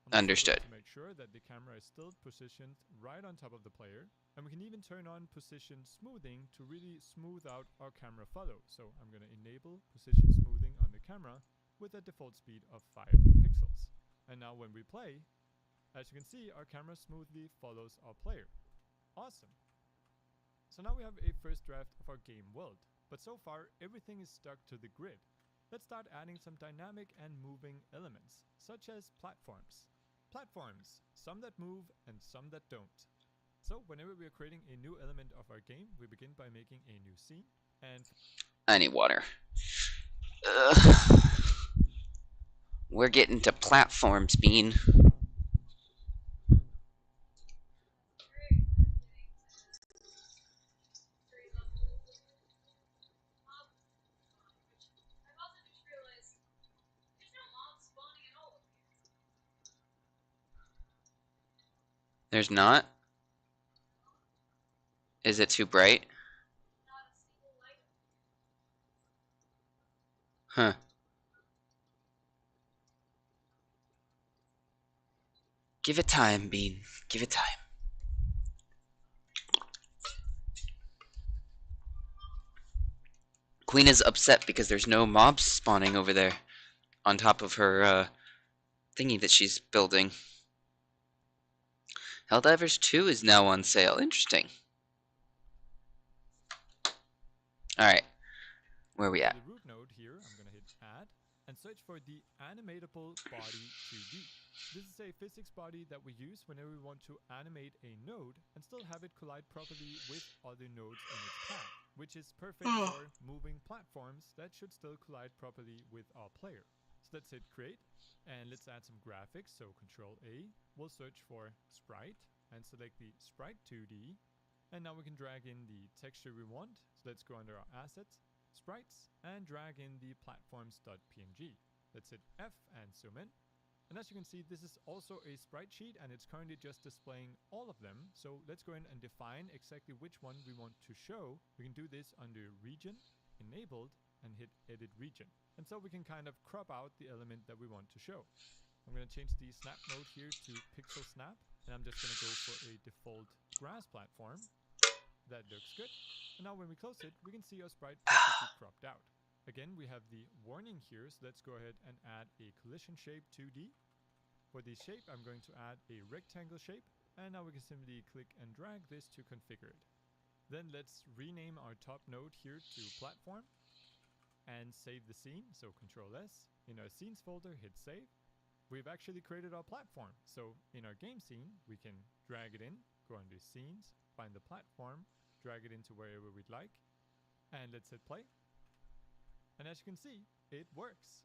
Understood. To make sure that the camera is still positioned right on top of the player. And we can even turn on position smoothing to really smooth out our camera follow. So I'm going to enable position smoothing on the camera with a default speed of 5 pixels. And now when we play, as you can see, our camera smoothly follows our player. Awesome. So now we have a first draft of our game world. But so far, everything is stuck to the grid. Let's start adding some dynamic and moving elements, such as platforms. Platforms, some that move and some that don't. So whenever we are creating a new element of our game, we begin by making a new scene. And I need water. We're getting to platforms, Bean. There's not? Is it too bright? Huh. Give it time, Bean. Give it time. Queen is upset because there's no mobs spawning over there on top of her thingy that she's building. Helldivers 2 is now on sale. Interesting. Alright. Where are we at? The root node here, I'm going to hit add and search for the animatable body 2D. This is a physics body that we use whenever we want to animate a node and still have it collide properly with other nodes in its path, which is perfect for moving platforms that should still collide properly with our player. So let's hit create, and let's add some graphics. So Control A, we'll search for sprite and select the sprite 2D. And now we can drag in the texture we want. So let's go under our assets, sprites, and drag in the platforms.png. Let's hit F and zoom in. And as you can see, this is also a sprite sheet, and it's currently just displaying all of them. So let's go in and define exactly which one we want to show. We can do this under region, enabled, and hit edit region. And so we can kind of crop out the element that we want to show. I'm going to change the snap mode here to pixel snap, and I'm just going to go for a default grass platform. That looks good. And now when we close it, we can see our sprite perfectly cropped out. Again, we have the warning here, so let's go ahead and add a collision shape 2D. For the shape, I'm going to add a rectangle shape, and now we can simply click and drag this to configure it. Then let's rename our top node here to platform, and save the scene, so Control S. In our scenes folder, hit save. We've actually created our platform, so in our game scene, we can drag it in, go under scenes, find the platform, drag it into wherever we'd like, and let's hit play. And as you can see, it works.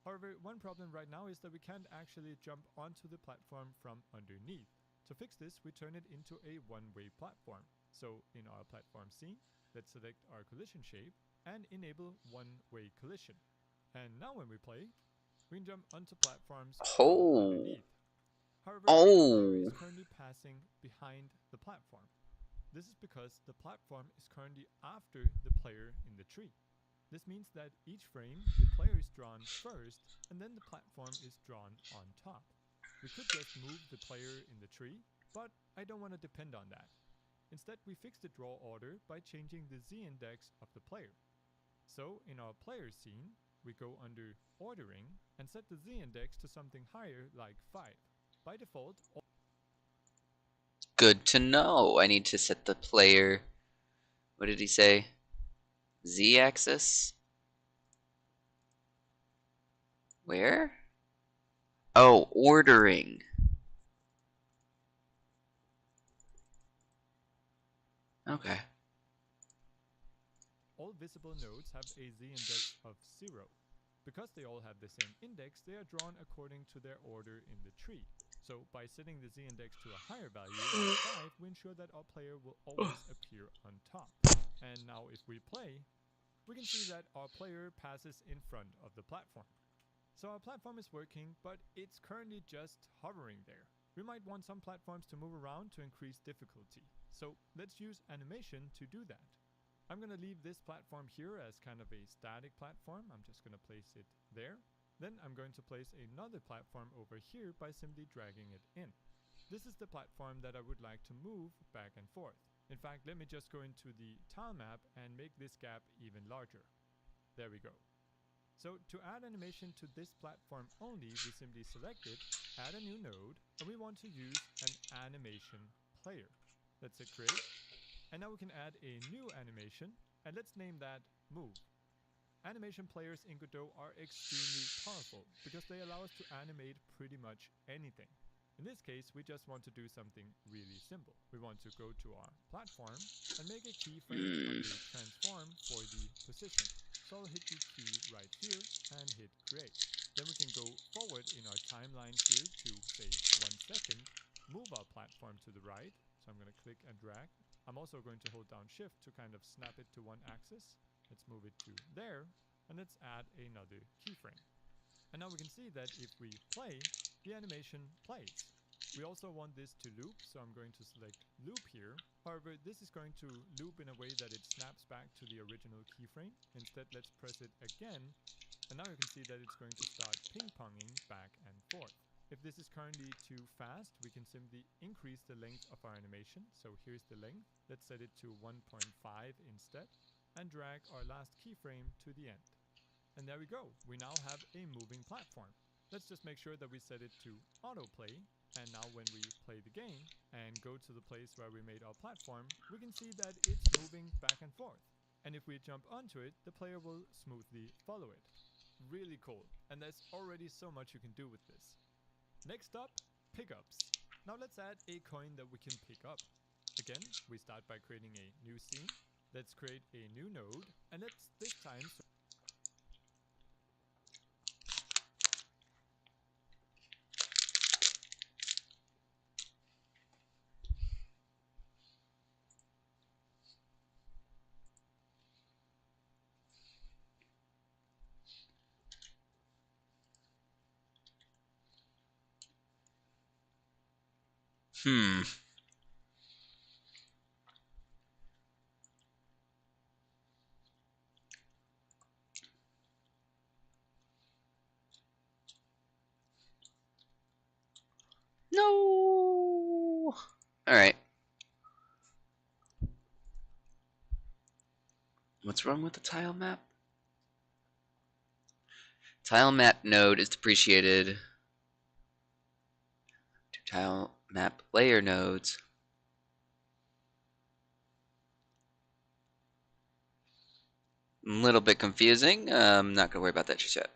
However, one problem right now is that we can't actually jump onto the platform from underneath. To fix this, we turn it into a one-way platform. So in our platform scene, let's select our collision shape and enable one-way collision. And now when we play, we can jump onto platforms from underneath. However, the player is currently passing behind the platform. This is because the platform is currently after the player in the tree. This means that each frame, the player is drawn first, and then the platform is drawn on top. We could just move the player in the tree, but I don't want to depend on that. Instead, we fix the draw order by changing the z-index of the player. So, in our player scene, we go under ordering and set the z-index to something higher, like 5. By default, Good to know. I need to set the player. What did he say? Z-axis? Where? Oh, ordering. Okay. all visible nodes have a z-index of 0. Because they all have the same index, they are drawn according to their order in the tree. So by setting the z-index to a higher value, like 5, we ensure that our player will always appear on top. And now if we play, we can see that our player passes in front of the platform. So our platform is working, but it's currently just hovering there. We might want some platforms to move around to increase difficulty. So let's use animation to do that. I'm going to leave this platform here as kind of a static platform. I'm just going to place it there. Then I'm going to place another platform over here by simply dragging it in. This is the platform that I would like to move back and forth. In fact, let me just go into the tile map and make this gap even larger. There we go. So to add animation to this platform only, we simply select it, add a new node, and we want to use an animation player. Let's hit create. And now we can add a new animation, and let's name that move. Animation players in Godot are extremely powerful because they allow us to animate pretty much anything. In this case, we just want to do something really simple. We want to go to our platform and make a keyframe under transform for the position. So I'll hit the key right here and hit create. Then we can go forward in our timeline here to say 1 second, move our platform to the right. So I'm going to click and drag. I'm also going to hold down shift to kind of snap it to one axis. Let's move it to there, and let's add another keyframe. And now we can see that if we play, the animation plays. We also want this to loop, so I'm going to select loop here. However, this is going to loop in a way that it snaps back to the original keyframe. Instead, let's press it again, and now you can see that it's going to start ping-ponging back and forth. If this is currently too fast, we can simply increase the length of our animation. So here's the length. Let's set it to 1.5 instead and drag our last keyframe to the end. And there we go. We now have a moving platform. Let's just make sure that we set it to autoplay. And now when we play the game and go to the place where we made our platform, we can see that it's moving back and forth. And if we jump onto it, the player will smoothly follow it. Really cool. And there's already so much you can do with this. Next up, pickups. Now let's add a coin that we can pick up. Again, we start by creating a new scene. Let's create a new node, and let's this time Hmm. No. All right. What's wrong with the tile map? Tile map node is depreciated. To tile map layer nodes. A little bit confusing. I'm not gonna worry about that just yet.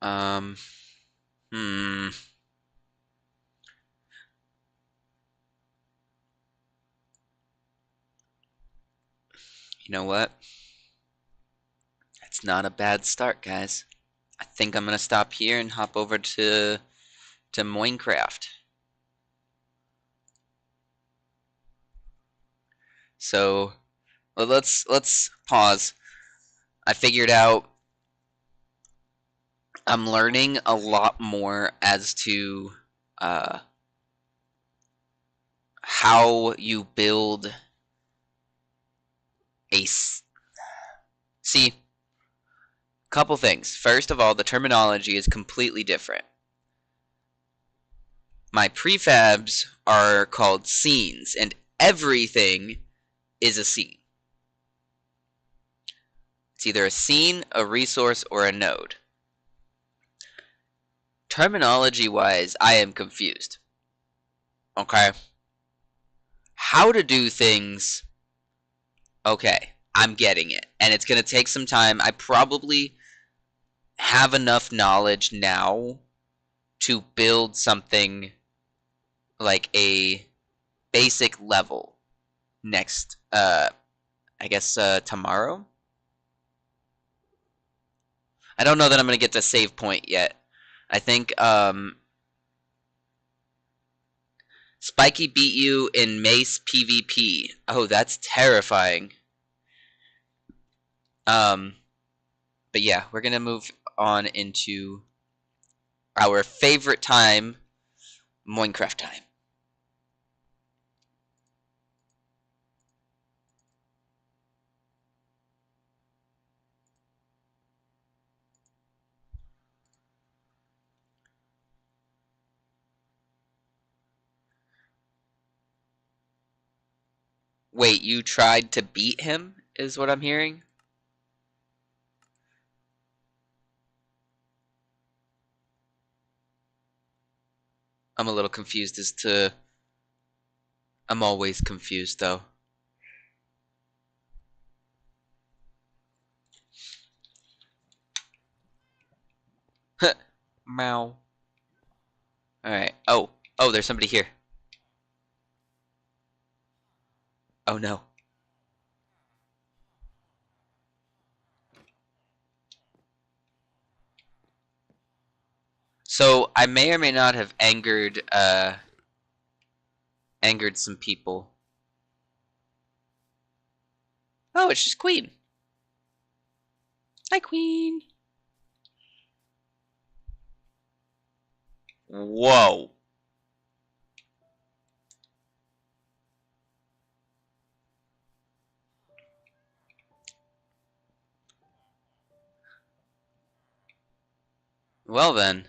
Um. Hmm. You know what? It's not a bad start, guys. I think I'm gonna stop here and hop over to Minecraft. So let's pause. I figured out I'm learning a lot more as to uh, how you build a. See, couple things. First of all, the terminology is completely different. My prefabs are called scenes, and everything is a scene. It's either a scene, a resource, or a node. Terminology wise, I am confused. Okay? How to do things, okay, I'm getting it. And it's going to take some time. I probably have enough knowledge now to build something like a basic level next, I guess, tomorrow? I don't know that I'm going to get to save point yet. I think, Spiky beat you in Mace PvP. Oh, that's terrifying. Um, but yeah, we're gonna move on into our favorite time, Minecraft time. Wait, you tried to beat him, is what I'm hearing? I'm a little confused as to. I'm always confused, though. Meow. Alright. Oh, there's somebody here. Oh no. So, I may or may not have angered some people. Oh, it's just Queen. Hi, Queen. Whoa. Well then.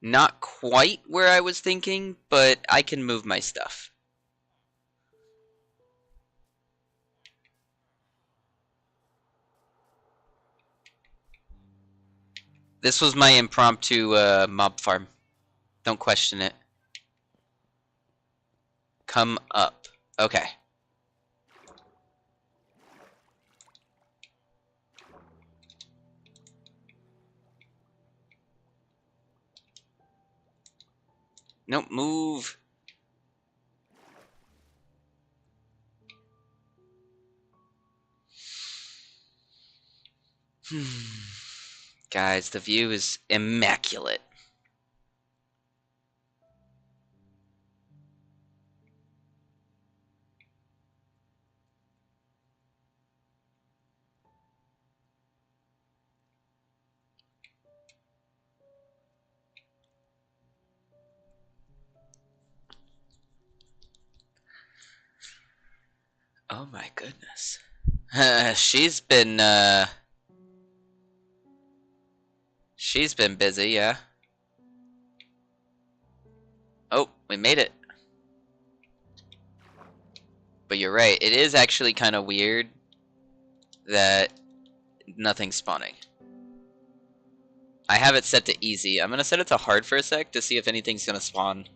Not quite where I was thinking, but I can move my stuff. This was my impromptu mob farm. Don't question it. Come up. Okay. Nope, move. Guys, the view is immaculate. Oh my goodness. She's been busy, yeah. Oh, we made it. But you're right, it is actually kind of weird that nothing's spawning. I have it set to easy. I'm gonna set it to hard for a sec to see if anything's gonna spawn.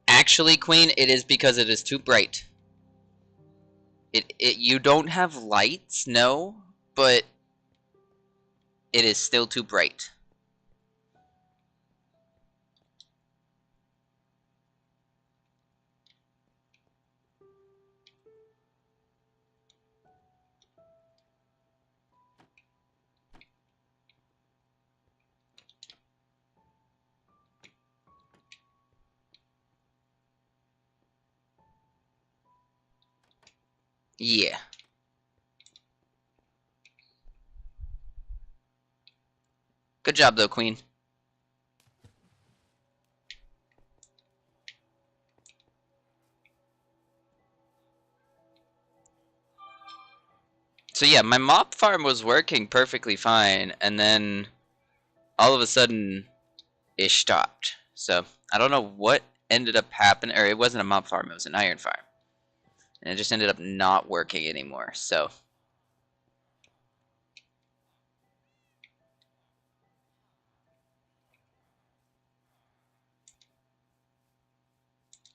Actually, Queen, it is because it is too bright. You don't have lights, no, but it is still too bright. Yeah. Good job, though, Queen. So yeah, my mop farm was working perfectly fine, and then all of a sudden, it stopped. So I don't know what ended up happening, or it wasn't a mop farm, it was an iron farm. And it just ended up not working anymore, so.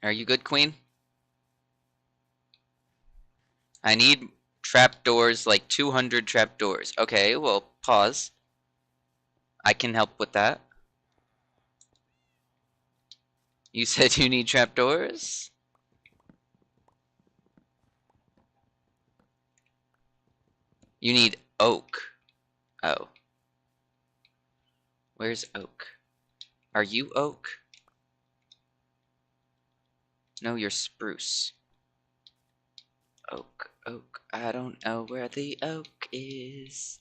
Are you good, Queen? I need trapdoors, like 200 trapdoors. Okay, well, pause. I can help with that. You said you need trapdoors? You need oak. Oh. Where's oak? Are you oak? No, you're spruce. Oak, oak. I don't know where the oak is.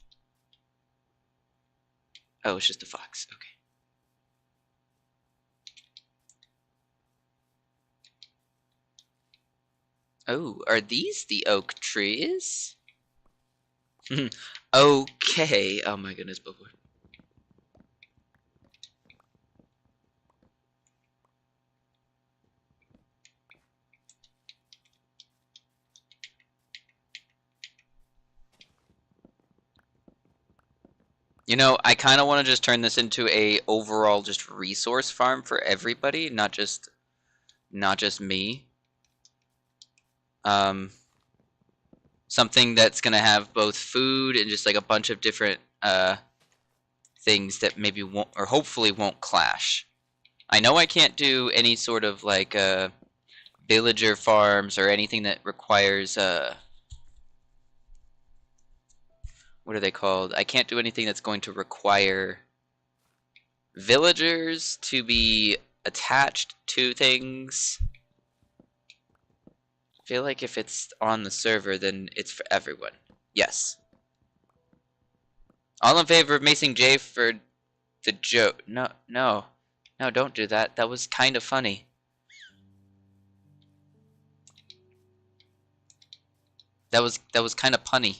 Oh, it's just a fox. Okay. Oh, are these the oak trees? Okay. Oh my goodness, billboard. You know, I kind of want to just turn this into a overall just resource farm for everybody, not just me. Um, something that's gonna have both food and just like a bunch of different things that maybe won't, or hopefully won't clash. I know I can't do any sort of like villager farms or anything that requires what are they called? I can't do anything that's going to require villagers to be attached to things. I feel like if it's on the server, then it's for everyone. Yes. All in favor of macing Jay for the joke? No, no, no! Don't do that. That was kind of funny. That was kind of punny.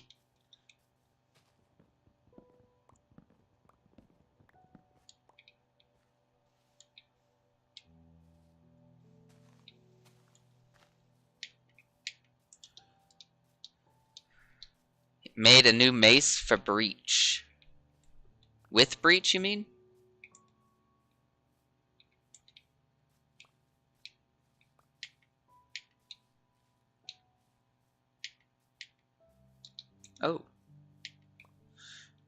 Made a new mace for breach. With breach, you mean? Oh.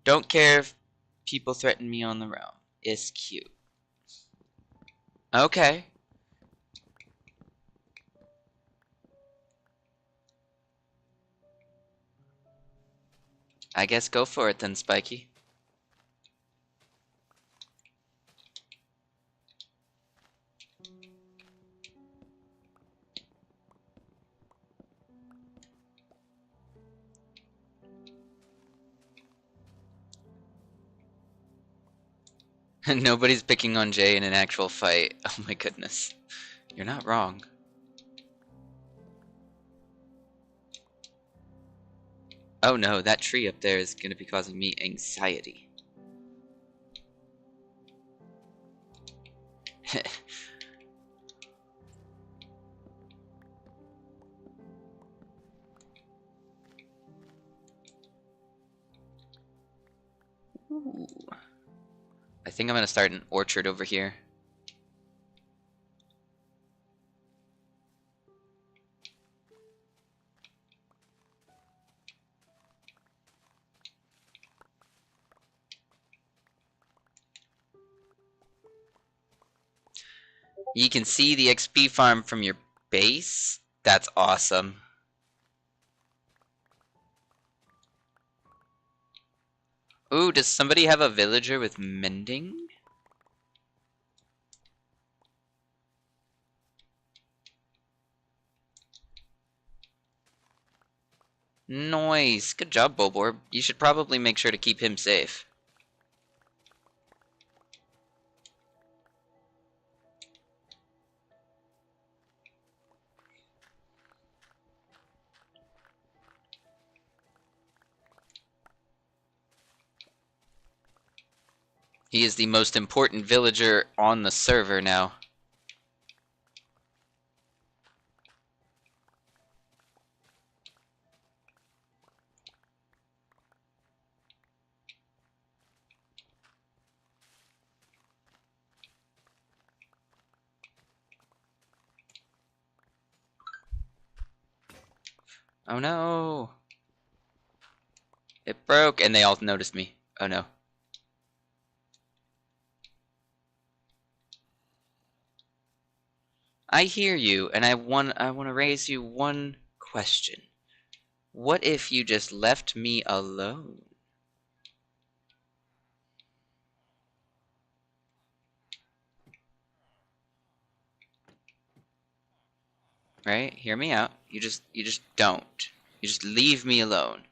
Don't care if people threaten me on the realm. It's cute. Okay. I guess go for it then, Spiky. Nobody's picking on Jay in an actual fight. Oh my goodness. You're not wrong. Oh no, that tree up there is going to be causing me anxiety. Ooh. I think I'm going to start an orchard over here. You can see the XP farm from your base. That's awesome. Ooh, does somebody have a villager with mending? Nice. Good job, Bulborb. You should probably make sure to keep him safe. He is the most important villager on the server now. Oh no! It broke, and they all noticed me. Oh no. I hear you, and I want to raise you one question. What if you just left me alone? Right? Hear me out. You just don't. You just leave me alone.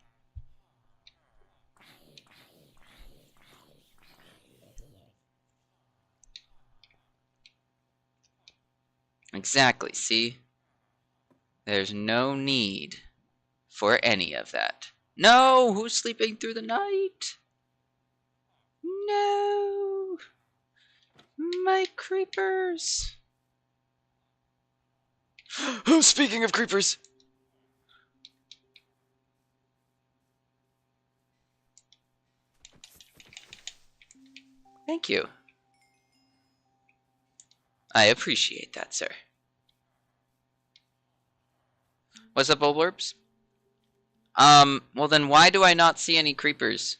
Exactly, see? There's no need for any of that. No! Who's sleeping through the night? No! My creepers! Oh, speaking of creepers! Thank you. I appreciate that, sir. What's up, Bulblerbs? Well then why do I not see any creepers?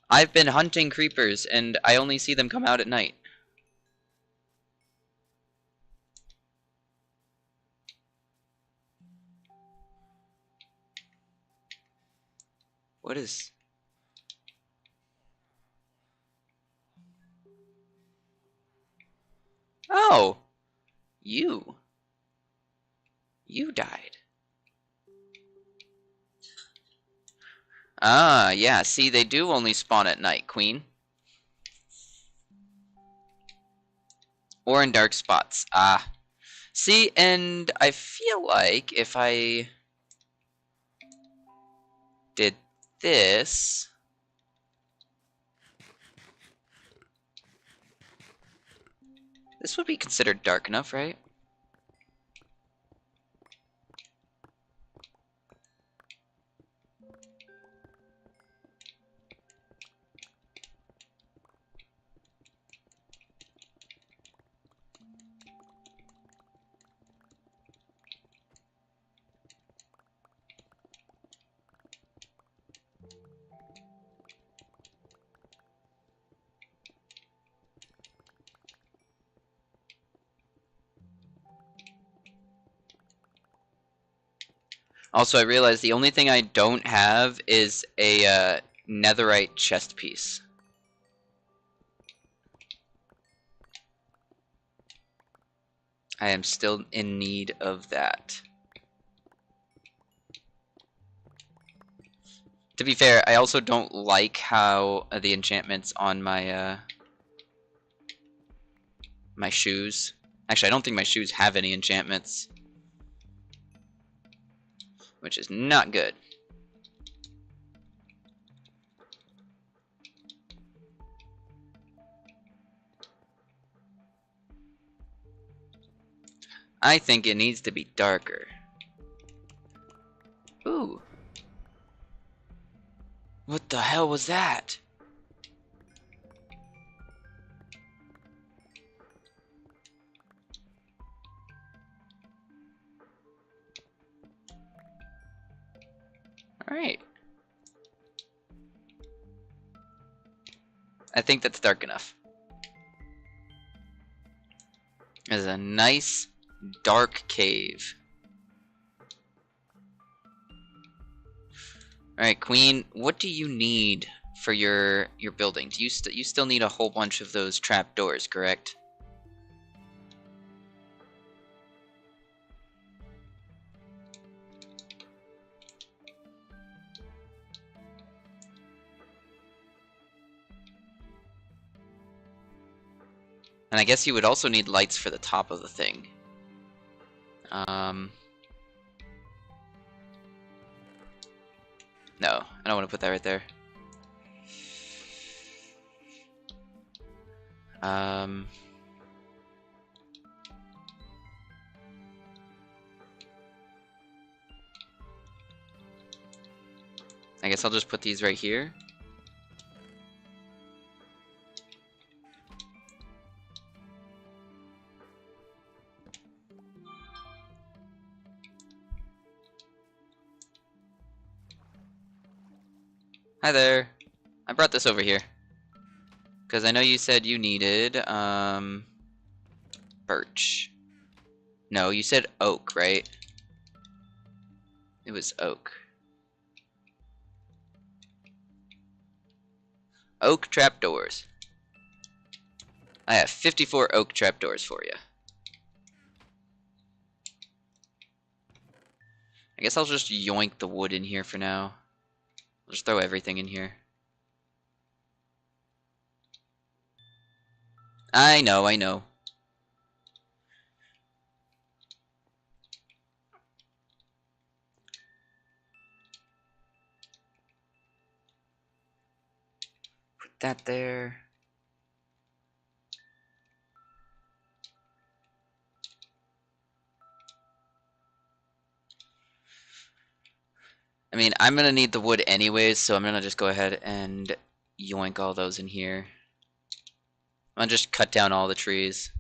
I've been hunting creepers, and I only see them come out at night. What is... Oh! You. You died. Ah, yeah, see, they do only spawn at night, Queen. Or in dark spots. Ah. See, and I feel like if I did this... This would be considered dark enough, right? Also, I realized the only thing I don't have is a netherite chest piece. I am still in need of that. To be fair, I also don't like how the enchantments on my my shoes. Actually, I don't think my shoes have any enchantments, which is not good. I think it needs to be darker. Ooh. What the hell was that? Alright. I think that's dark enough. There's a nice dark cave. Alright, Queen, what do you need for your building? Do you you still need a whole bunch of those trapdoors, correct? And I guess you would also need lights for the top of the thing. No, I don't want to put that right there. I guess I'll just put these right here. Hi there. I brought this over here. Because I know you said you needed, birch. No, you said oak, right? It was oak. Oak trapdoors. I have 54 oak trapdoors for you. I guess I'll just yoink the wood in here for now. I'll just throw everything in here. I know, I know. Put that there. I mean, I'm gonna need the wood anyways, so I'm gonna just go ahead and yoink all those in here. I'm gonna just cut down all the trees.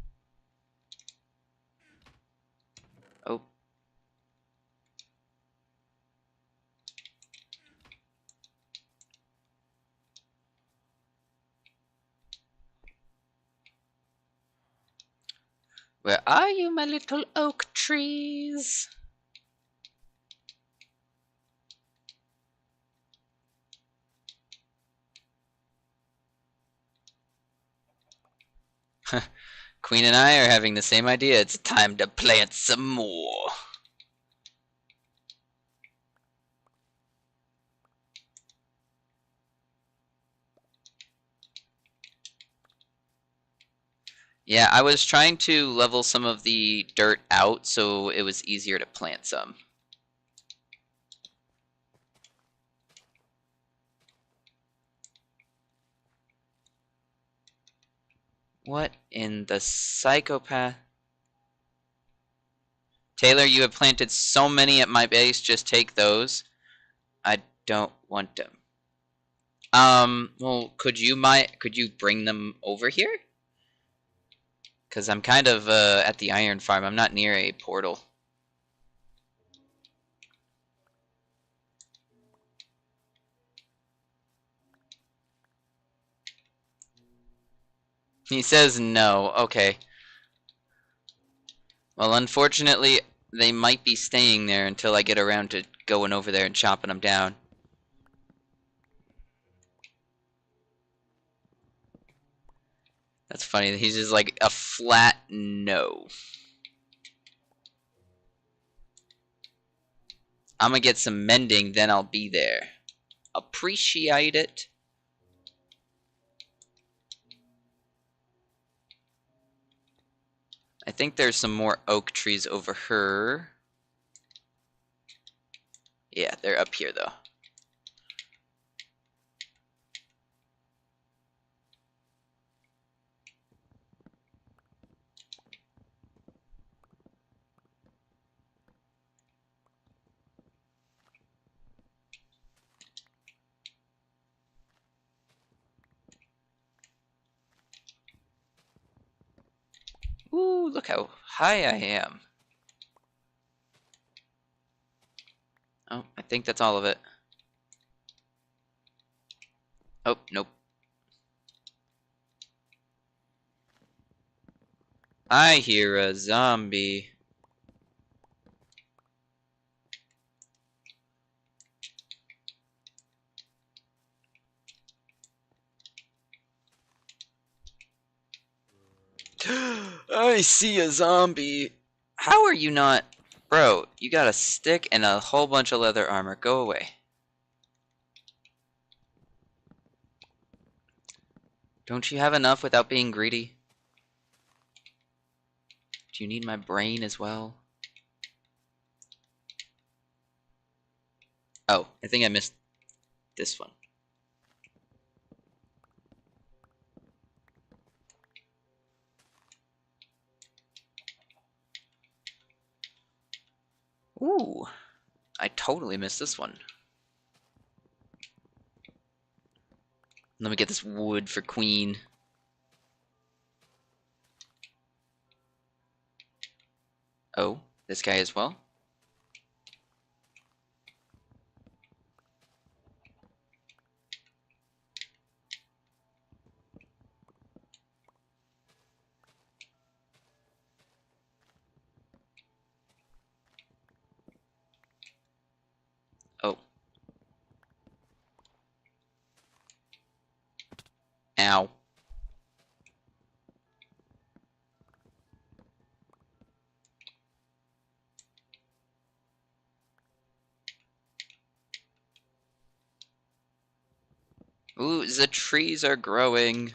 Oh. Where are you, my little oak trees? Queen and I are having the same idea. It's time to plant some more. Yeah, I was trying to level some of the dirt out so it was easier to plant some. What in the psychopath? Taylor, you have planted so many at my base, just take those. I don't want them. Well, could you bring them over here? Because I'm kind of at the iron farm. I'm not near a portal. He says no. Okay. Well, unfortunately, they might be staying there until I get around to going over there and chopping them down. That's funny. He's just like a flat no. I'm gonna get some mending, then I'll be there. appreciate it. I think there's some more oak trees over here. Yeah, they're up here though. Ooh, look how high I am. Oh, I think that's all of it. Oh, nope. I hear a zombie. I see a zombie. How are you not... Bro, you got a stick and a whole bunch of leather armor. Go away. Don't you have enough without being greedy? Do you need my brain as well? Oh, I think I missed this one. Ooh, I totally missed this one. Let me get this wood for Queen. Oh, this guy as well? Oh. Ow. Ooh, the trees are growing.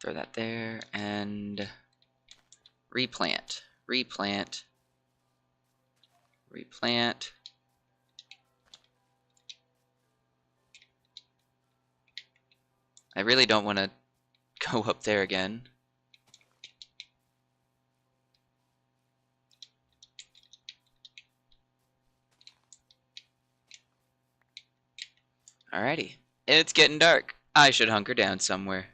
Throw that there, and... replant. Replant. Replant. I really don't want to go up there again. Alrighty. It's getting dark. I should hunker down somewhere.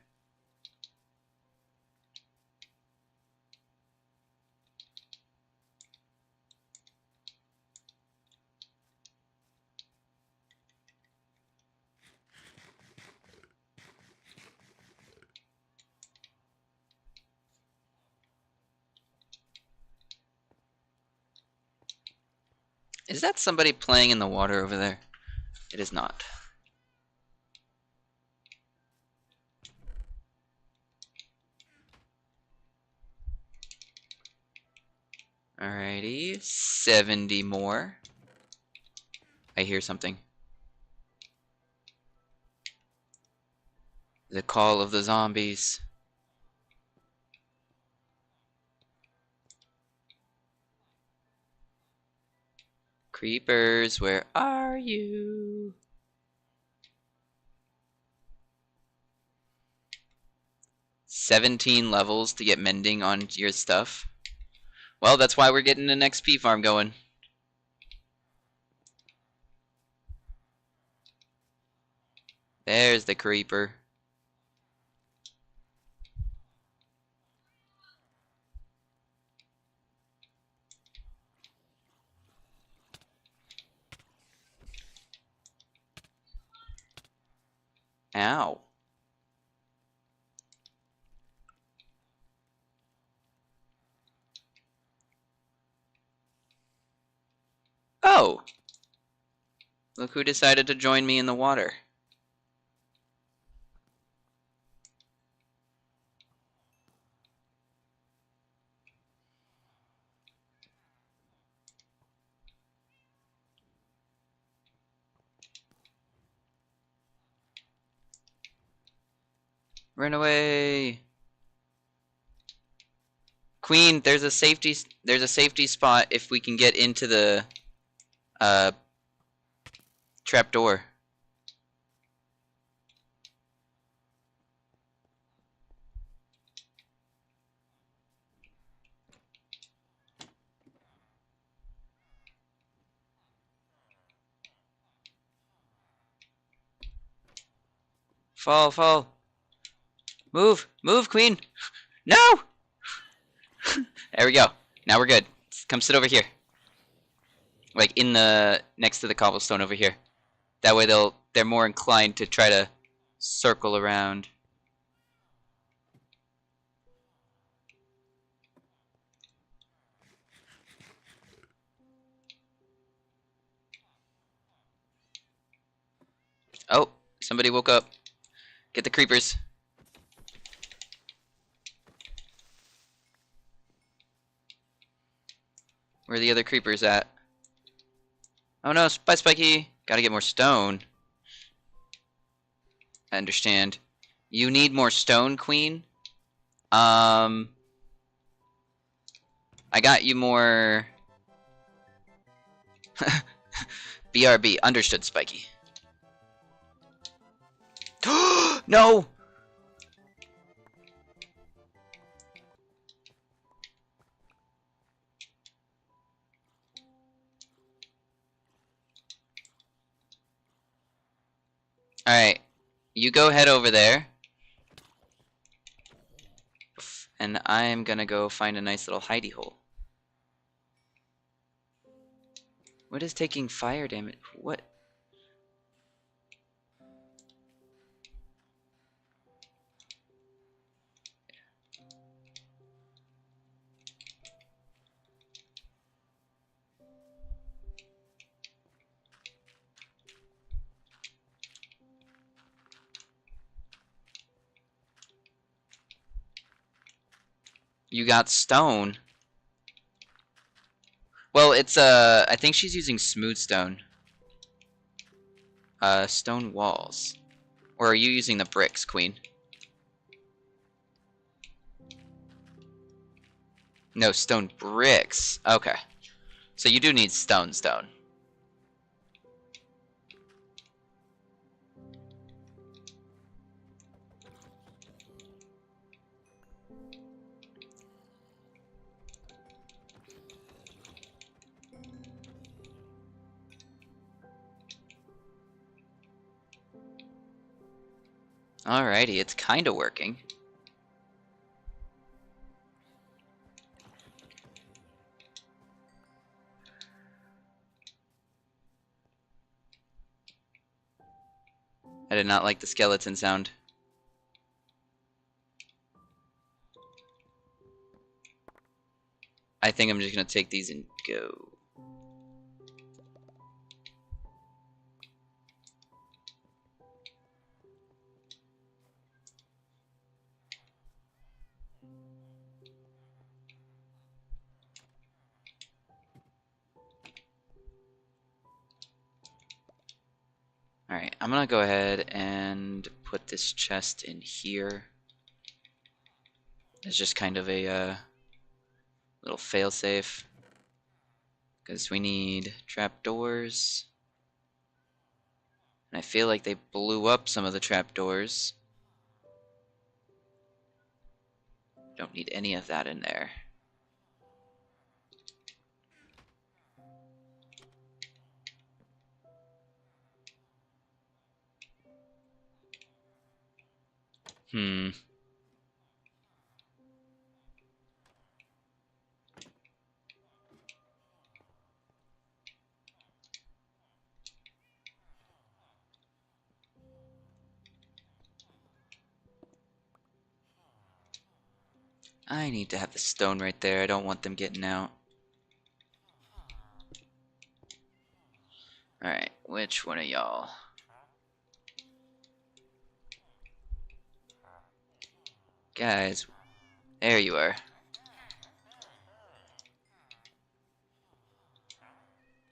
Is that somebody playing in the water over there? It is not. Alrighty. 70 more. I hear something. The call of the zombies. Creepers, where are you? "17 levels to get mending on your stuff." Well, that's why we're getting an XP farm going. There's the creeper. Ow. Oh! Look who decided to join me in the water. Run away. Queen, there's a safety spot if we can get into the trapdoor. Fall, fall. Move, move, Queen. No! There we go. Now we're good. Come sit over here. Like in the next to the cobblestone over here. That way they're more inclined to try to circle around. Oh, somebody woke up. Get the creepers. Where are the other creepers at? Oh no, bye Spiky. Gotta get more stone. I understand. You need more stone, Queen? I got you more... BRB. Understood, Spiky. No! Alright. You go head over there. And I'm gonna go find a nice little hidey hole. What is taking fire damage? What? You got stone. Well, it's I think she's using smooth stone. Stone walls. Or are you using the bricks, Queen? No, stone bricks. Okay. So you do need stone. Alrighty, it's kinda working. I did not like the skeleton sound. I think I'm just gonna take these and go. Alright, I'm gonna go ahead and put this chest in here. It's just kind of a little failsafe. Because we need trapdoors. And I feel like they blew up some of the trapdoors. Don't need any of that in there. I need to have the stone right there. I don't want them getting out. Alright, which one of y'all? Guys, there you are.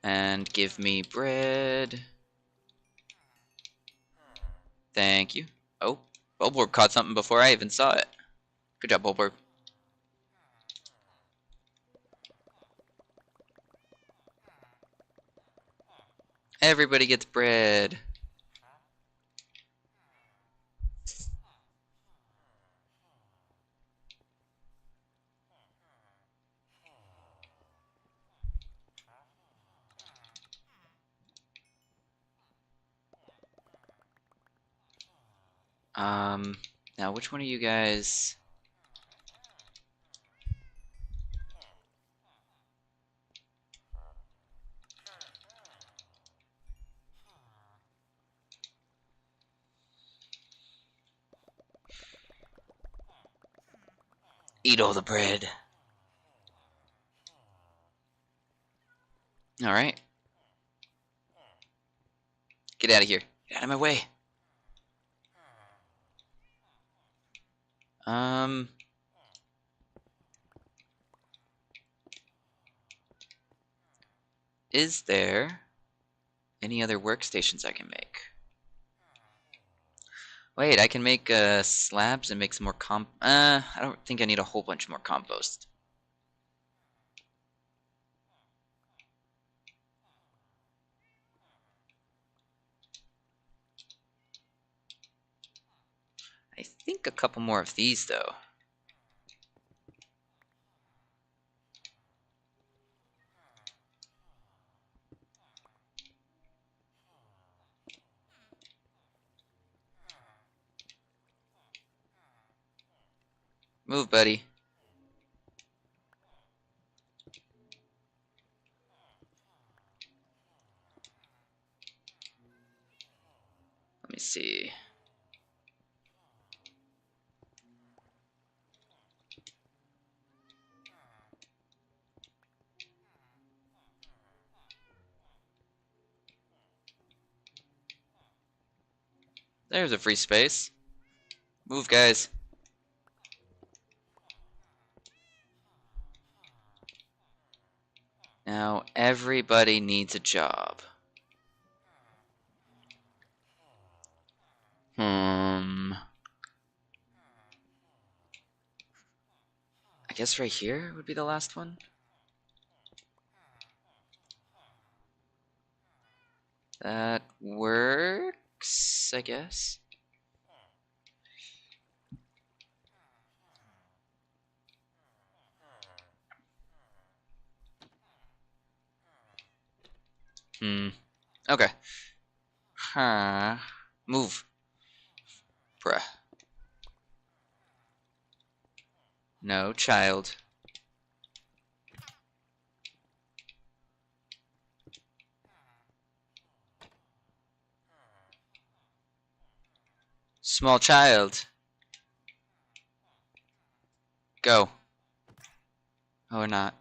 And give me bread. Thank you. Oh, Bulborb caught something before I even saw it. Good job, Bulborb. Everybody gets bread. Now which one of you guys... Eat all the bread. Alright. Get out of here. Get out of my way. Is there any other workstations I can make? Wait, I can make slabs and make some more I don't think I need a whole bunch more compost. I think a couple more of these, though. Move, buddy. Let me see. There's a free space. Move, guys. Now, everybody needs a job. I guess right here would be the last one. That works, I guess. Okay. Move. Bruh. No, child. Small child. Go. Oh, or not.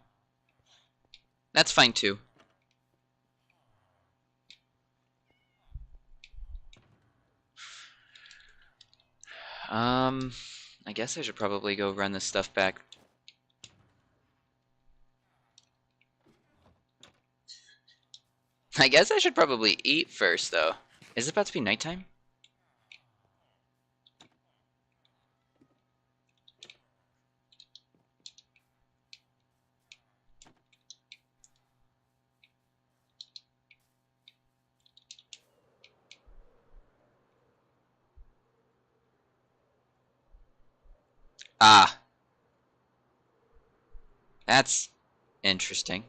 That's fine too. I guess I should probably go run this stuff back. I guess I should probably eat first, though. Is it about to be nighttime? Ah. That's interesting.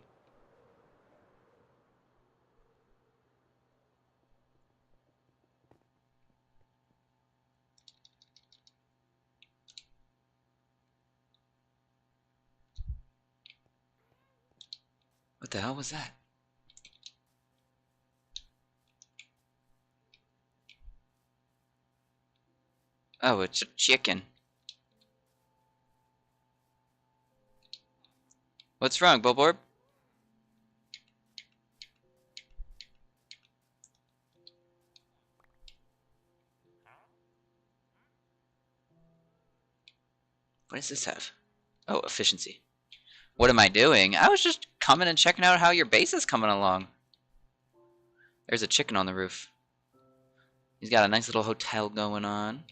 What the hell was that? Oh, it's a chicken. What's wrong, Bulborb? What does this have? Oh, efficiency. What am I doing? I was just coming and checking out how your base is coming along. There's a chicken on the roof. He's got a nice little hotel going on.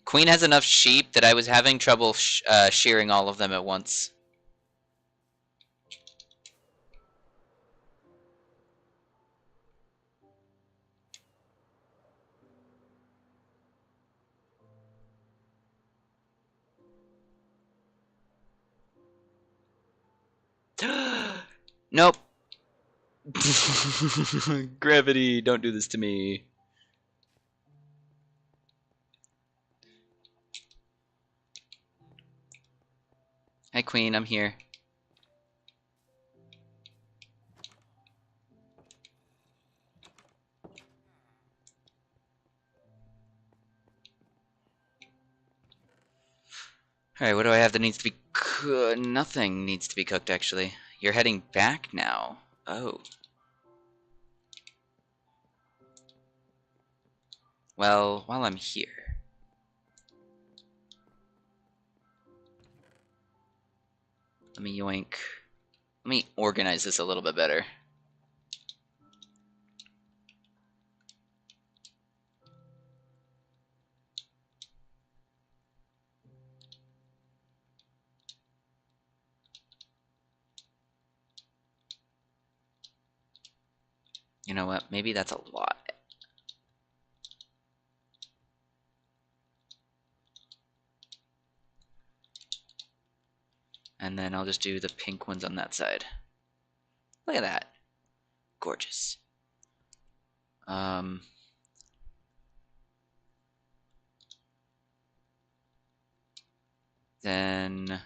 Queen has enough sheep that I was having trouble shearing all of them at once. Nope. Gravity, don't do this to me. Hi, Queen, I'm here. Alright, what do I have that needs to be nothing needs to be cooked, actually. You're heading back now. Oh. Well, while I'm here. Let me yoink. Let me organize this a little bit better. You know what? Maybe that's a lot. And then I'll just do the pink ones on that side. Look at that. Gorgeous. Then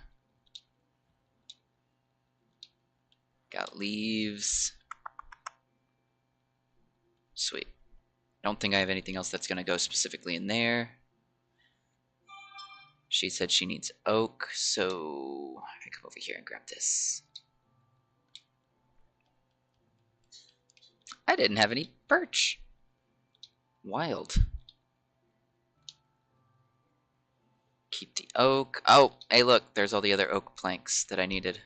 got leaves. Sweet. Don't think I have anything else that's gonna go specifically in there. She said she needs oak, so I come over here and grab this. I didn't have any birch. Wild. Keep the oak. Oh, hey look, there's all the other oak planks that I needed.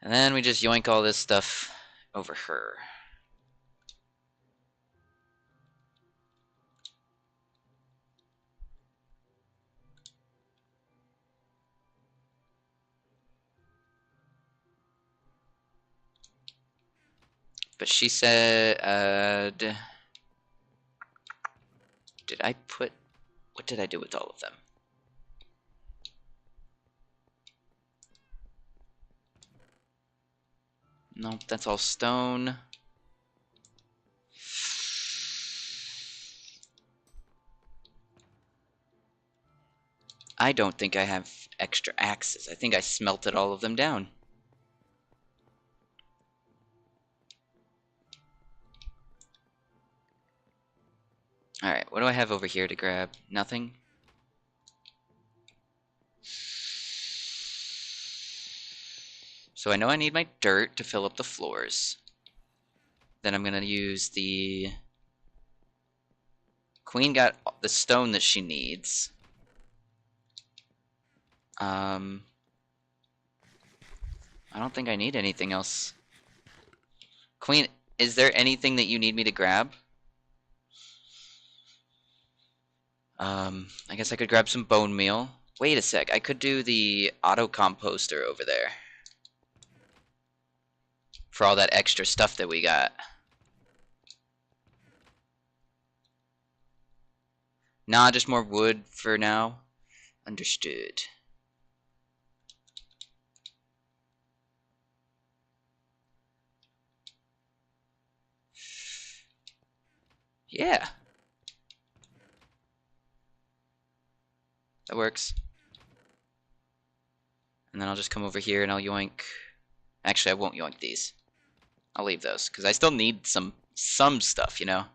And then we just yoink all this stuff over her. But she said, did I put, what did I do with all of them? Nope, that's all stone. I don't think I have extra axes. I think I smelted all of them down. Alright, what do I have over here to grab? Nothing? So I know I need my dirt to fill up the floors. Then I'm going to use the... Queen got the stone that she needs. I don't think I need anything else. Queen, is there anything that you need me to grab? I guess I could grab some bone meal. Wait a sec, I could do the auto composter over there. For all that extra stuff that we got. Nah, just more wood for now. Understood. Yeah. That works. And then I'll just come over here and I'll yoink. Actually, I won't yoink these. I'll leave those, because I still need some stuff, you know?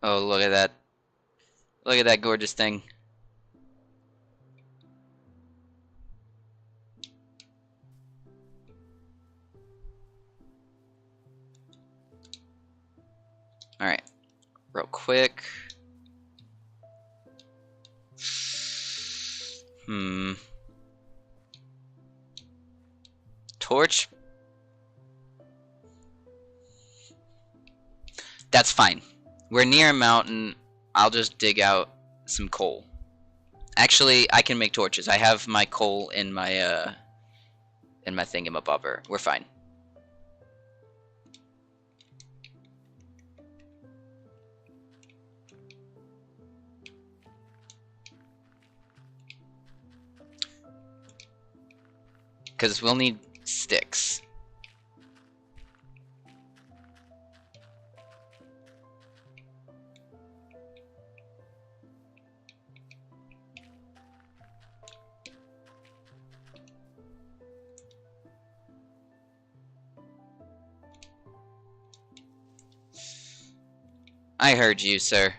Oh, look at that. Look at that gorgeous thing. real quick. Torch? That's fine. We're near a mountain. I'll just dig out some coal. Actually, I can make torches. I have my coal in my thingamabobber. We're fine. Because we'll need sticks. I heard you, sir.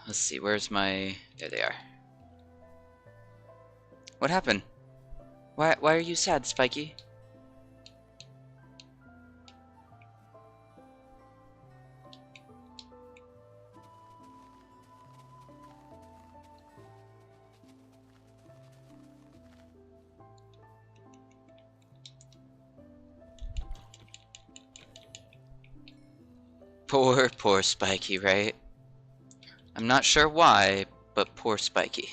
Let's see, where's my... There they are. What happened? Why are you sad, Spiky? Poor Spiky, right? I'm not sure why, but poor Spiky.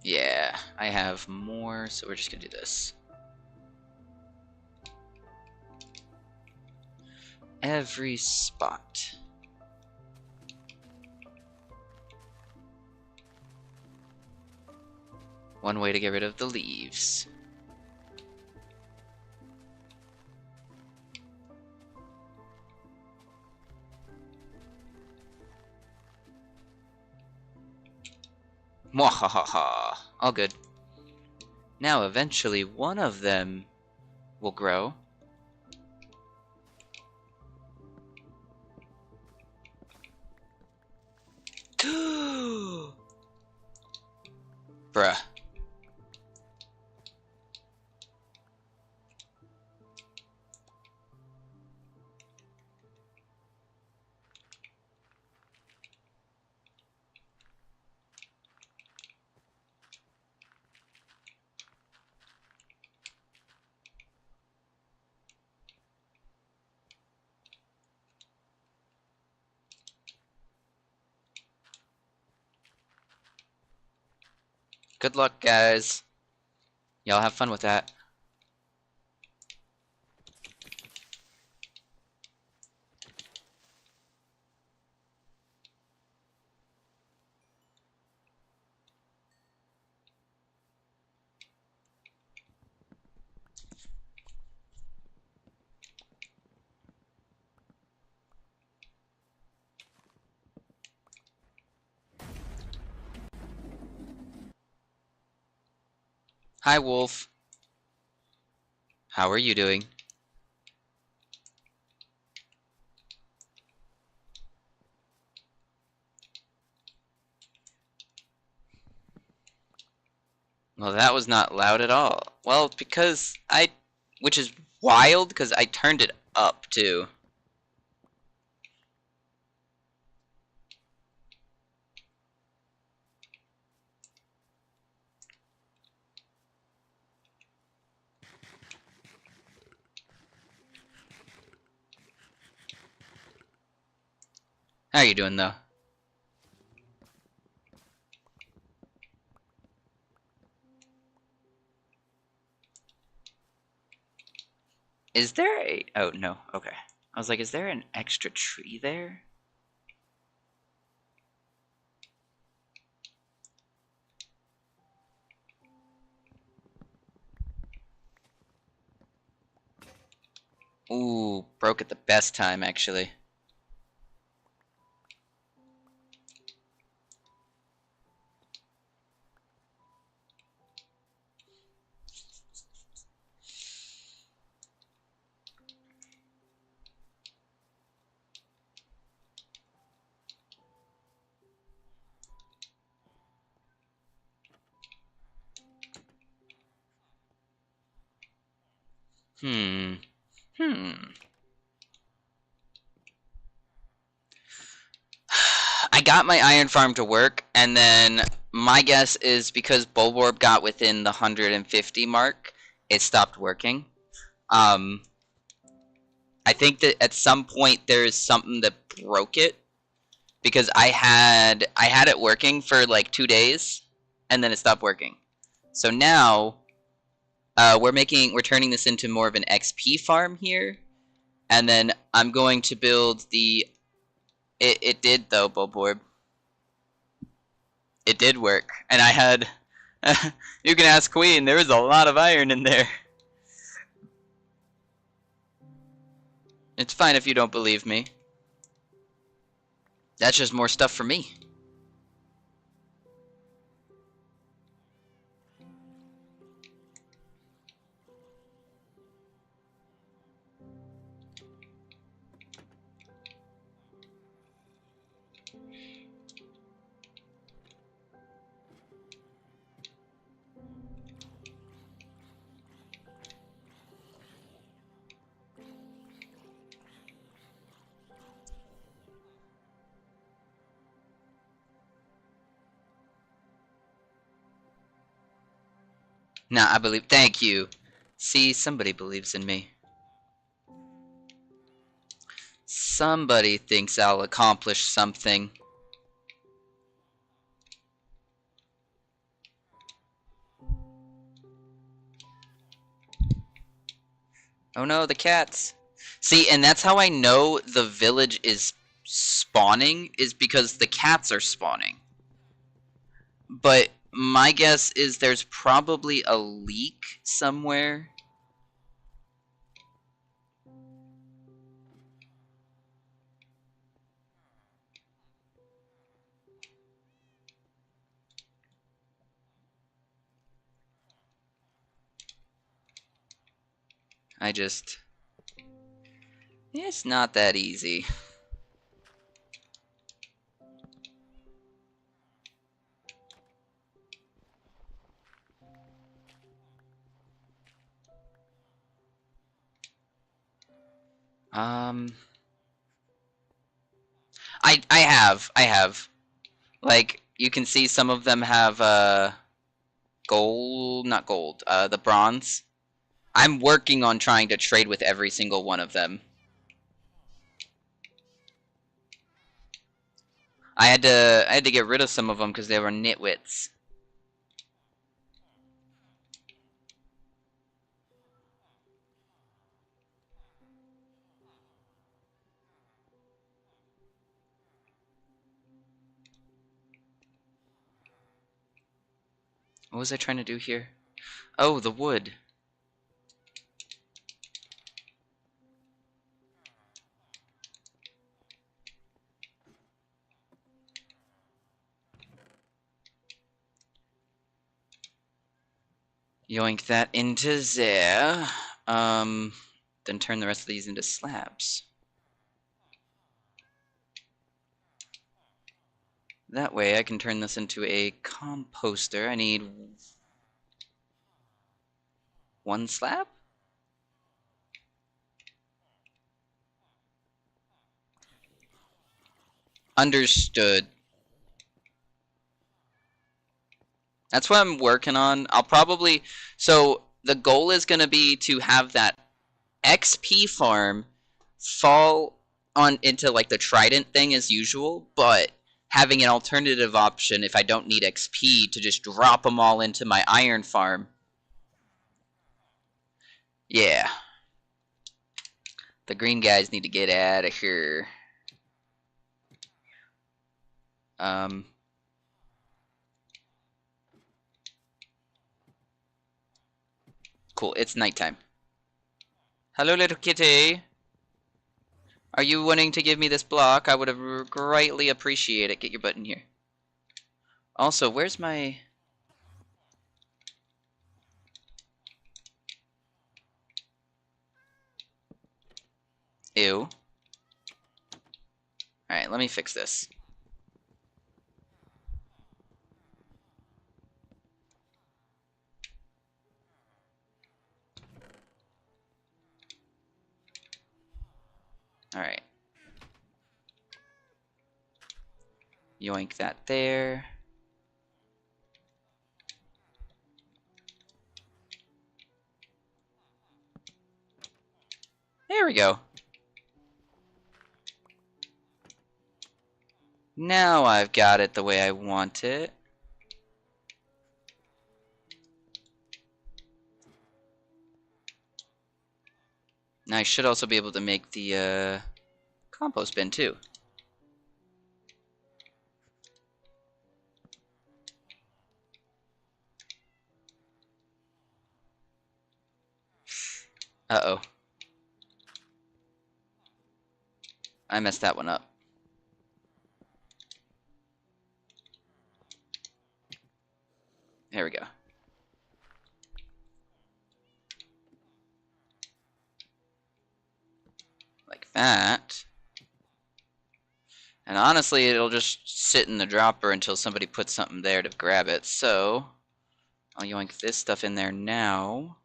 Yeah, I have more, so we're just gonna do this. Every spot. One way to get rid of the leaves. Mwahaha. All good. Now, eventually, one of them will grow. Bruh. Good luck, guys. Y'all have fun with that. Hi, Wolf. How are you doing? Well, that was not loud at all. Well, because which is wild, because I turned it up, too. How are you doing, though? Is there a... Oh, no. Okay. I was like, is there an extra tree there? Ooh, broke at the best time, actually. Hmm. I got my iron farm to work, and then my guess is because Bulwarp got within the 150 mark, it stopped working. Um, I think that at some point there is something that broke it because I had it working for like 2 days, and then it stopped working. So now we're turning this into more of an XP farm here, and then I'm going to build the. It did though, Bulborb. It did work, and I had. You can ask Queen. There was a lot of iron in there. It's fine if you don't believe me. That's just more stuff for me. Nah, I believe. Thank you. See, somebody believes in me. Somebody thinks I'll accomplish something. Oh no, the cats. See, and that's how I know the village is spawning, is because the cats are spawning. But my guess is there's probably a leak somewhere. It's not that easy. Um, I have. Like, you can see some of them have, gold, not gold, the bronze. I'm working on trying to trade with every single one of them. I had to get rid of some of them because they were nitwits. What was I trying to do here? Oh, the wood. Yoink that into there. Then turn the rest of these into slabs. That way I can turn this into a composter. I need 1 slab? Understood. That's what I'm working on. I'll probably... So, the goal is going to be to have that XP farm fall on into, like, the trident thing as usual, but having an alternative option if I don't need XP to just drop them all into my iron farm. Yeah. The green guys need to get out of here. Um... Cool, it's nighttime. Hello, little kitty. Are you wanting to give me this block? I would have greatly appreciate it. Get your butt in here. Also, where's my... Ew. Alright, let me fix this. Alright. Yoink that there. There we go. Now I've got it the way I want it. Now I should also be able to make the compost bin too. Uh-oh. I messed that one up. There we go. Like that. And honestly, it'll just sit in the dropper until somebody puts something there to grab it. So, I'll yoink this stuff in there now.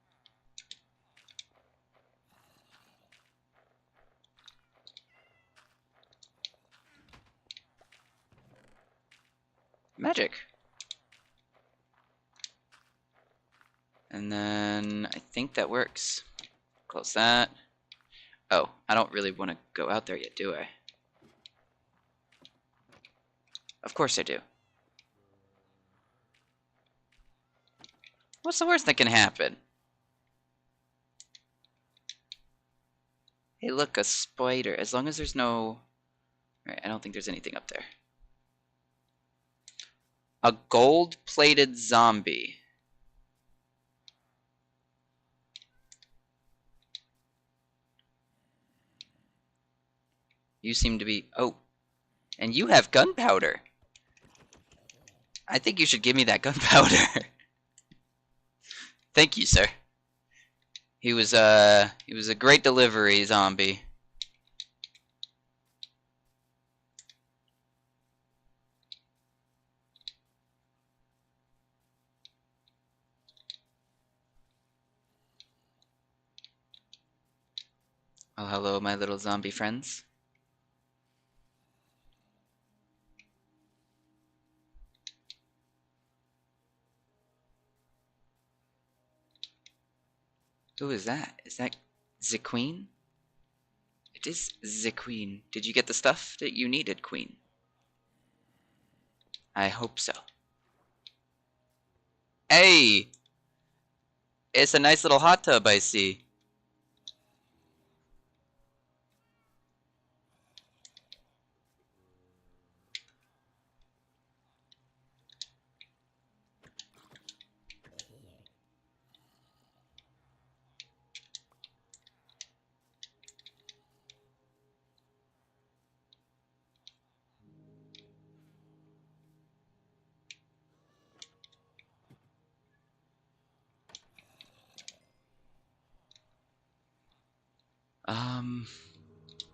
Magic. And then I think that works. Close that. Oh, I don't really want to go out there yet, do I? Of course I do. What's the worst that can happen? Hey, look, a spider. As long as there's no... Alright, I don't think there's anything up there. A gold-plated zombie. You seem to be... Oh, and you have gunpowder. I think you should give me that gunpowder. Thank you, sir. He was a great delivery zombie. Oh, hello, my little zombie friends. Who is that? Is that the queen? It is the queen. Did you get the stuff that you needed, queen? I hope so. Hey! It's a nice little hot tub, I see.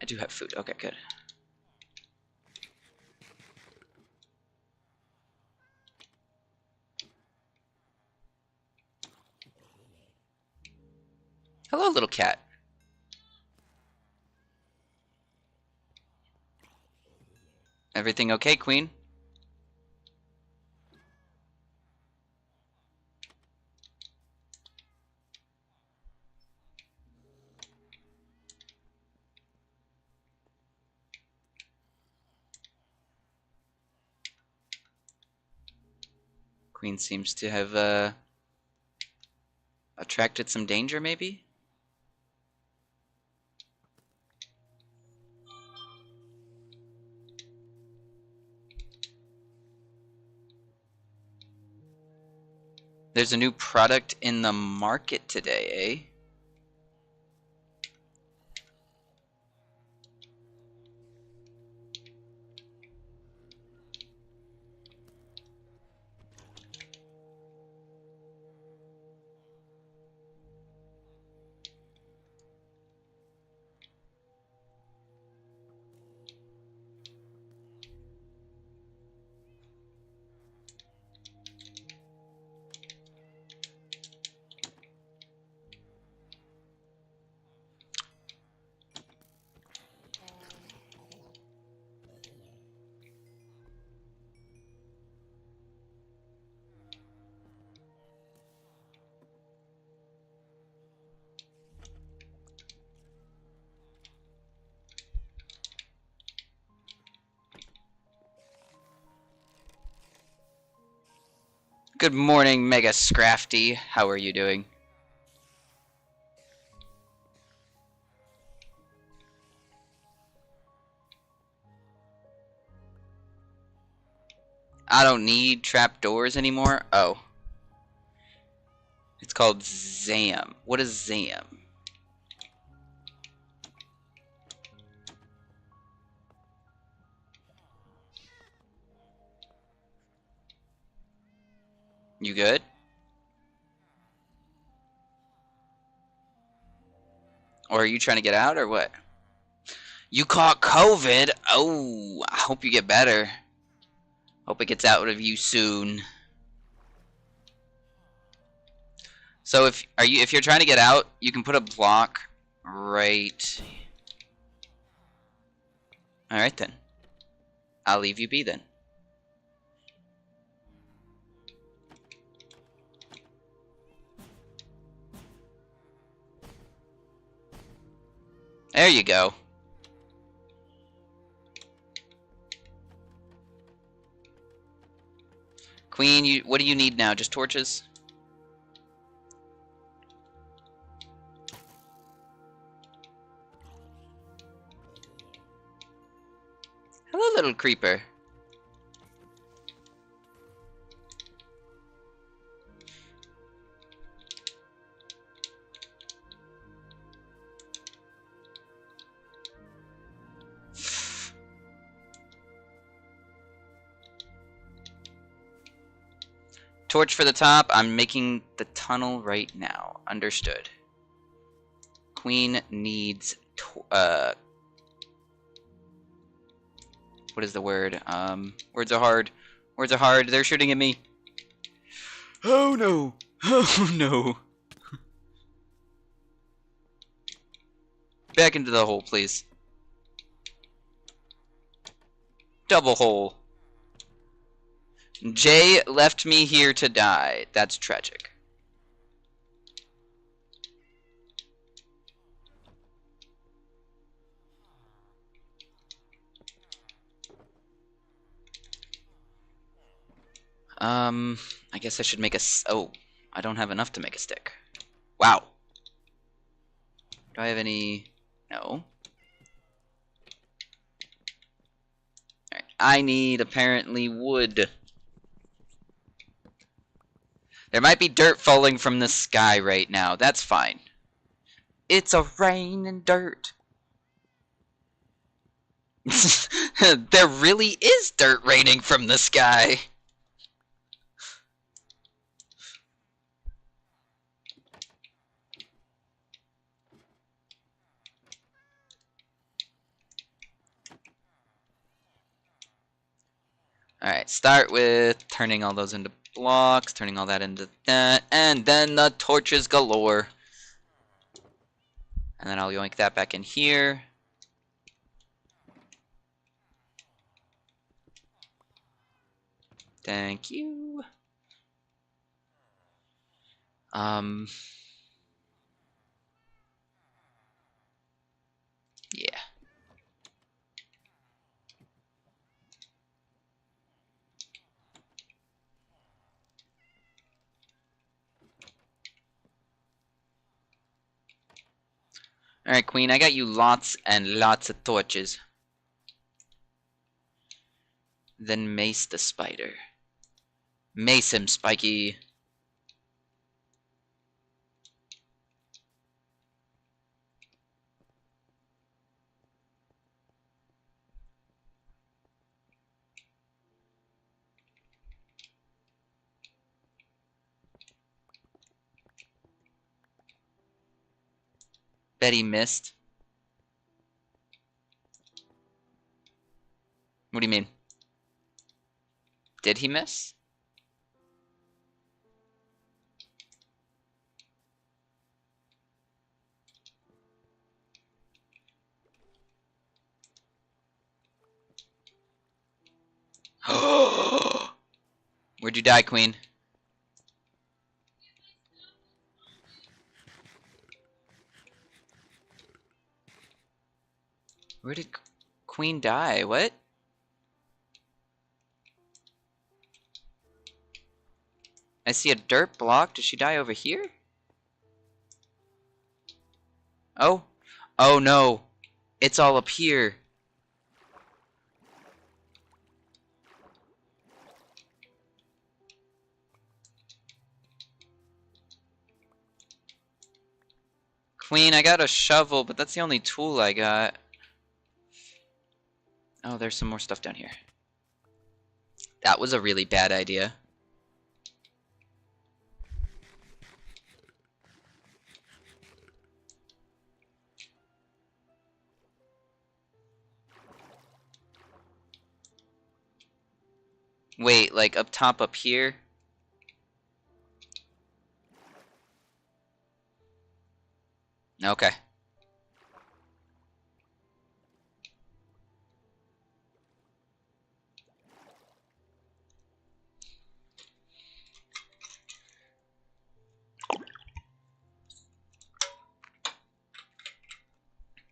I do have food. Okay, good. Hello, little cat. Everything okay, queen? Queen seems to have attracted some danger, maybe? There's a new product in the market today, eh? Good morning, Mega Scrafty. How are you doing? I don't need trapdoors anymore. Oh. It's called Zam. What is Zam? You good? Or are you trying to get out or what? You caught COVID? Oh, I hope you get better. Hope it gets out of you soon. So if you're trying to get out, you can put a block right. All right then. I'll leave you be then. There you go. Queen, what do you need now? Just torches? Hello, little creeper. Torch for the top. I'm making the tunnel right now. Understood. Queen needs what is the word? Words are hard. Words are hard. They're shooting at me. Oh no. Oh no. Back into the hole, please. Double hole. Jay left me here to die. That's tragic. I guess I should make a... Oh, I don't have enough to make a stick. Wow. Do I have any... No. Alright, I need, apparently, wood. There might be dirt falling from the sky right now. That's fine. It's a rain and dirt. There really is dirt raining from the sky. Alright, start with turning all those into blocks, turning all that into that, and then the torches galore. And then I'll yoink that back in here. Thank you. Yeah. Alright, Queen, I got you lots and lots of torches. Then mace the spider. Mace him, Spiky. Bet he missed. What do you mean? Did he miss? Where'd you die, Queen? Where did Queen die? What? see a dirt block. Did she die over here? Oh. Oh no. It's all up here. Queen, I got a shovel, but that's the only tool I got. Oh, there's some more stuff down here. That was a really bad idea. Wait, like up top up here? Okay.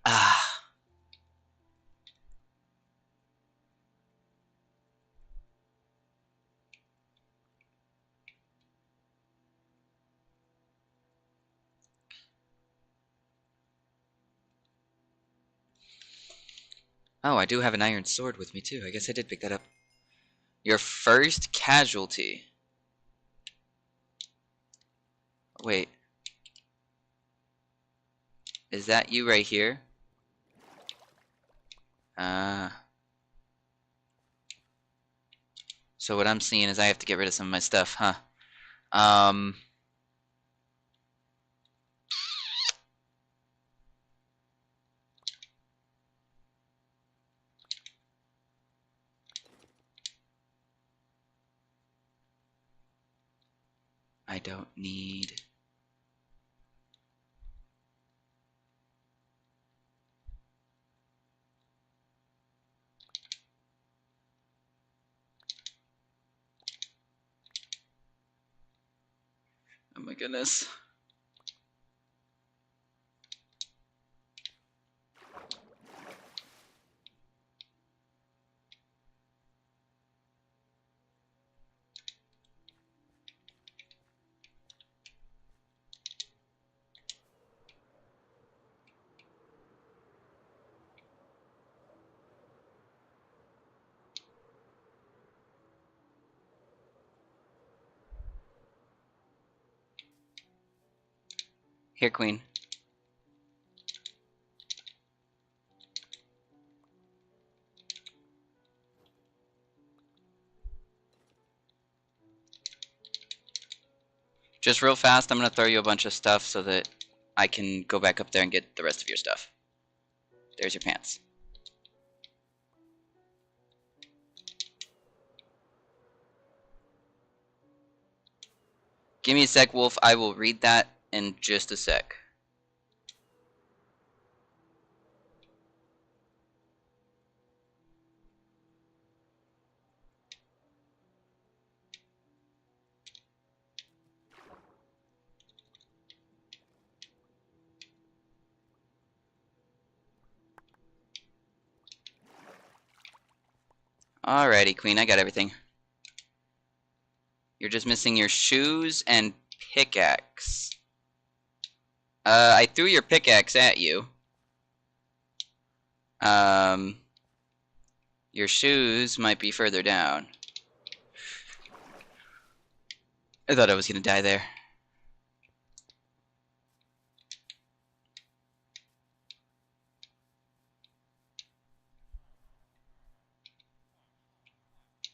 Ah. Oh, I do have an iron sword with me too. I guess I did pick that up. Your first casualty. Wait. Is that you right here? Ah. So what I'm seeing is I have to get rid of some of my stuff, huh? Um. I don't need... Oh my goodness. Here, Queen. Just real fast, I'm gonna throw you a bunch of stuff so that I can go back up there and get the rest of your stuff. There's your pants. Give me a sec, Wolf. I will read that in just a sec. Alrighty, Queen. I got everything. You're just missing your shoes and pickaxe. I threw your pickaxe at you. Your shoes might be further down. I thought I was gonna die there.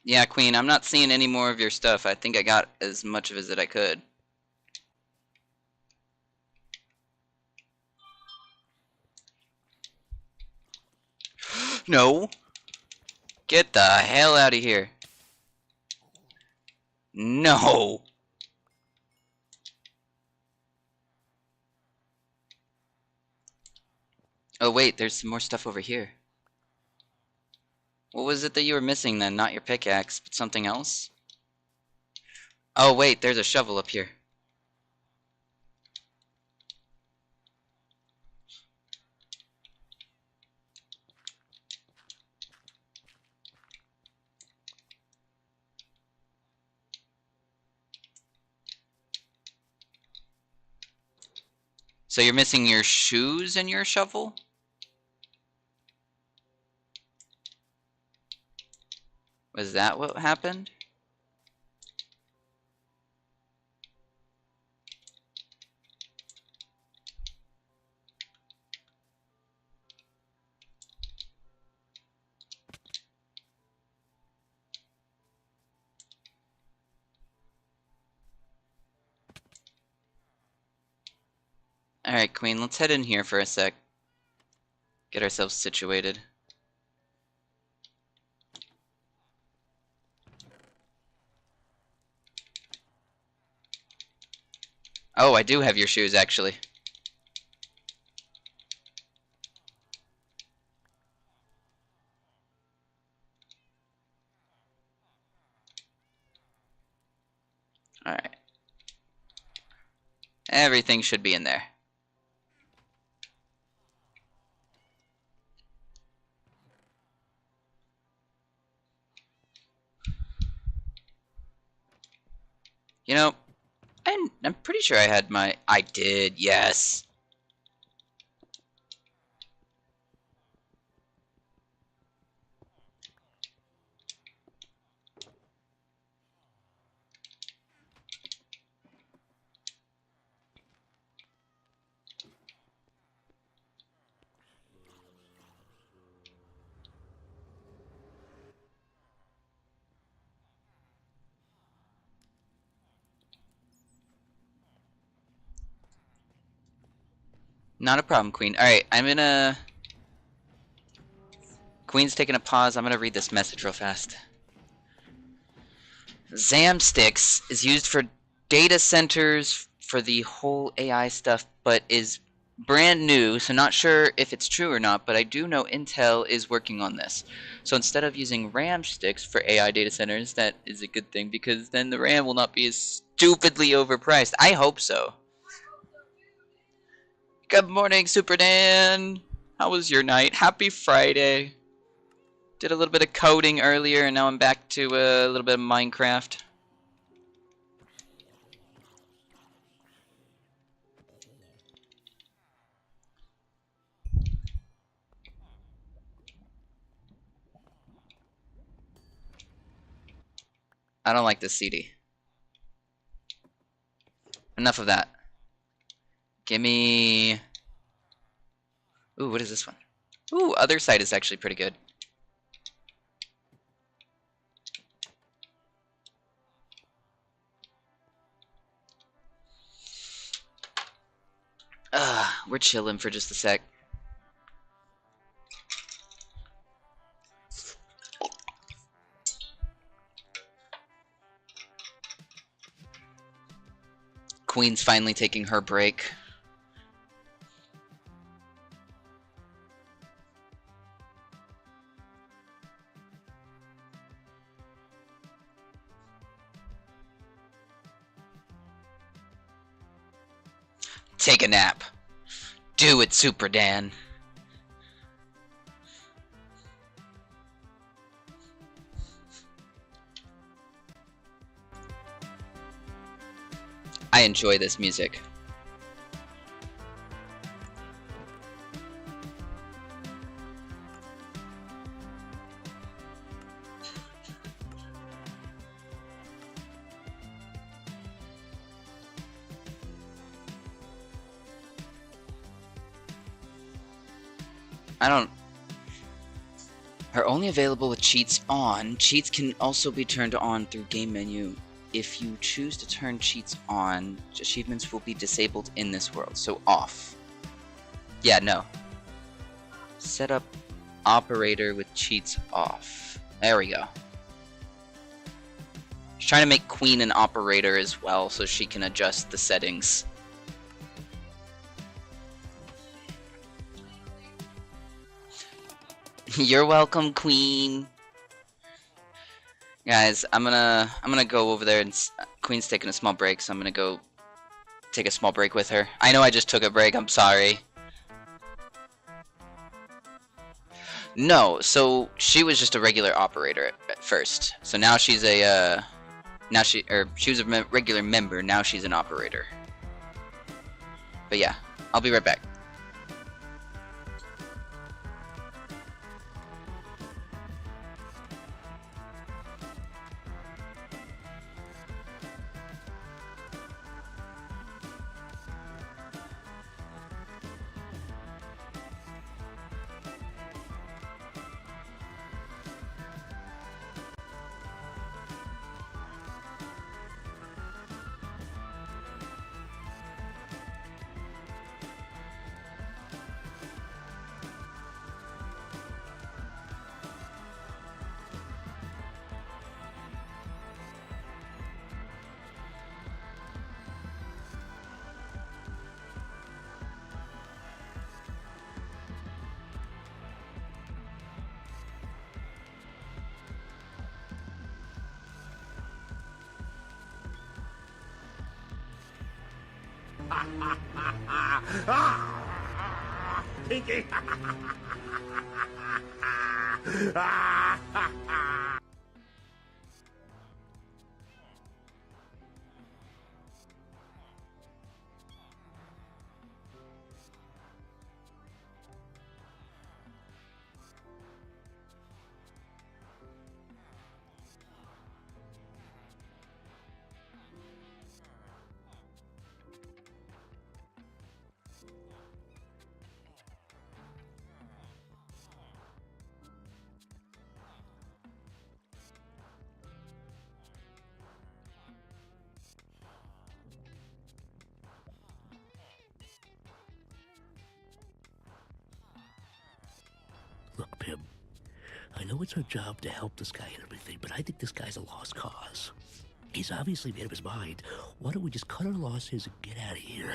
Yeah, Queen, I'm not seeing any more of your stuff. I think I got as much of it as I could. No! Get the hell out of here. No! Oh wait, there's some more stuff over here. What was it that you were missing then? Not your pickaxe, but something else? Oh wait, there's a shovel up here. So you're missing your shoes and your shovel? Was that what happened? Alright, Queen, let's head in here for a sec. Get ourselves situated. Oh, I do have your shoes, actually. Alright. Everything should be in there. You know, I'm pretty sure I had my... I did, yes. Not a problem, Queen. Alright, I'm gonna... Queen's taking a pause. I'm gonna read this message real fast. Zamsticks is used for data centers for the whole AI stuff, but is brand new, so not sure if it's true or not, but I do know Intel is working on this. So instead of using RAM sticks for AI data centers, that is a good thing, because then the RAM will not be as stupidly overpriced. I hope so. Good morning, Super Dan! How was your night? Happy Friday! Did a little bit of coding earlier, and now I'm back to a little bit of Minecraft. I don't like this CD. Enough of that. Gimme... Ooh, what is this one? Ooh, other side is actually pretty good. We're chilling for just a sec. Queen's finally taking her break. Take a nap. Do it, Super Dan. I enjoy this music. Are only available with cheats on. Cheats can also be turned on through game menu. If you choose to turn cheats on, achievements will be disabled in this world. So off. Yeah, no. Set up operator with cheats off. There we go. She's trying to make Queen an operator as well, so she can adjust the settings. You're welcome, Queen. Guys, I'm gonna go over there, and Queen's taking a small break, so I'm gonna go take a small break with her. I know I just took a break. I'm sorry. No, so she was just a regular operator at first. So now she's a she was a regular member. Now she's an operator. But yeah, I'll be right back. Pinky! Look, Pim, I know it's our job to help this guy and everything, but I think this guy's a lost cause. He's obviously made up his mind. Why don't we just cut our losses and get out of here?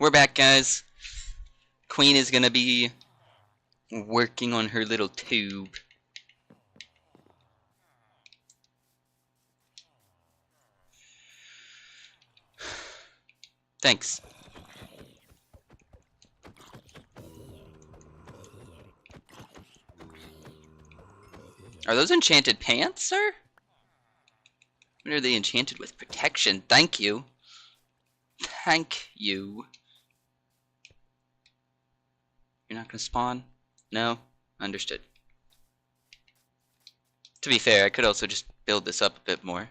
We're back, guys. Queen is gonna be working on her little tube. Thanks. Are those enchanted pants, sir? What are they enchanted with? Protection. Thank you. Thank you. You're not gonna spawn? No? Understood. To be fair, I could also just build this up a bit more.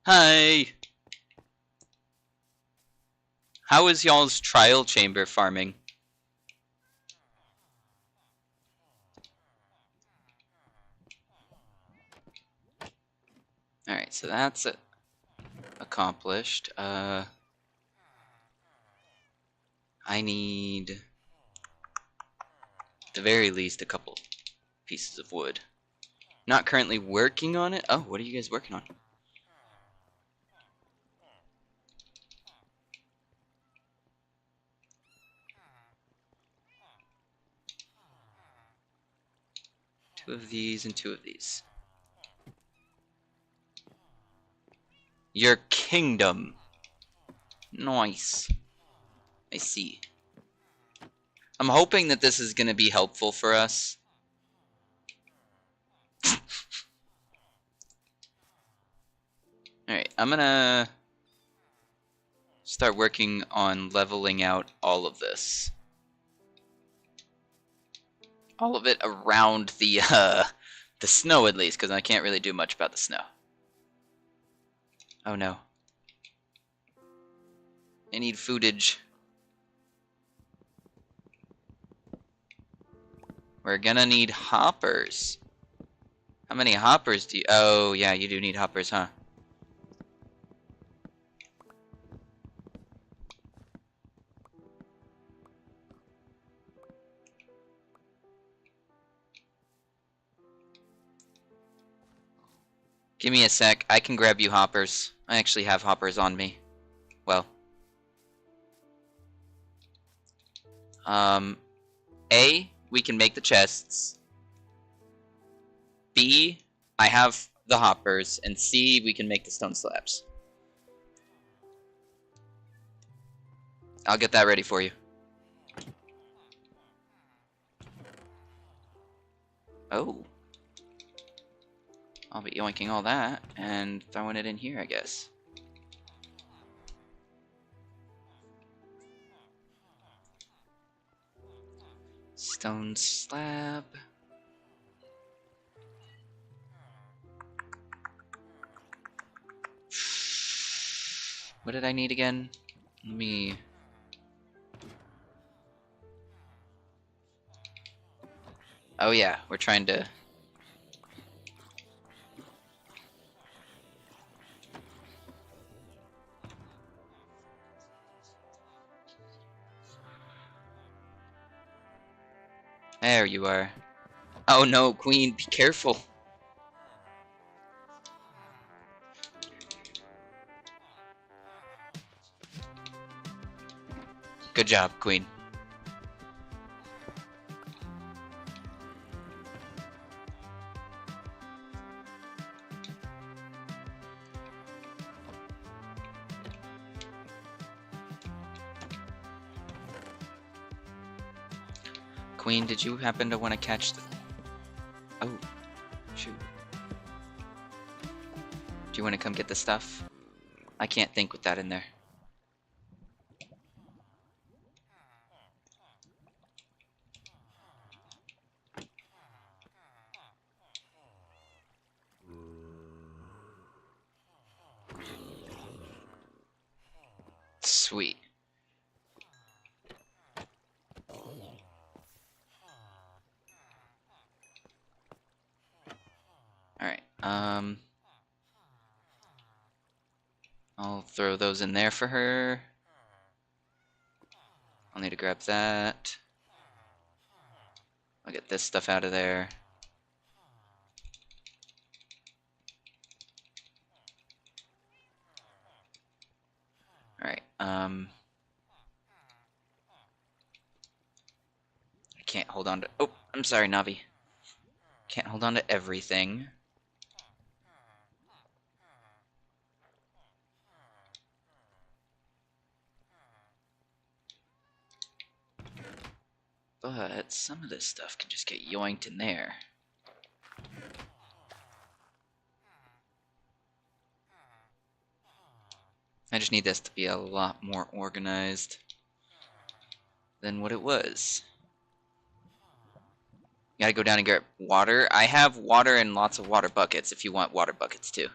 Hi! How is y'all's trial chamber farming? Alright, so that's accomplished. I need, at the very least, a couple pieces of wood. Not currently working on it. Oh, what are you guys working on? Two of these and two of these. Your kingdom. Nice. I see. I'm hoping that this is going to be helpful for us. Alright, I'm going to start working on leveling out all of this. All of it around the snow, at least, because I can't really do much about the snow. Oh no. I need foodage. We're gonna need hoppers. How many hoppers do you... Oh, yeah, you do need hoppers, huh? Give me a sec. I can grab you hoppers. I actually have hoppers on me. Well. A, we can make the chests. B, I have the hoppers. And C, we can make the stone slabs. I'll get that ready for you. Oh. I'll be yoinking all that and throwing it in here, I guess. Stone slab. What did I need again? Let me... Oh yeah, we're trying to... There you are. Oh no, Queen, be careful. Good job, Queen. Queen, did you happen to want to catch the... Oh, shoot. Do you want to come get the stuff? I can't think with that in there. Sweet. Alright, I'll throw those in there for her. I'll need to grab that. I'll get this stuff out of there. Alright, I can't hold on to... Oh, I'm sorry, Navi. Can't hold on to everything. But some of this stuff can just get yoinked in there. I just need this to be a lot more organized than what it was. You gotta go down and get water. I have water and lots of water buckets if you want water buckets too.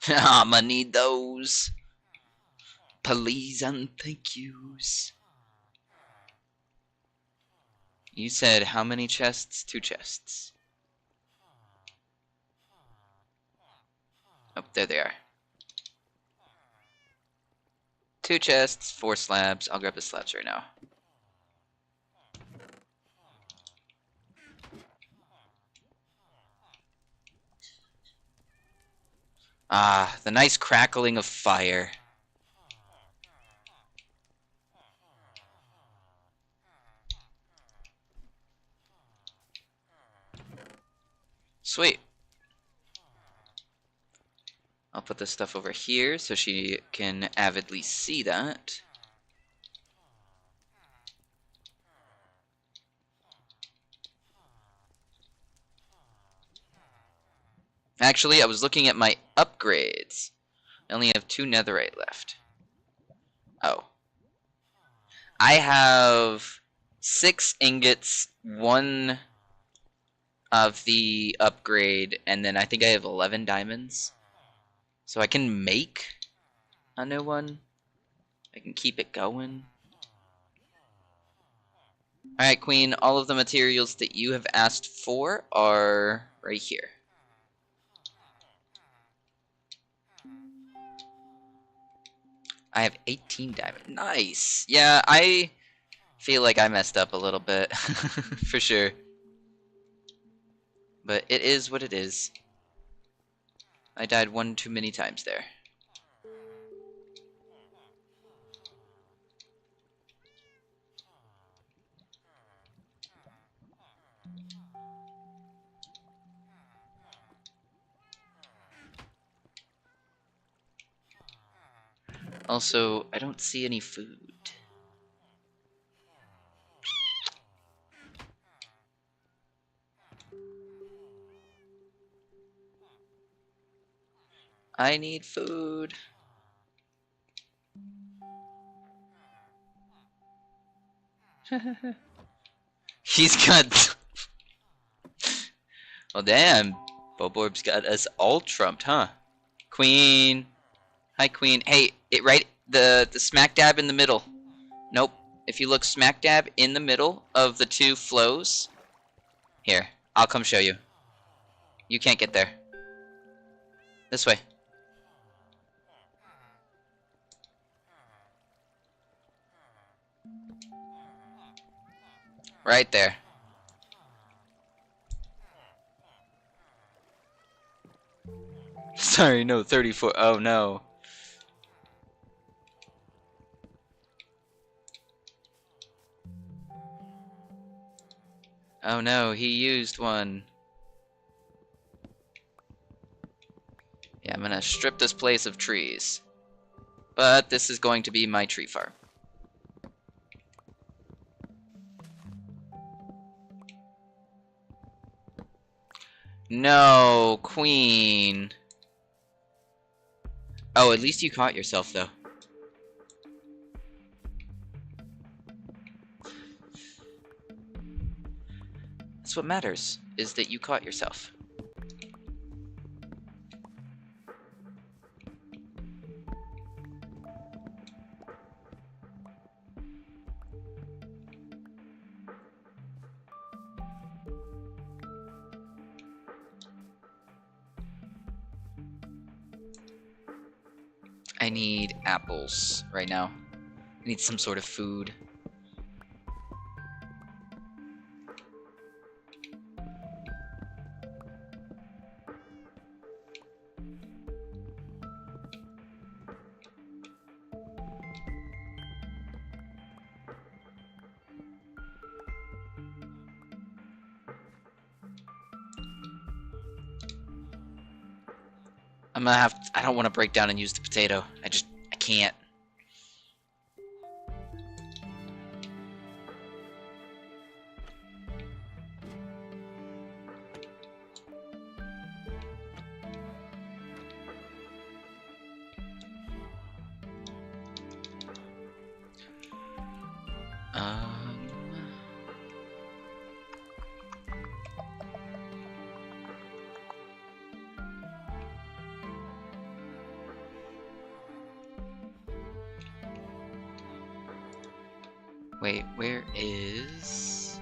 I'ma need those. Please and thank yous. You said how many chests? 2 chests. Oh, there they are. 2 chests, 4 slabs. I'll grab the slabs right now. Ah, the nice crackling of fire. Sweet. I'll put this stuff over here so she can avidly see that. Actually, I was looking at my upgrades. I only have 2 netherite left. Oh. I have 6 ingots, 1 of the upgrade, and then I think I have 11 diamonds. So I can make a new one. I can keep it going. Alright, Queen, all of the materials that you have asked for are right here. I have 18 diamonds. Nice! Yeah, I feel like I messed up a little bit. For sure. But it is what it is. I died 1 too many times there. Also, I don't see any food. I need food. He's got... Well, damn. Boborb's got us all trumped, huh? Queen. Hi, Queen. Hey, the smack dab in the middle. Nope. If you look smack dab in the middle of the 2 flows. Here, I'll come show you. You can't get there. This way. Right there. Sorry, no, 34. Oh, no. Oh, no, he used one. Yeah, I'm gonna strip this place of trees. But this is going to be my tree farm. No, Queen. Oh, at least you caught yourself, though. That's what matters, is that you caught yourself. I I need apples right now. I need some sort of food. I'm gonna have to, I don't want to break down and use the potato. I can't. Wait, where is...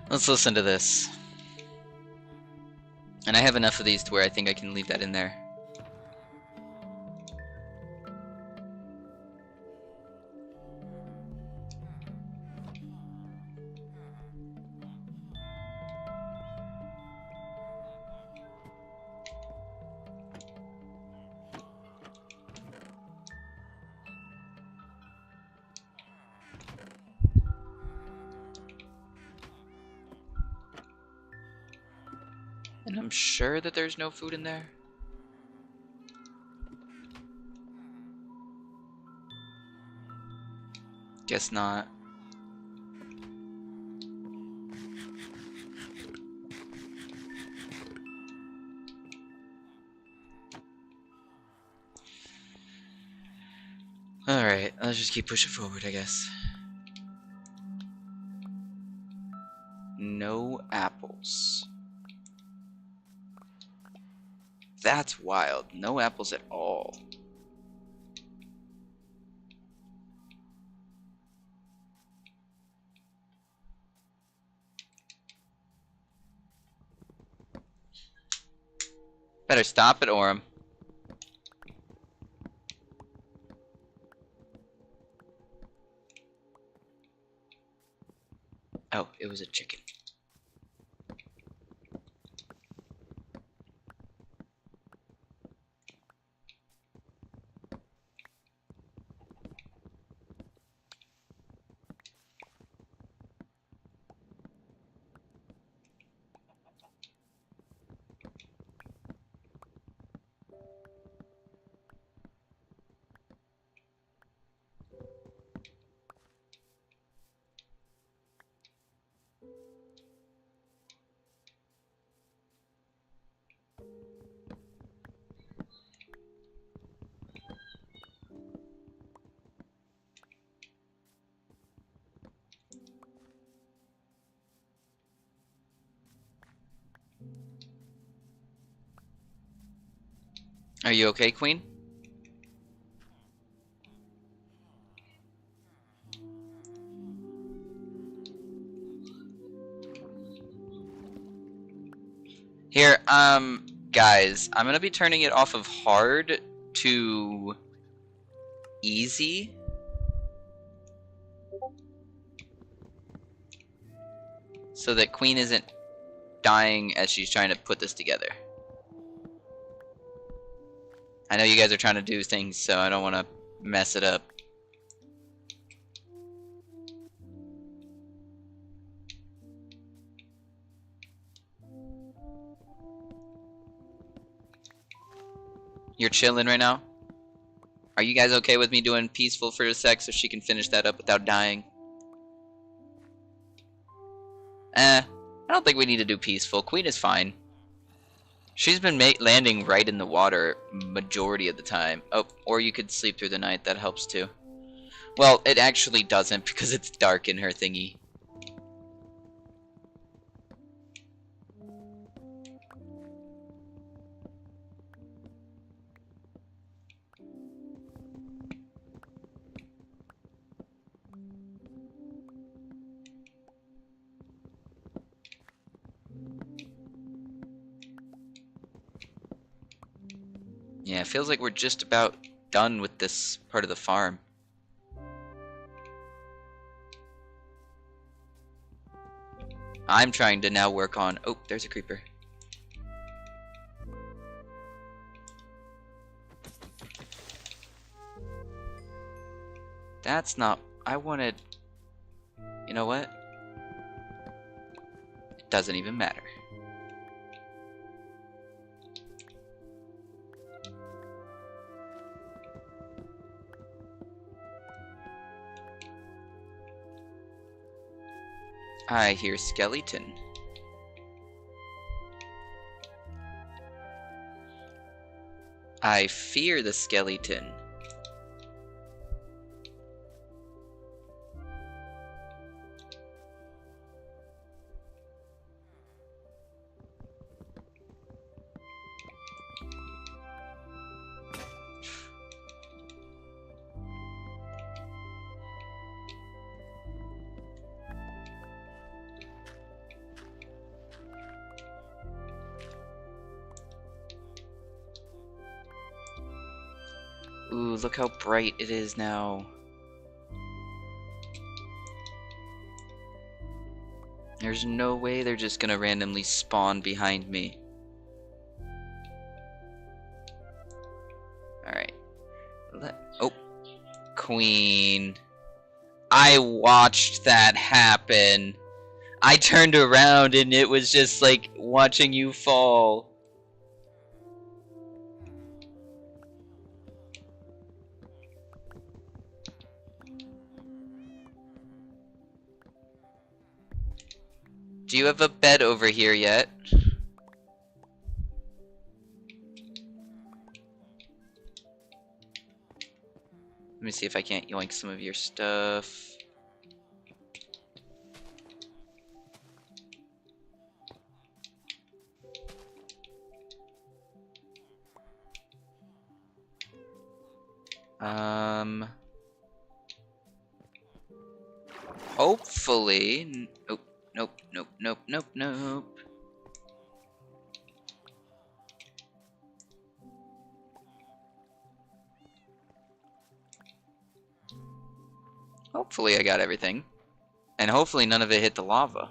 Let's listen to this. And I have enough of these to where I think I can leave that in there. And I'm sure that there's no food in there. Guess not. Alright, let's just keep pushing forward, I guess. No apples. That's wild. No apples at all. Better stop it, Orem. Oh, it was a chicken. Are you okay, Queen? Here, guys, I'm gonna be turning it off of hard to easy. So that Queen isn't dying as she's trying to put this together. I know you guys are trying to do things, so I don't want to mess it up. You're chilling right now? Are you guys okay with me doing peaceful for a sec so she can finish that up without dying? I don't think we need to do peaceful. Queen is fine. She's been landing right in the water majority of the time. Oh, or you could sleep through the night. That helps too. Well, it actually doesn't because it's dark in her thingy. Yeah, it feels like we're just about done with this part of the farm. I'm trying to now work on... Oh, there's a creeper. That's not... I wanted... You know what? It doesn't even matter. I hear skeleton. I fear the skeleton. Ooh, look how bright it is now. There's no way they're just gonna randomly spawn behind me. Alright. Oh. Queen. I watched that happen. I turned around and it was just like watching you fall. Do you have a bed over here yet? Let me see if I can't yoink some of your stuff. Hopefully. Oh, nope, nope, nope, nope, nope. Hopefully I got everything. And hopefully none of it hit the lava.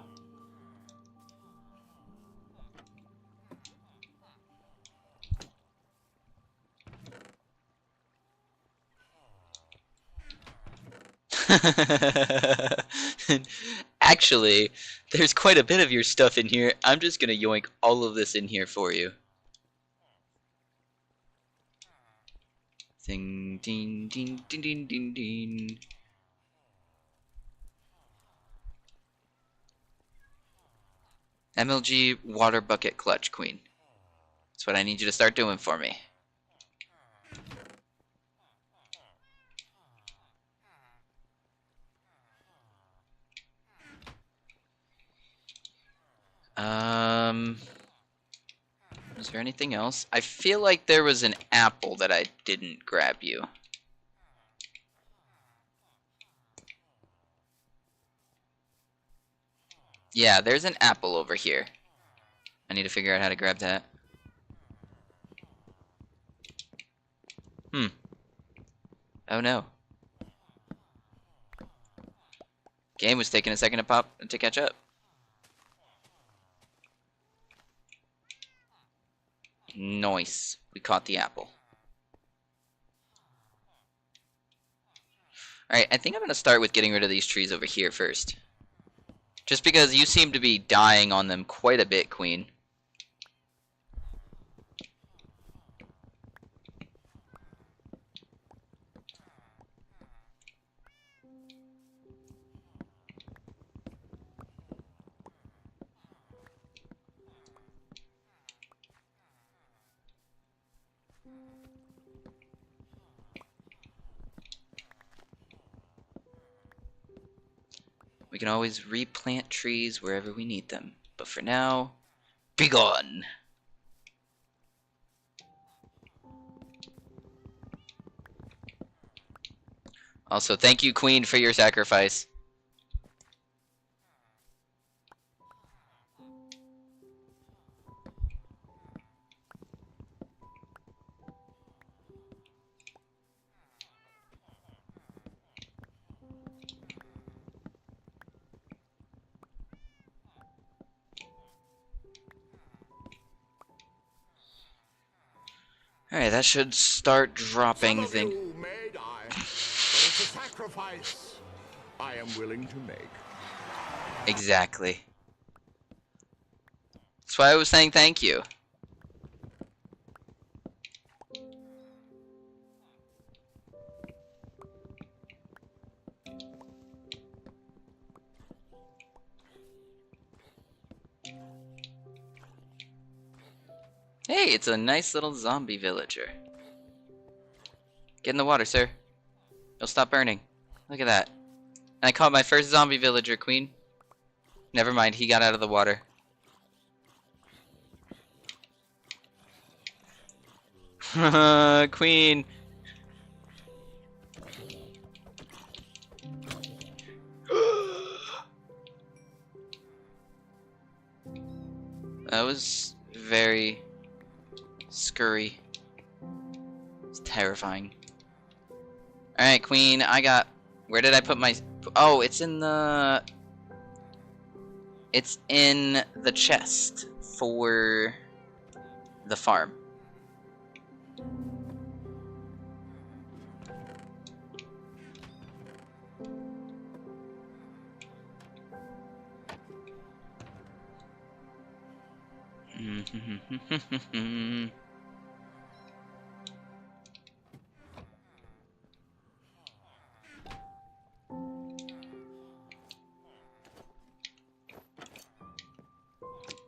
Actually, there's quite a bit of your stuff in here. I'm just gonna yoink all of this in here for you. Ding, ding, ding, ding, ding, ding, ding. MLG water bucket clutch, Queen. That's what I need you to start doing for me. Is there anything else? I feel like there was an apple that I didn't grab you. Yeah, there's an apple over here. I need to figure out how to grab that. Oh no. Game was taking a second to catch up. Nice. We caught the apple. Alright, I think I'm going to start with getting rid of these trees over here first. Just because you seem to be dying on them quite a bit, Queen. We can always replant trees wherever we need them. But for now, be gone! Also, thank you, Queen, for your sacrifice. Alright, that should start Some dropping of things. you may die, but it's a sacrifice I am willing to make. Exactly. That's why I was saying thank you. Hey, it's a nice little zombie villager. Get in the water, sir. It'll stop burning. Look at that. And I caught my first zombie villager, Queen. Never mind, he got out of the water. Queen. That was very scurry. It's terrifying. Alright, Queen, I got... Where did I put my... Oh, it's in the... It's in the chest for the farm.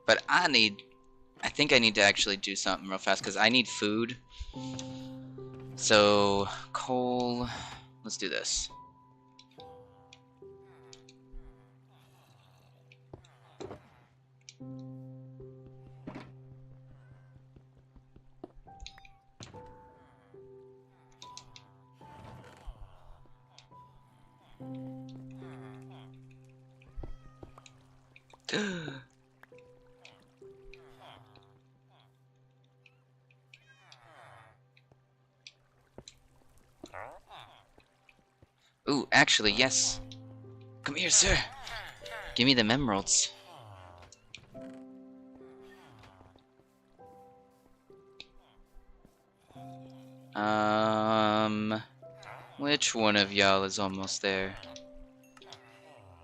But I think I need to actually do something real fast because I need food. So, coal, let's do this. Ooh, actually, yes. Come here, sir. Give me the emeralds. Which one of y'all is almost there?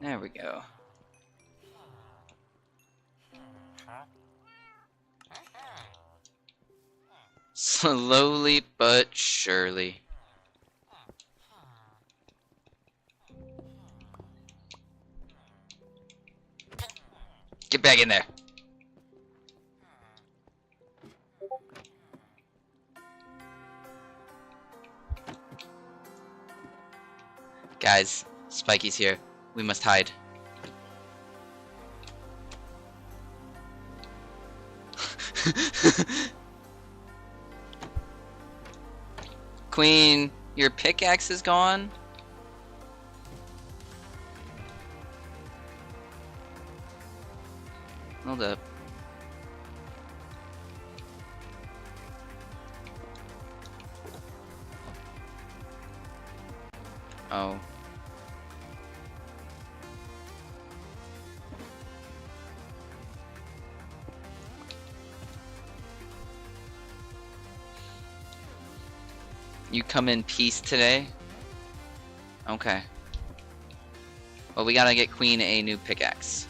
There we go. Slowly but surely. Get back in there. Guys, Spiky's here. We must hide. Queen, your pickaxe is gone? Hold up. Oh. You come in peace today? Okay. Well, we gotta get Queen a new pickaxe.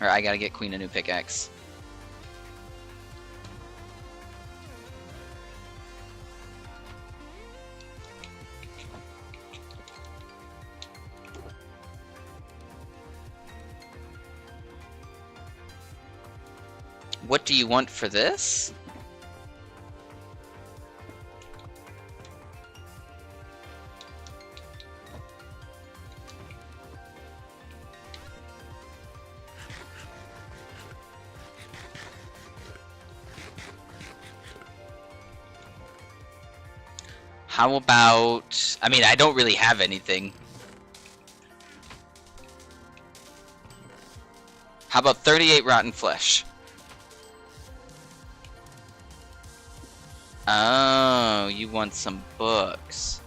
Or I gotta get Queen a new pickaxe. What do you want for this? How about... I mean, I don't really have anything. How about 38 rotten flesh? Oh, you want some books.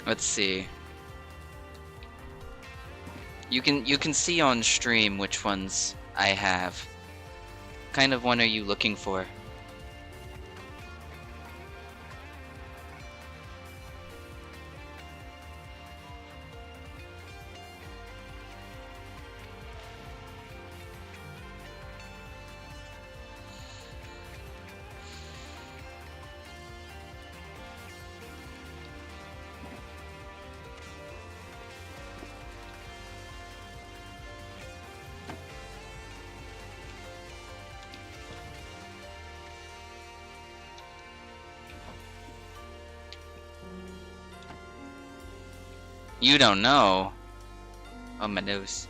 Let's see. You can see on stream which ones I have. What kind of one are you looking for? You don't know. Oh, my nose.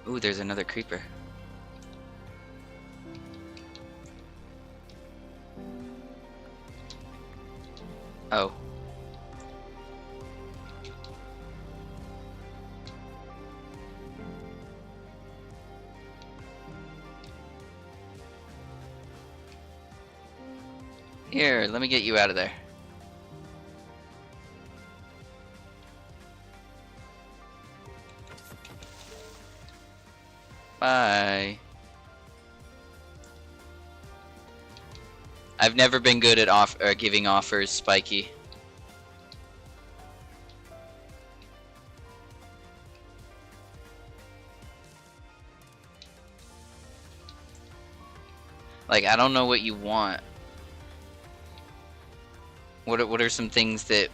Ooh, there's another creeper. Oh. Here, let me get you out of there. Bye. I've never been good at giving offers, Spiky. Like, I don't know what you want. What are some things that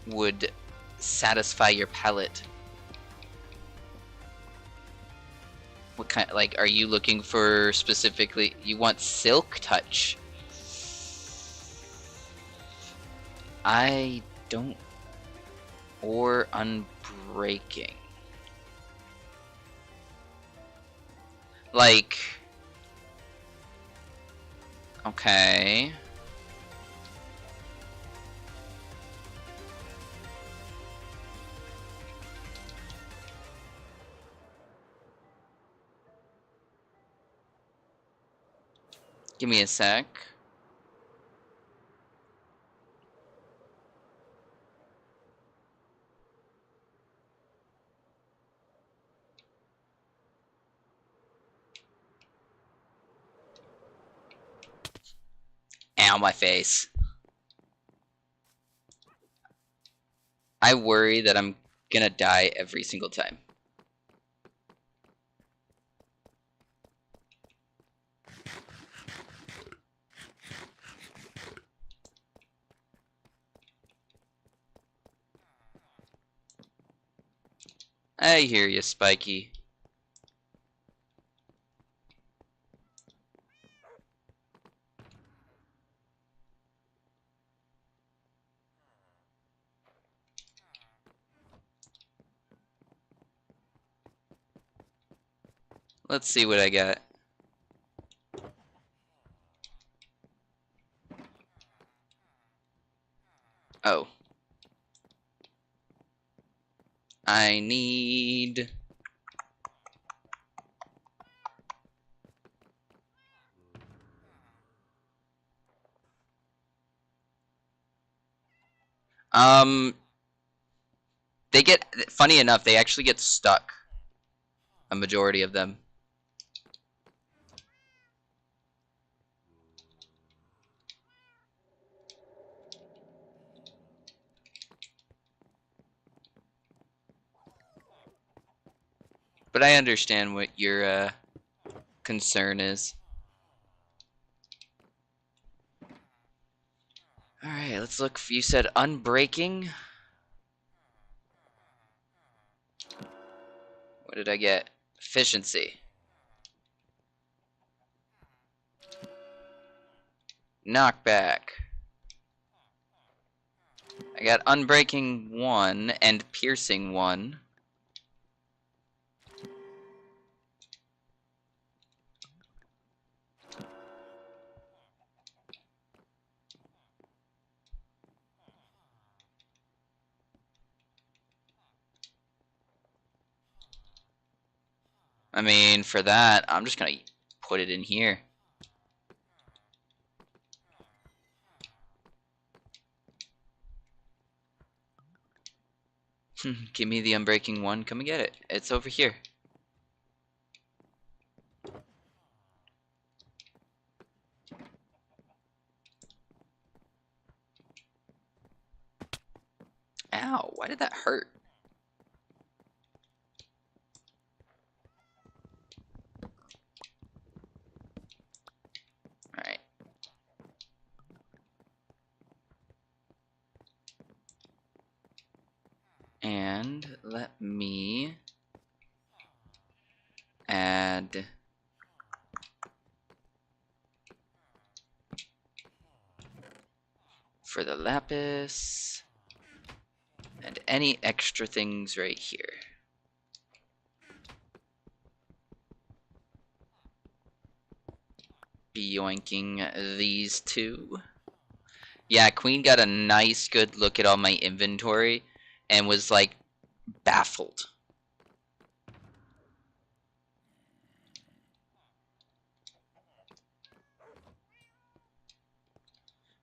would satisfy your palate? What kind, like, are you looking for specifically, you want silk touch? I don't, or unbreaking. Like, okay. Give me a sec. Ow, my face. I worry that I'm gonna die every single time. I hear you, Spiky. Let's see what I got. Oh. I need... They get... Funny enough, they actually get stuck. A majority of them. But I understand what your concern is. Alright, let's look. You said unbreaking? What did I get? Efficiency. Knockback. I got unbreaking 1 and piercing 1. I mean, for that, I'm just gonna put it in here. Give me the unbreaking one. Come and get it. It's over here. Ow, why did that hurt? Alright. And let me add for the lapis and any extra things right here. Be yoinking these two. Yeah, Queen got a nice good look at all my inventory and was like baffled.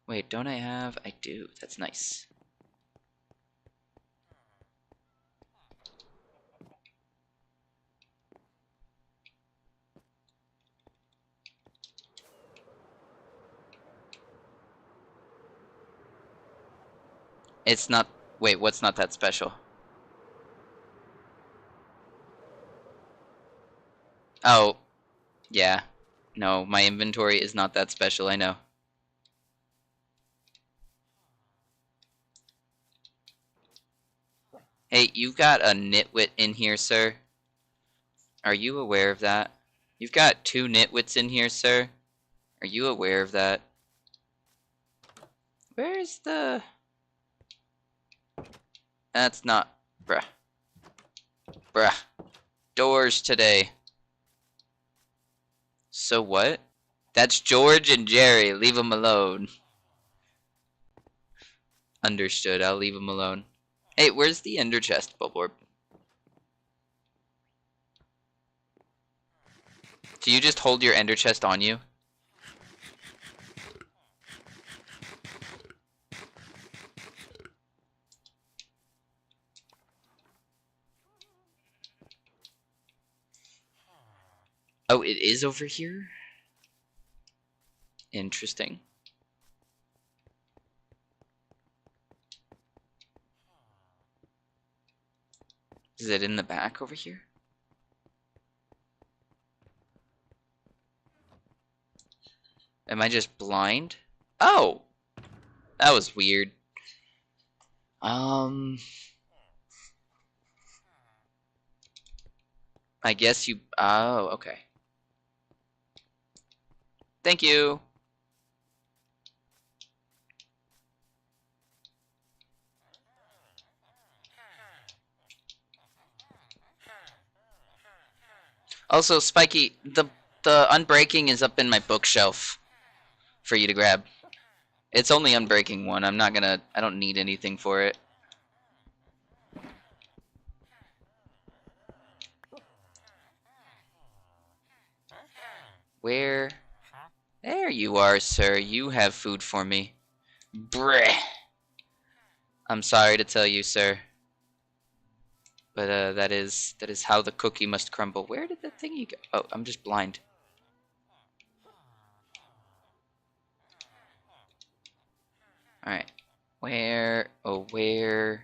Wait, don't I have? I do. That's nice. It's not. Wait, what's not that special? Oh, yeah. No, my inventory is not that special, I know. Hey, you got a nitwit in here, sir? Are you aware of that? You've got 2 nitwits in here, sir? Are you aware of that? Where's the... That's not... Bruh. Bruh. Doors today. So what? That's George and Jerry. Leave them alone. Understood. I'll leave them alone. Hey, where's the ender chest, Bulborb? Do you just hold your ender chest on you? Oh, it is over here? Interesting. Is it in the back over here? Am I just blind? Oh! That was weird. I guess you... Oh, okay. Thank you! Also, Spiky, the unbreaking is up in my bookshelf for you to grab. It's only unbreaking 1. I'm not gonna... I don't need anything for it. Where? There you are, sir. You have food for me. Breh. I'm sorry to tell you, sir. But that is how the cookie must crumble. Where did the thingy go? Oh, I'm just blind. Alright. Where? Oh, where?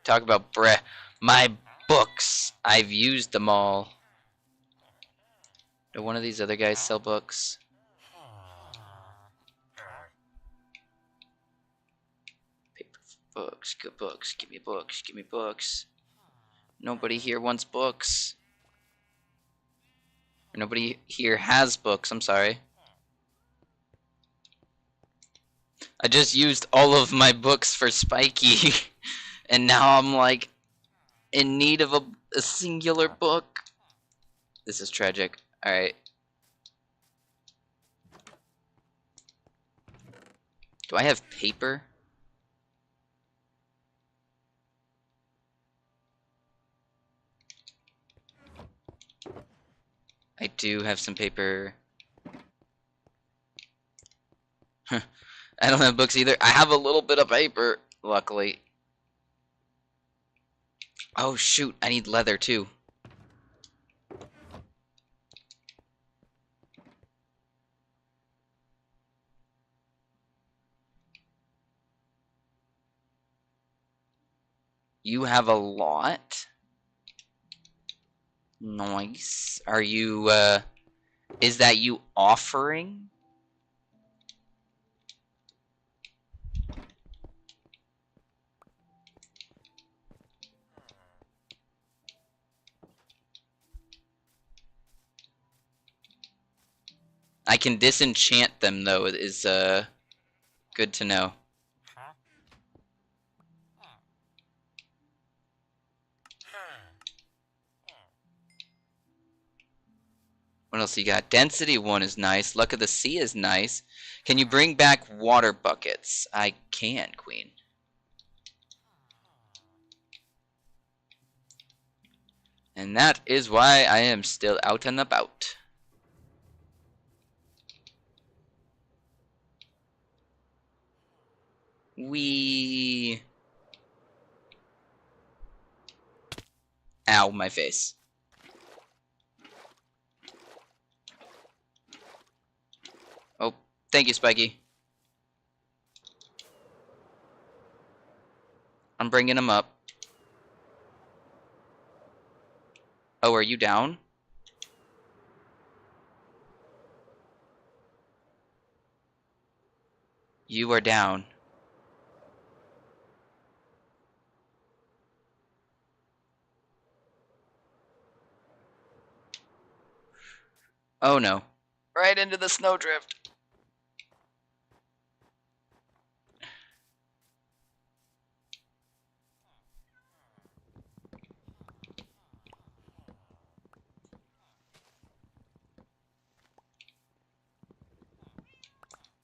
Talk about breh. My books. I've used them all. Do one of these other guys sell books? Paper books. Good books. Give me books. Give me books. Nobody here wants books. Nobody here has books. I'm sorry. I just used all of my books for Spiky. And now I'm like in need of a singular book. This is tragic. Alright. Do I have paper? do have some paper. I don't have books either. I have a little bit of paper, luckily. Oh shoot, I need leather too. You have a lot? Nice. Are you, is that you offering? I can disenchant them, though, is, good to know. What else you got? Density 1 is nice. Luck of the Sea is nice. Can you bring back water buckets? I can, Queen. And that is why I am still out and about. Ow, my face. Oh, thank you, Spiky. I'm bringing him up. Oh, are you down? You are down. Oh no. Right into the snowdrift.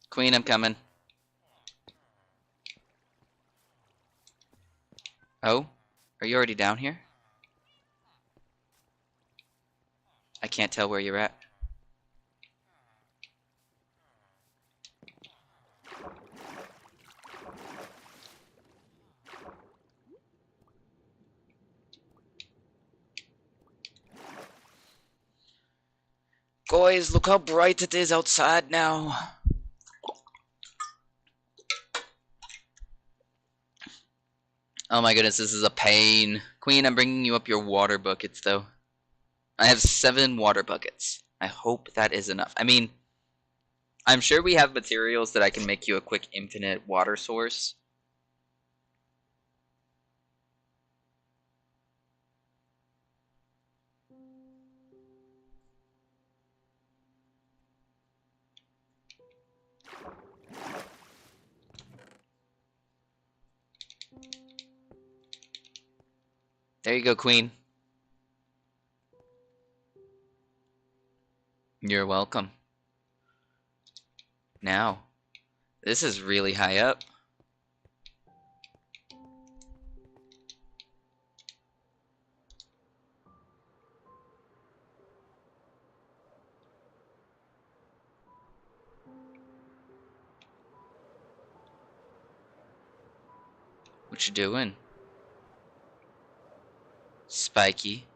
Queen, I'm coming. Oh? Are you already down here? I can't tell where you're at. Guys, look how bright it is outside now. Oh my goodness, this is a pain. Queen, I'm bringing you up your water buckets, though. I have 7 water buckets. I hope that is enough. I mean, I'm sure we have materials that I can make you a quick infinite water source. There you go, Queen. You're welcome. Now, this is really high up. What you doing? Spiky.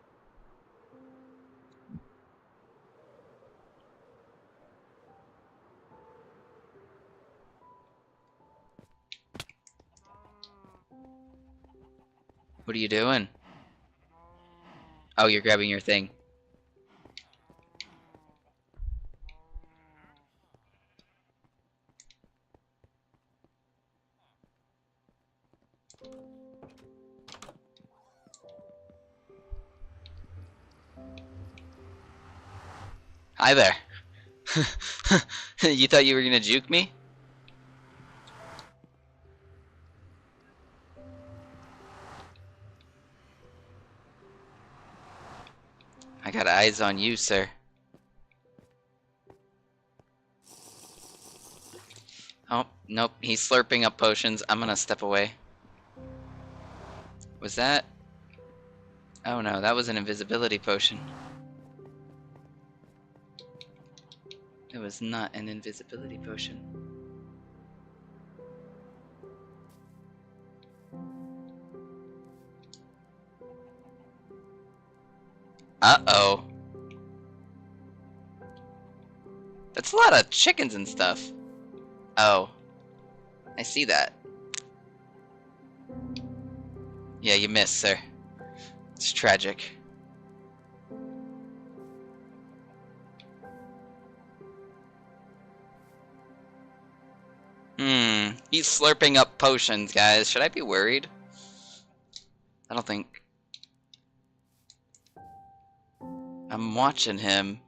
What are you doing? Oh, you're grabbing your thing. Hi there. You thought you were gonna juke me? I got eyes on you, sir. Oh, nope, he's slurping up potions. I'm gonna step away. Was that? Oh no, that was an invisibility potion. It was not an invisibility potion. Uh-oh. That's a lot of chickens and stuff. Oh. I see that. Yeah, you missed, sir. It's tragic. He's slurping up potions, guys. Should I be worried? I don't think... I'm watching him.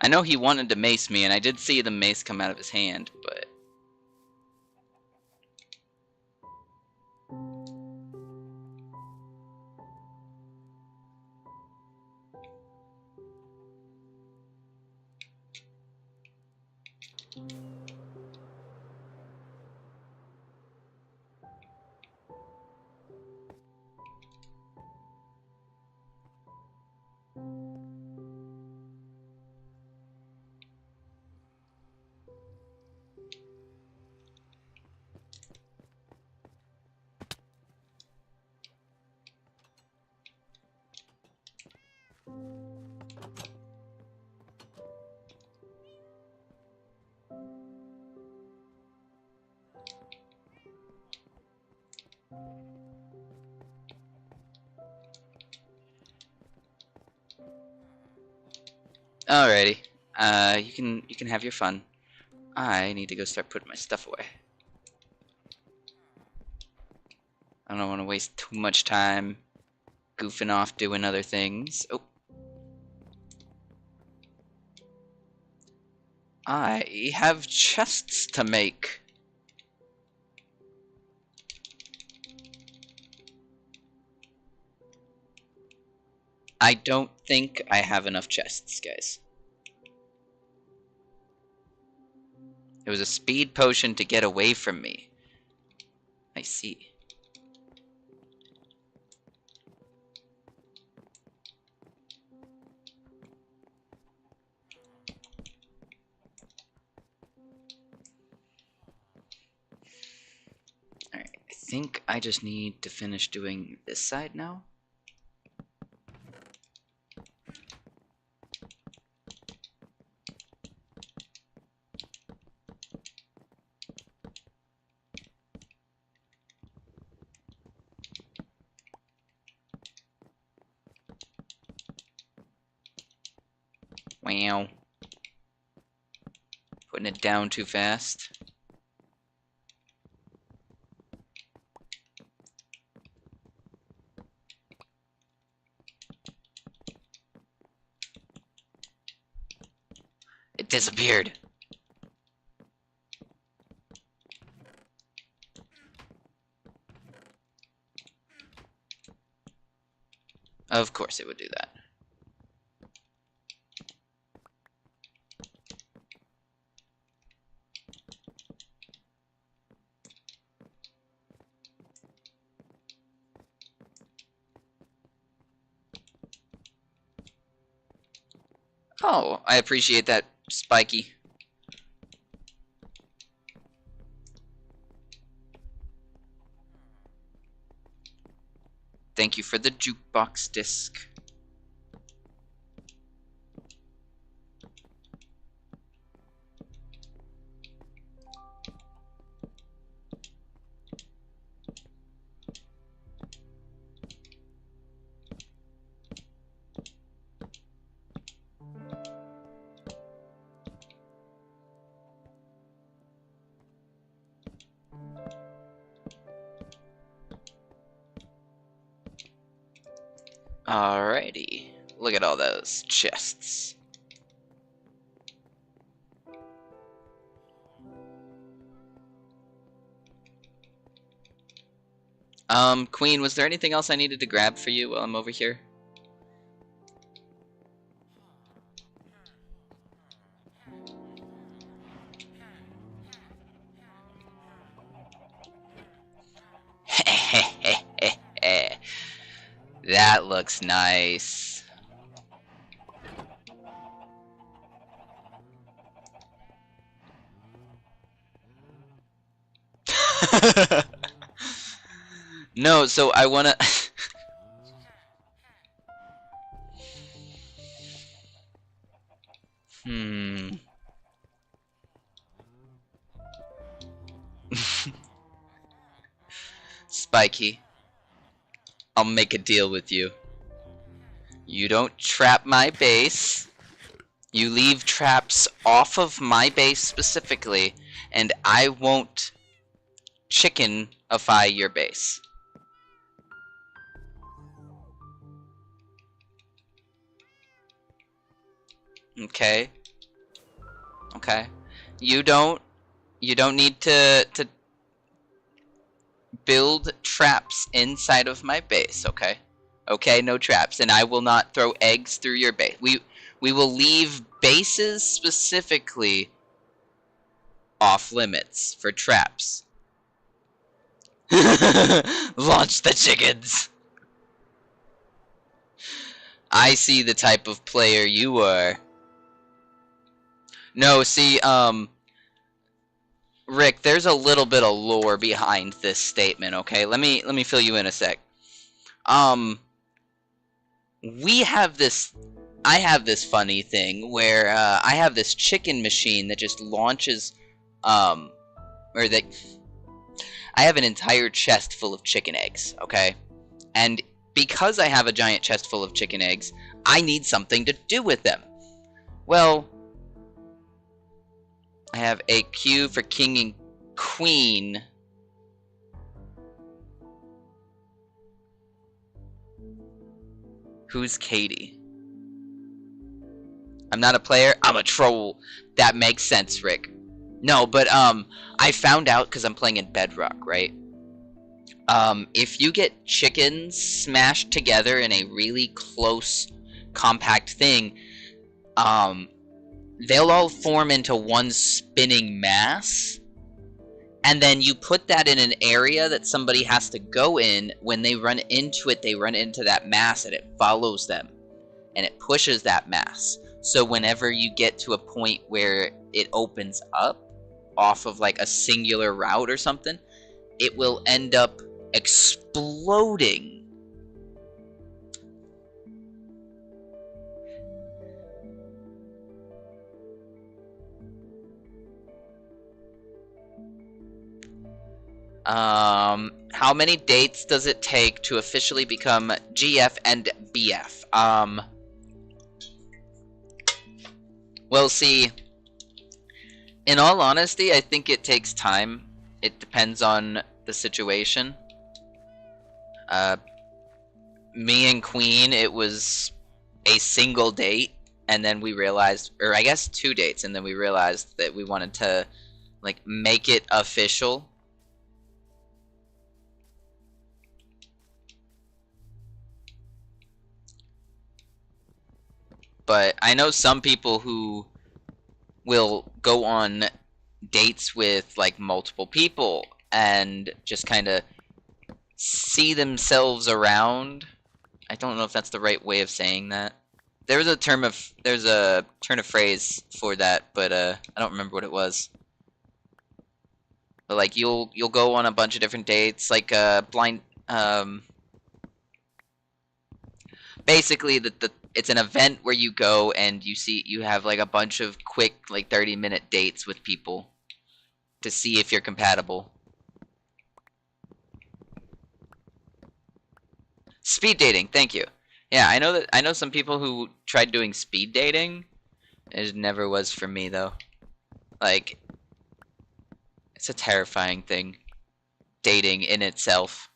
I know he wanted to mace me, and I did see the mace come out of his hand, but... Alrighty. You can have your fun. I need to go start putting my stuff away. I don't want to waste too much time goofing off doing other things. Oh. I have chests to make. I don't think I have enough chests, guys. It was a speed potion to get away from me. I see. Alright, I think I just need to finish doing this side now. Wow. Putting it down too fast. It disappeared. Of course it would do that. Oh, I appreciate that, Spiky. Thank you for the jukebox disc. Alrighty. Look at all those chests. Queen, was there anything else I needed to grab for you while I'm over here? That looks nice. No, so I wanna... Spiky, I'll make a deal with you. You don't trap my base. You leave traps off of my base specifically, and I won't chickenify your base. Okay. Okay. You don't need to build traps inside of my base, okay? Okay, no traps, and I will not throw eggs through your base. We will leave bases specifically off limits for traps. Launch the chickens. I see the type of player you are. No, see, Rick, there's a little bit of lore behind this statement, okay? Let me fill you in a sec. We have this... I have this funny thing where I have this chicken machine that just launches, or that... I have an entire chest full of chicken eggs, okay? And because I have a giant chest full of chicken eggs, I need something to do with them. Well, I have a queue for king and queen. Who's Katie? I'm not a player, I'm a troll. That makes sense, Rick. No, but I found out because I'm playing in Bedrock, right? If you get chickens smashed together in a really close, compact thing, they'll all form into one spinning mass, and then you put that in an area that somebody has to go in. When they run into it, they run into that mass, and it follows them, and it pushes that mass. So whenever you get to a point where it opens up off of like a singular route or something, it will end up exploding. How many dates does it take to officially become GF and BF? Well, see, in all honesty, I think it takes time. It depends on the situation. Me and Queen, it was a single date, and then we realized, or I guess 2 dates, and then we realized that we wanted to, like, make it official. But I know some people who will go on dates with like multiple people and just kind of see themselves around. I don't know if that's the right way of saying that. There's a turn of phrase for that, but I don't remember what it was. But like you'll go on a bunch of different dates, like blind. Basically, it's an event where you go and you have like a bunch of quick like 30-minute dates with people to see if you're compatible. Speed dating, thank you. Yeah, I know some people who tried doing speed dating. It never was for me though. Like, it's a terrifying thing. Dating in itself.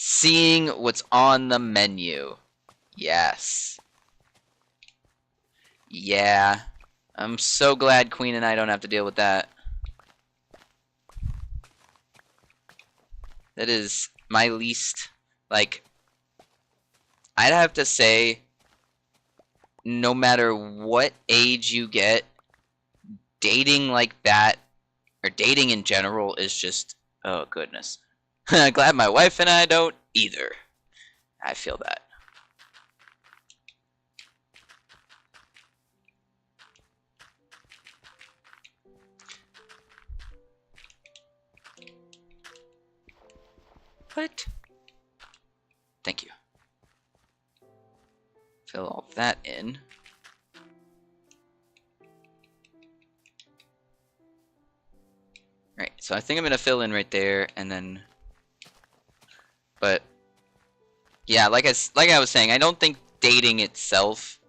Seeing what's on the menu. Yes. Yeah. I'm so glad Queen and I don't have to deal with that. That is my least, like, I'd have to say, no matter what age you get, dating like that, or dating in general, is just, oh goodness. Glad my wife and I don't either. I feel that. What? Thank you. Fill all that in. Right, so I think I'm gonna fill in right there, and then, but yeah, like I was saying, I don't think dating itself,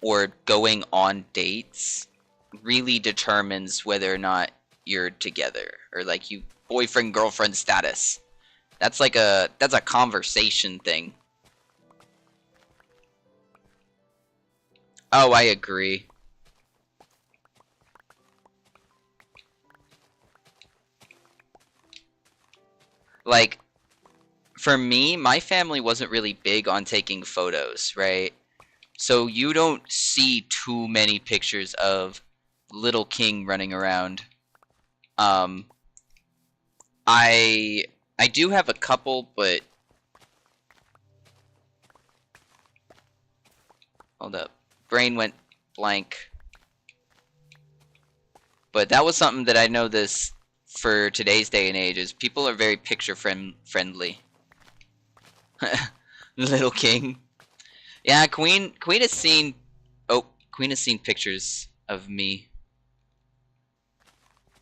or going on dates, really determines whether or not you're together, or like you boyfriend girlfriend status. That's like that's a conversation thing. Oh, I agree. Like, for me, my family wasn't really big on taking photos, right? So you don't see too many pictures of little King running around. I do have a couple, but hold up. Brain went blank. But that was something that I know this for today's day and age is people are very picture friendly. Little King. Yeah, Queen has seen Queen has seen pictures of me.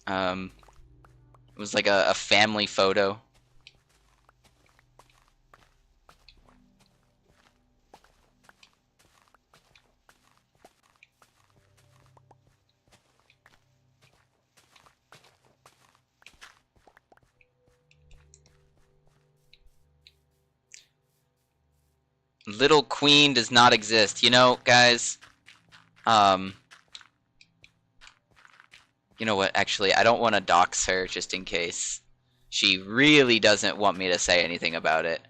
It was like a family photo. Little Queen does not exist. You know, guys, you know what, actually, I don't want to dox her just in case she really doesn't want me to say anything about it.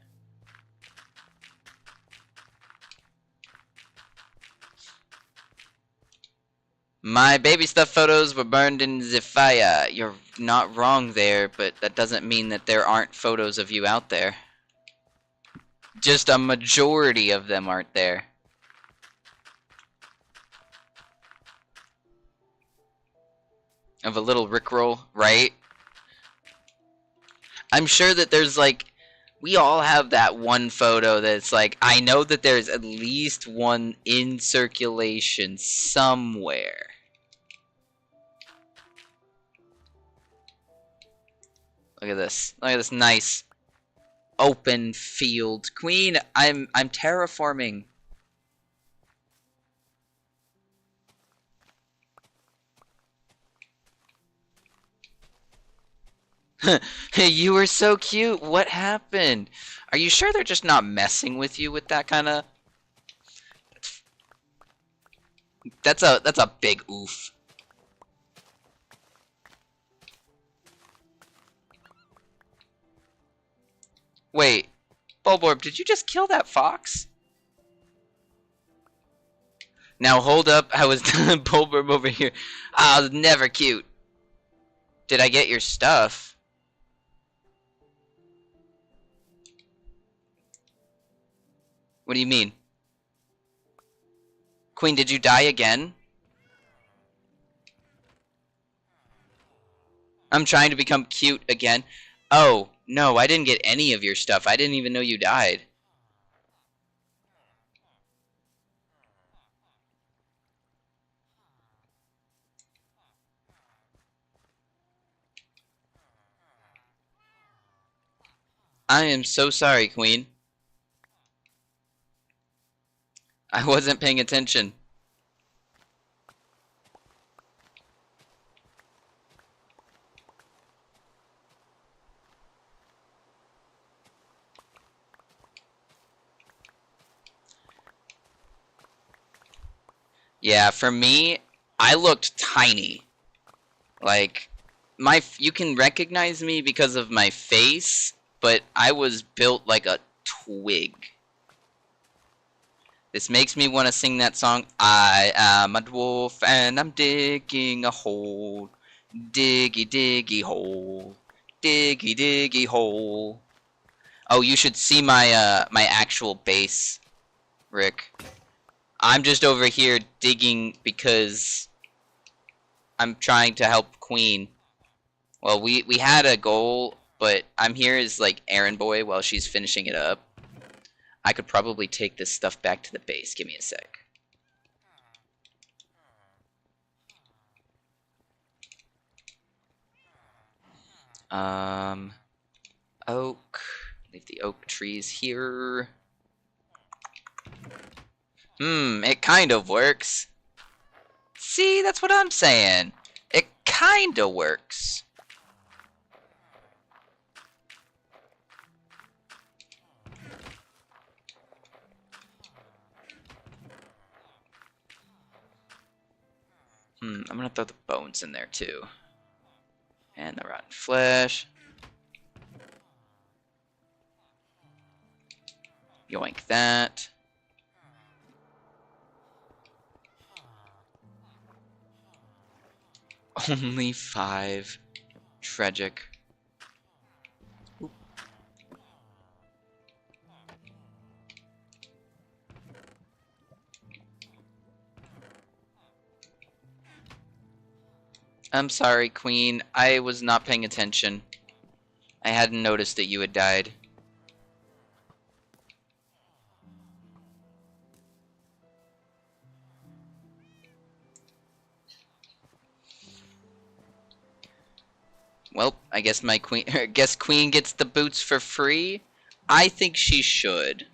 My baby stuff photos were burned in the fire. You're not wrong there, but that doesn't mean that there aren't photos of you out there. Just a majority of them aren't there. Of a little Rickroll, right? I'm sure that there's like, we all have that one photo that's like, I know that there's at least one in circulation somewhere. Look at this. Look at this nice open field. Queen, I'm terraforming. You were so cute. What happened? Are you sure they're just not messing with you with that kind of... That's a big oof. Wait, Bulborb, did you just kill that fox? Now hold up, I was Bulborb over here. Ah, oh, never cute. Did I get your stuff? What do you mean? Queen, did you die again? I'm trying to become cute again. Oh, no, I didn't get any of your stuff. I didn't even know you died. I am so sorry, Queen. I wasn't paying attention. Yeah, for me, I looked tiny. Like, you can recognize me because of my face, but I was built like a twig. This makes me want to sing that song. I am a dwarf and I'm digging a hole. Diggy, diggy hole. Diggy diggy hole. Oh, you should see my my actual base, Rick. I'm just over here digging because I'm trying to help Queen. Well, we had a goal, but I'm here as like errand boy while she's finishing it up. I could probably take this stuff back to the base. Give me a sec. Oak. Leave the oak trees here. It kind of works. See, that's what I'm saying. It kind of works. I'm gonna throw the bones in there too. And the rotten flesh. Yoink that. Only 5. Tragic. Oop. I'm sorry, Queen. I was not paying attention. I hadn't noticed that you had died. Well, I guess my queen. I guess Queen gets the boots for free. I think she should.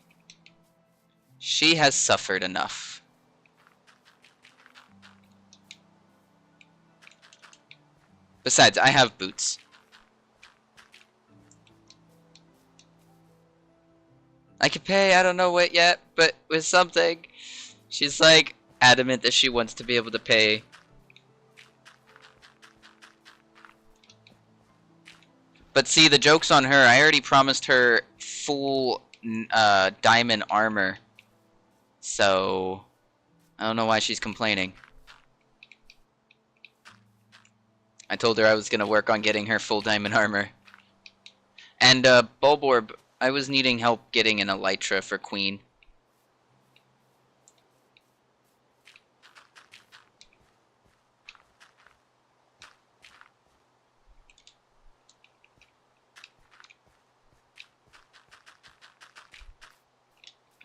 She has suffered enough. Besides, I have boots. I could pay. I don't know what yet, but with something. She's like adamant that she wants to be able to pay. But see, the joke's on her. I already promised her full diamond armor. So, I don't know why she's complaining. I told her I was going to work on getting her full diamond armor. And, Bulborb, I was needing help getting an elytra for Queen.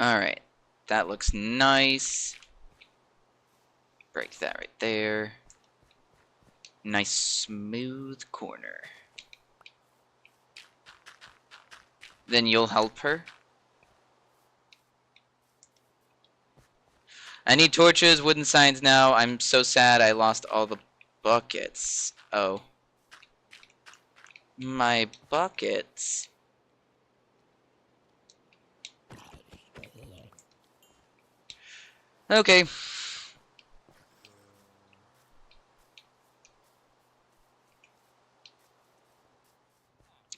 Alright, that looks nice. Break that right there. Nice smooth corner. Then you'll help her. I need torches, wooden signs now. I'm so sad I lost all the buckets. Oh. My buckets. Okay.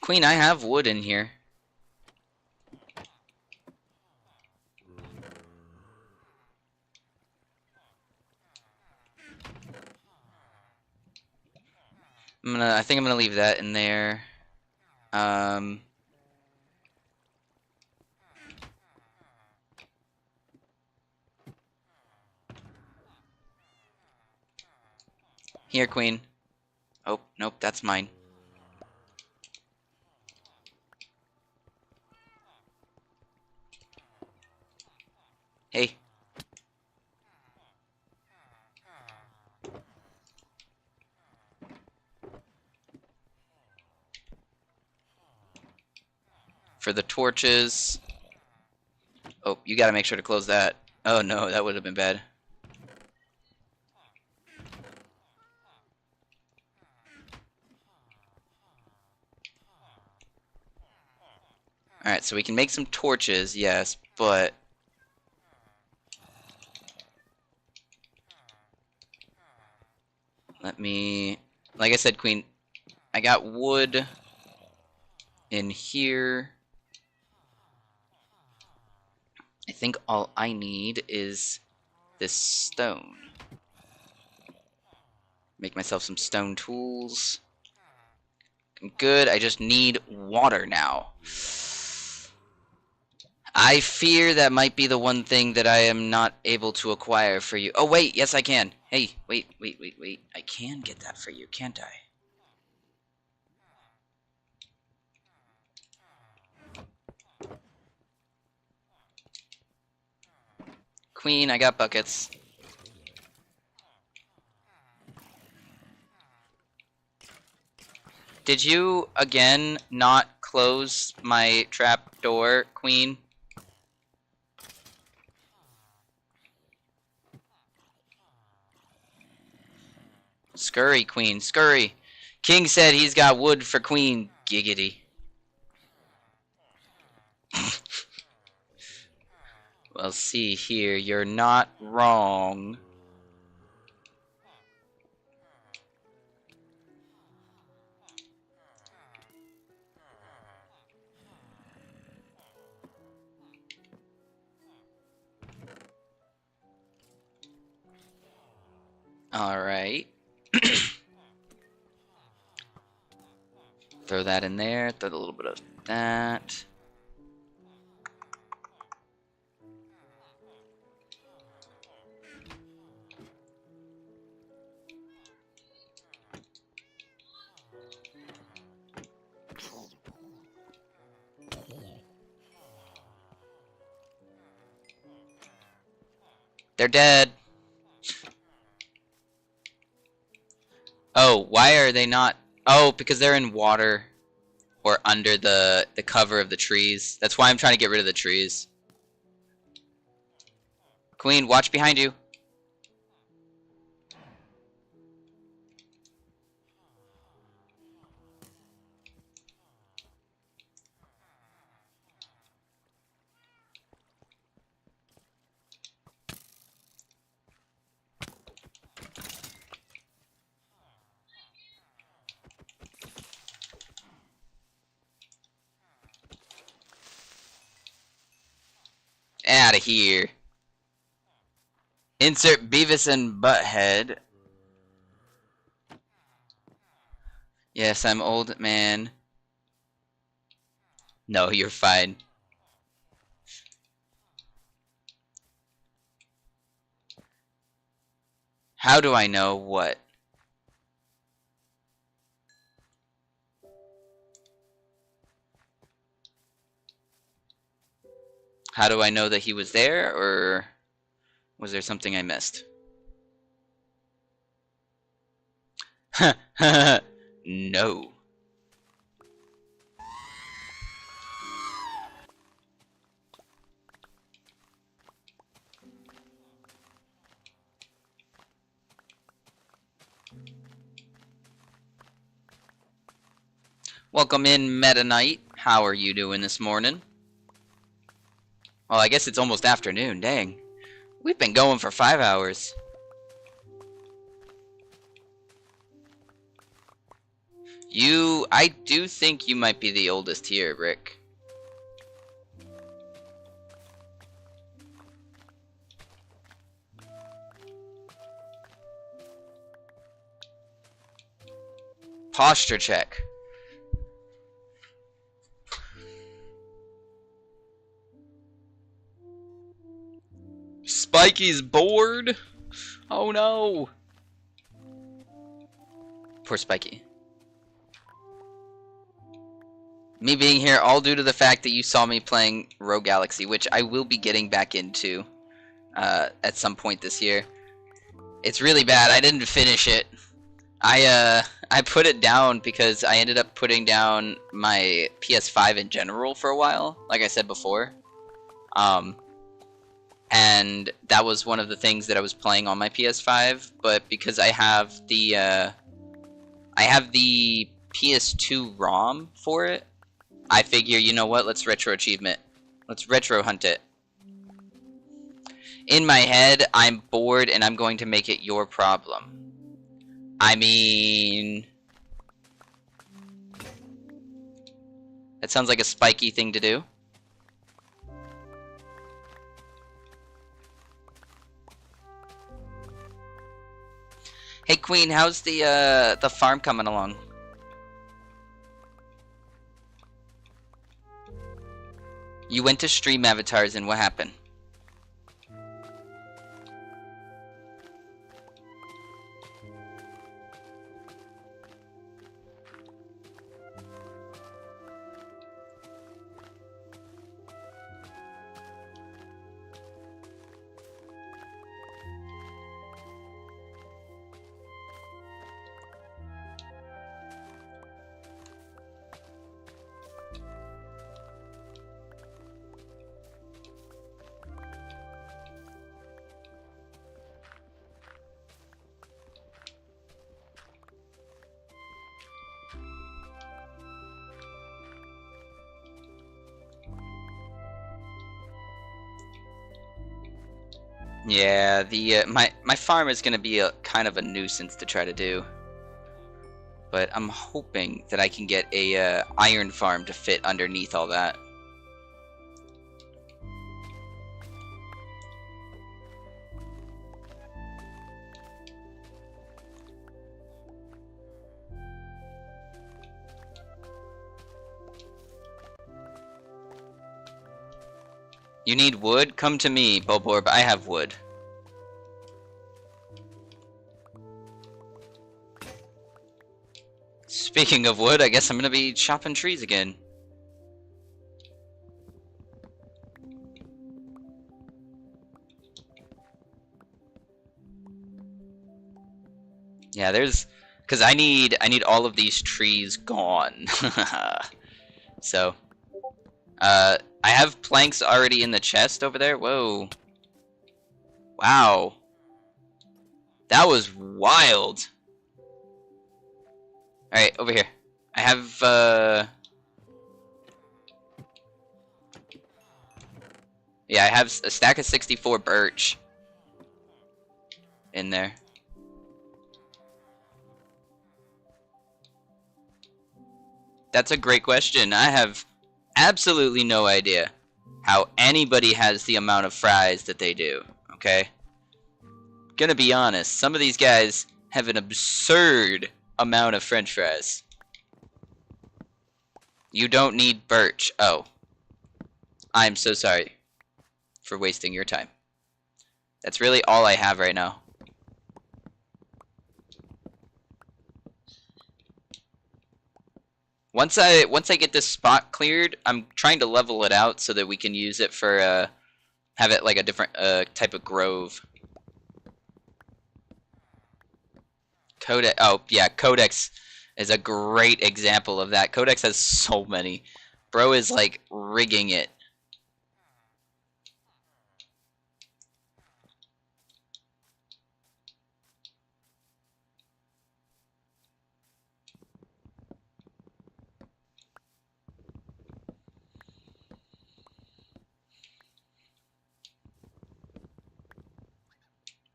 Queen, I have wood in here. I think I'm gonna leave that in there. Here, Queen. Oh, nope, that's mine. Hey. For the torches. Oh, you gotta make sure to close that. Oh no, that would have been bad. Alright, so we can make some torches, yes, but... Let me... Like I said, Queen, I got wood in here. I think all I need is this stone. Make myself some stone tools. Good, I just need water now. I fear that might be the one thing that I am not able to acquire for you. Oh, wait, yes I can. Hey, wait. I can get that for you, can't I? Queen, I got buckets. Did you, again, not close my trap door, Queen? Scurry, Queen, scurry. King said he's got wood for Queen, giggity. Well, see here, you're not wrong. Alright. Throw that in there, throw a little bit of that. They're dead. Oh, why are they not? Oh, because they're in water or under the cover of the trees. That's why I'm trying to get rid of the trees. Queen, watch behind you. Out of here. Insert Beavis and Butthead. Yes, I'm old man. No, you're fine. How do I know what? How do I know that he was there, or was there something I missed? No. Welcome in, Meta Knight. How are you doing this morning? Well, I guess it's almost afternoon. Dang. We've been going for 5 hours. I do think you might be the oldest here, Rick. Posture check. Spiky's bored? Oh no! Poor Spiky. Me being here all due to the fact that you saw me playing Rogue Galaxy, which I will be getting back into at some point this year. It's really bad. I didn't finish it. I put it down because I ended up putting down my PS5 in general for a while, like I said before. And that was one of the things that I was playing on my PS5, but because I have the PS2 ROM for it, I figure, you know what, let's retro achievement. Let's retro hunt it. In my head, I'm bored and I'm going to make it your problem. I mean... that sounds like a spiky thing to do. Hey Queen, how's the farm coming along? You went to stream avatars and what happened? Yeah, the my farm is gonna be a kind of a nuisance to try to do, but I'm hoping that I can get a iron farm to fit underneath all that. You need wood? Come to me, Boborb. I have wood. Speaking of wood, I guess I'm gonna be chopping trees again. Yeah, because I need all of these trees gone. So, I have planks already in the chest over there. Whoa. Wow. That was wild. Alright, over here. I have, yeah, I have a stack of 64 birch in there. That's a great question. I have absolutely no idea how anybody has the amount of fries that they do, okay? Gonna be honest, some of these guys have an absurd amount of french fries. You don't need birch. Oh. I'm so sorry for wasting your time. That's really all I have right now. Once I get this spot cleared, I'm trying to level it out so that we can use it for have it like a different type of grove. Codex. Oh yeah, Codex is a great example of that. Codex has so many. Bro is like rigging it.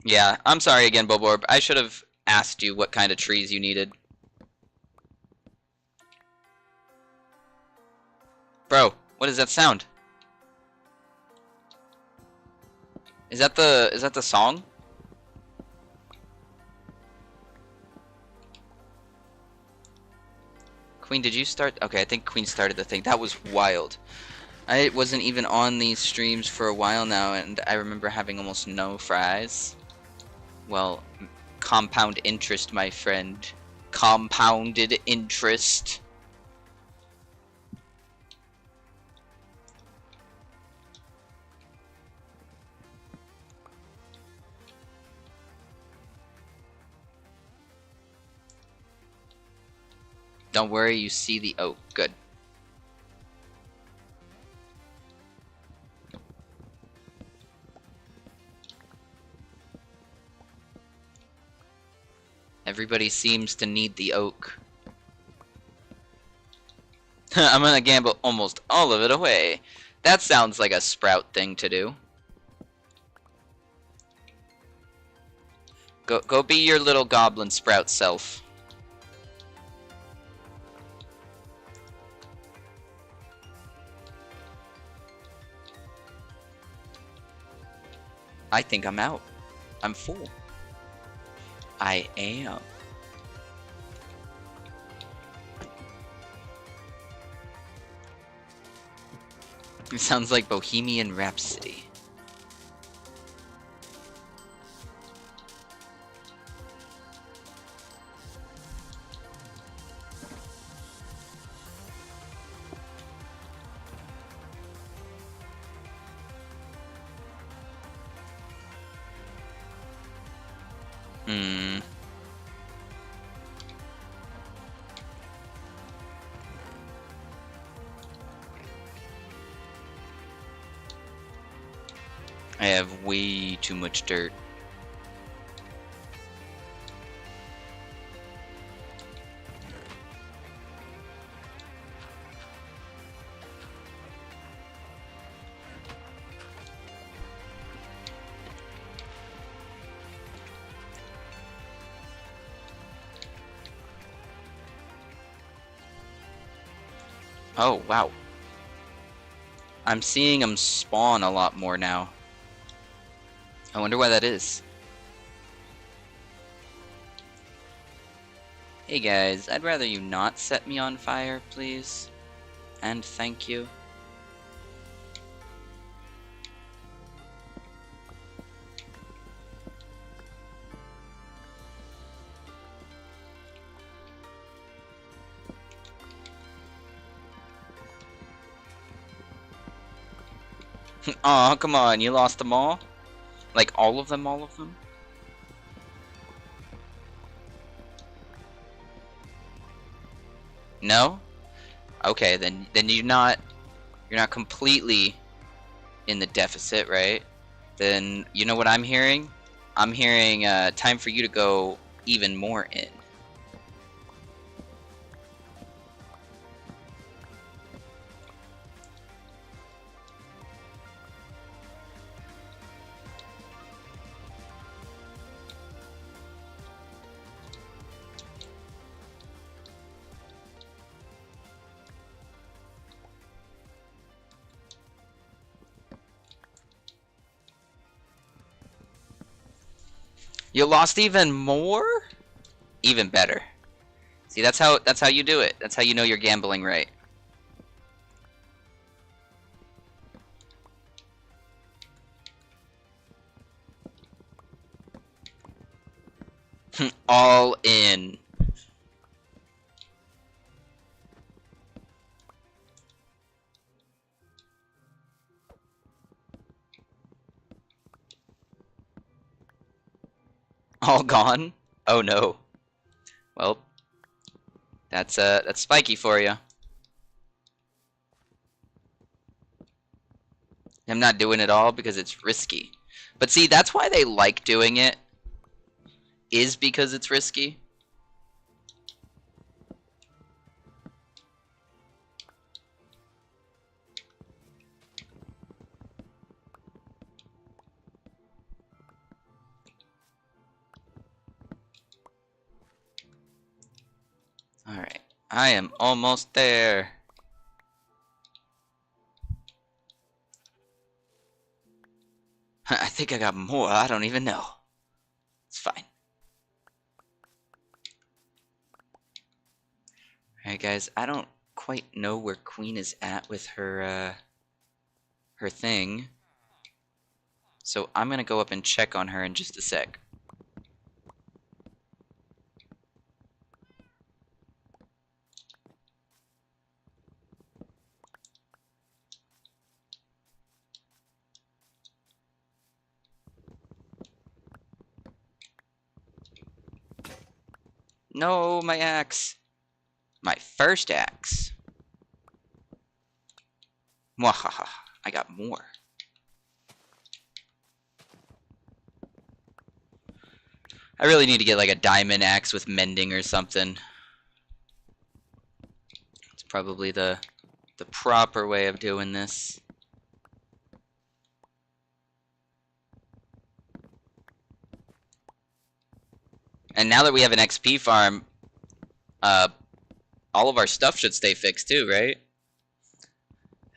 Yeah, I'm sorry again, Boborb. I should have asked you what kind of trees you needed. Bro, what is that sound? Is that the song? Queen, did you start? Okay, I think Queen started the thing. That was wild. I wasn't even on these streams for a while now, and I remember having almost no fries. Well, compound interest, my friend. Compounded interest. Don't worry, you see the oak. Good. Everybody seems to need the oak. I'm gonna gamble almost all of it away. That sounds like a Sprout thing to do. Go be your little goblin Sprout self. I think I'm out. I'm full. I am. It sounds like Bohemian Rhapsody. Hmm. I have way too much dirt. Oh, wow. I'm seeing them spawn a lot more now. I wonder why that is. Hey guys, I'd rather you not set me on fire, please. And thank you. Aw, come on, you lost them all? Like all of them, all of them? No? Okay, then you're not completely in the deficit, right? Then you know what I'm hearing? I'm hearing time for you to go even more in. You lost even more? Even better. See, that's how you do it. That's how you know you're gambling right. All in. All gone? Oh no. Well, that's spiky for you. I'm not doing it all because it's risky. But see, that's why they like doing it. Is because it's risky. Alright, I am almost there. I think I got more, I don't even know. It's fine. Alright guys, I don't quite know where Queen is at with her, her thing. So I'm gonna go up and check on her in just a sec. No, my axe. My first axe. Mwahaha, I got more. I really need to get like a diamond axe with mending or something. It's probably the proper way of doing this. And now that we have an XP farm, all of our stuff should stay fixed too, right?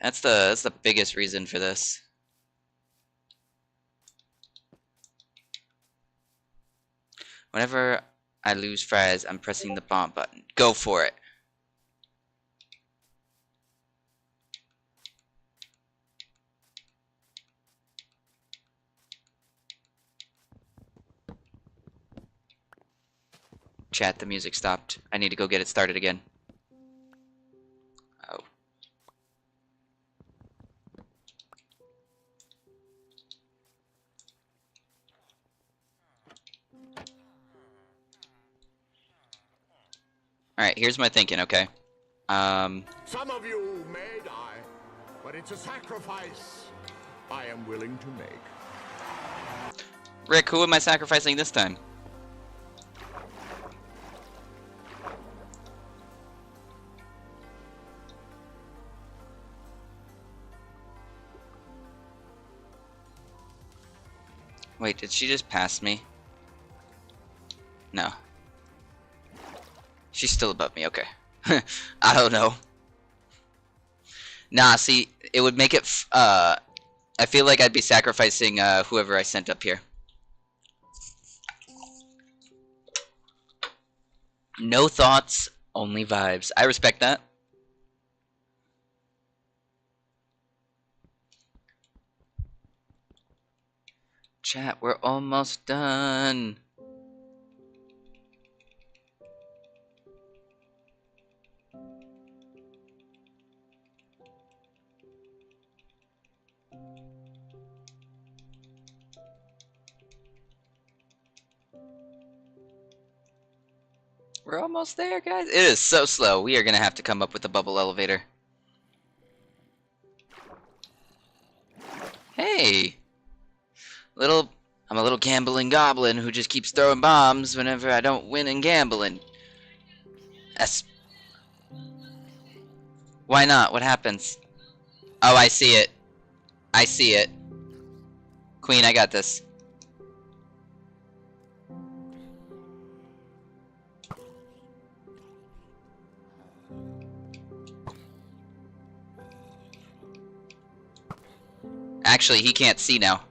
That's the biggest reason for this. Whenever I lose fries, I'm pressing the bomb button. Go for it. chat, the music stopped. I need to go get it started again. Oh. Alright, here's my thinking, okay? Some of you may die, but it's a sacrifice I am willing to make. Rick, who am I sacrificing this time? Wait, did she just pass me? No. She's still above me, okay. I don't know. Nah, see, it would make it, I feel like I'd be sacrificing, whoever I sent up here. No thoughts, only vibes. I respect that. Chat, we're almost done. We're almost there, guys. It is so slow. We are going to have to come up with a bubble elevator. Hey! I'm a little gambling goblin who just keeps throwing bombs whenever I don't win in gambling. That's... Why not? What happens? Oh, I see it. I see it. Queen, I got this. Actually, he can't see now.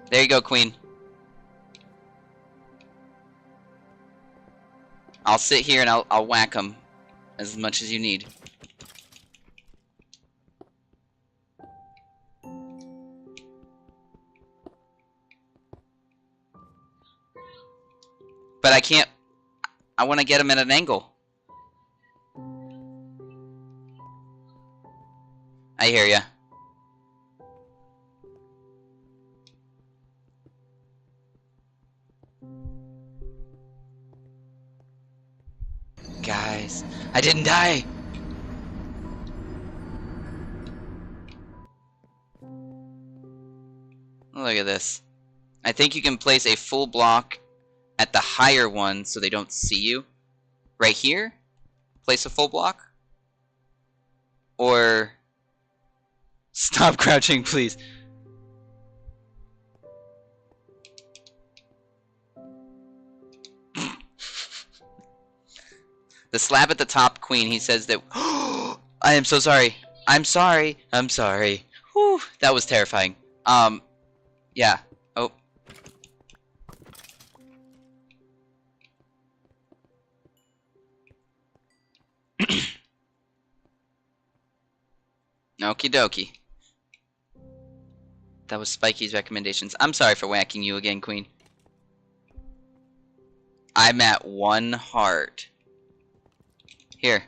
There you go, Queen. I'll sit here and I'll whack him as much as you need. But I can't. I want to get him at an angle. I hear ya. Guys, I didn't die. Look at this. I think you can place a full block at the higher one so they don't see you. Right here, place a full block. Or stop crouching, please. The slab at the top, Queen, he says that... I am so sorry. I'm sorry. I'm sorry. Whew, that was terrifying. Yeah. Oh. Okie dokie. That was Spiky's recommendations. I'm sorry for whacking you again, Queen. I'm at 1 heart. Here.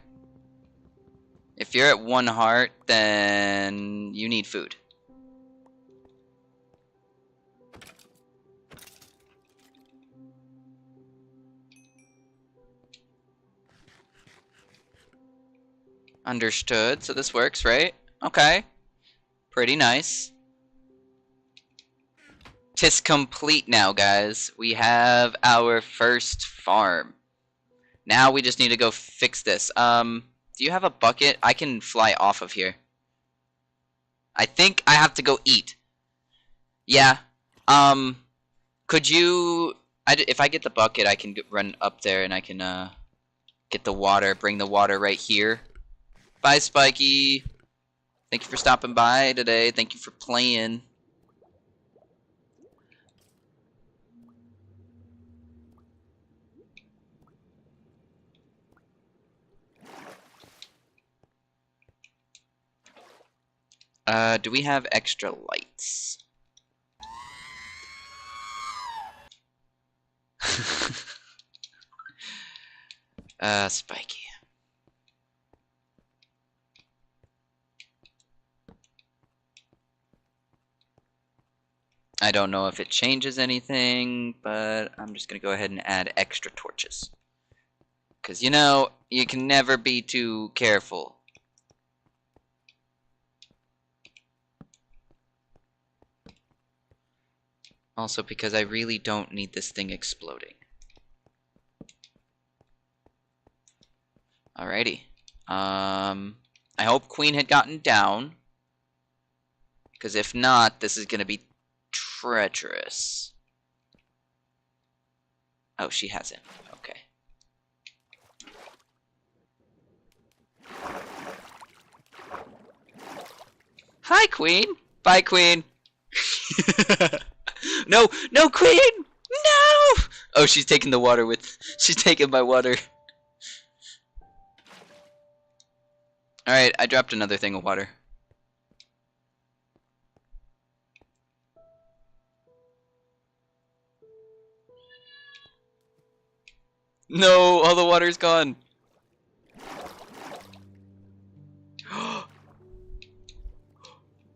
If you're at 1 heart, then you need food. Understood. So this works, right? Okay. Pretty nice. 'Tis complete now, guys. We have our first farm. Now we just need to go fix this. Do you have a bucket? I can fly off of here. I think I have to go eat. Yeah. Could you... if I get the bucket, I can run up there and I can, get the water, bring the water right here. Bye, Spiky. Thank you for stopping by today. Thank you for playing. Do we have extra lights? Spiky. I don't know if it changes anything, but I'm just gonna go ahead and add extra torches. Because, you know, you can never be too careful. Also because I really don't need this thing exploding. Alrighty. I hope Queen had gotten down. Because if not, this is gonna be treacherous. Oh, she hasn't. Okay. Hi, Queen! Bye, Queen! No! No, Queen! No! Oh, she's taking the water with... She's taking my water. Alright, I dropped another thing of water. No! All the water's gone!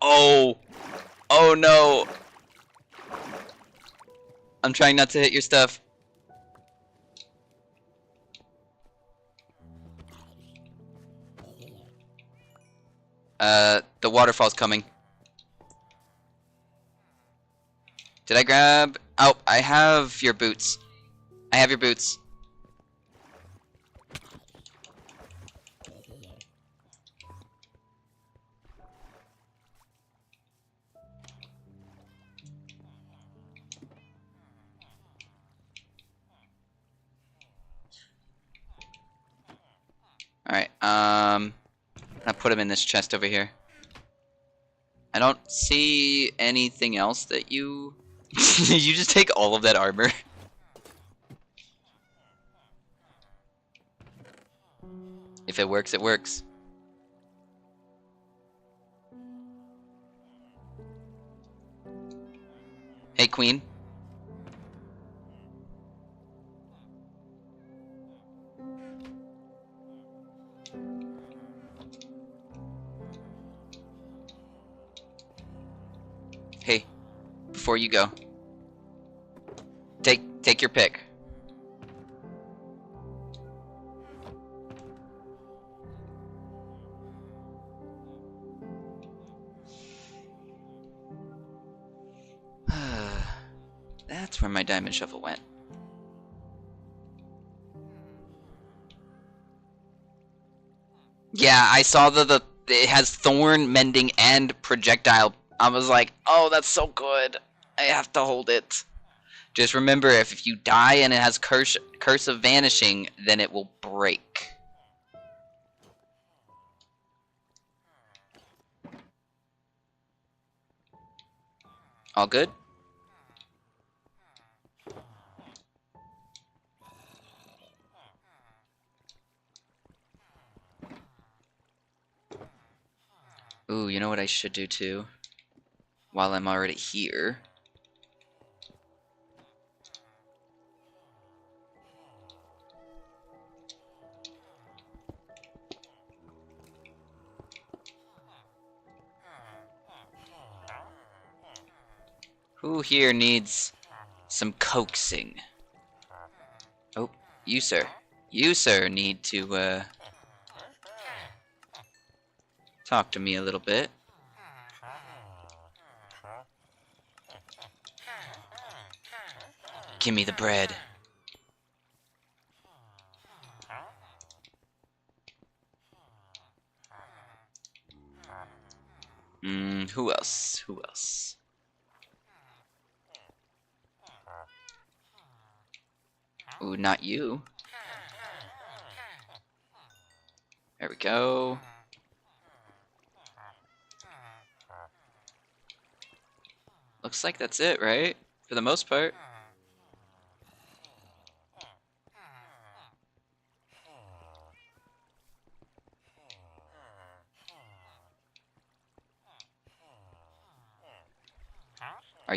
Oh! Oh no! I'm trying not to hit your stuff. The waterfall's coming. Did I grab... Oh, I have your boots. I have your boots. Alright, I put him in this chest over here. I don't see anything else that you... You just take all of that armor. If it works, it works. Hey, Queen. Hey, before you go, take your pick. That's where my diamond shovel went. Yeah, I saw the it has thorn mending and projectile. I was like, oh, that's so good. I have to hold it. Just remember, if you die and it has curse of vanishing, then it will break. All good? Ooh, you know what I should do too? While I'm already here. Who here needs some coaxing? Oh, you sir. You sir need to talk to me a little bit. Give me the bread. Who else? Who else? Ooh, not you. There we go. Looks like that's it, right? For the most part.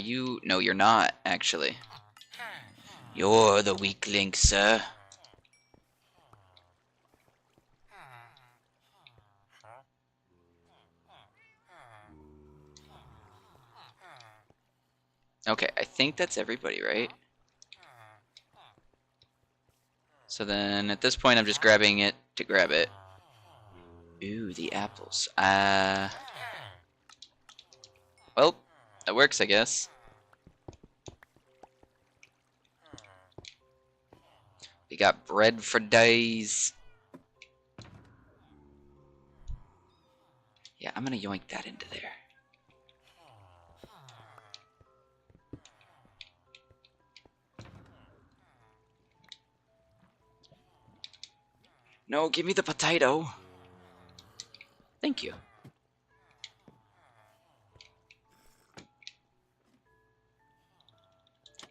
you... No, you're not, actually. You're the weak link, sir. Okay, I think that's everybody, right? So then, at this point, I'm just grabbing it to grab it. Ooh, the apples. Well, that works, I guess. We got bread for days. Yeah, I'm gonna yoink that into there. No, give me the potato. Thank you.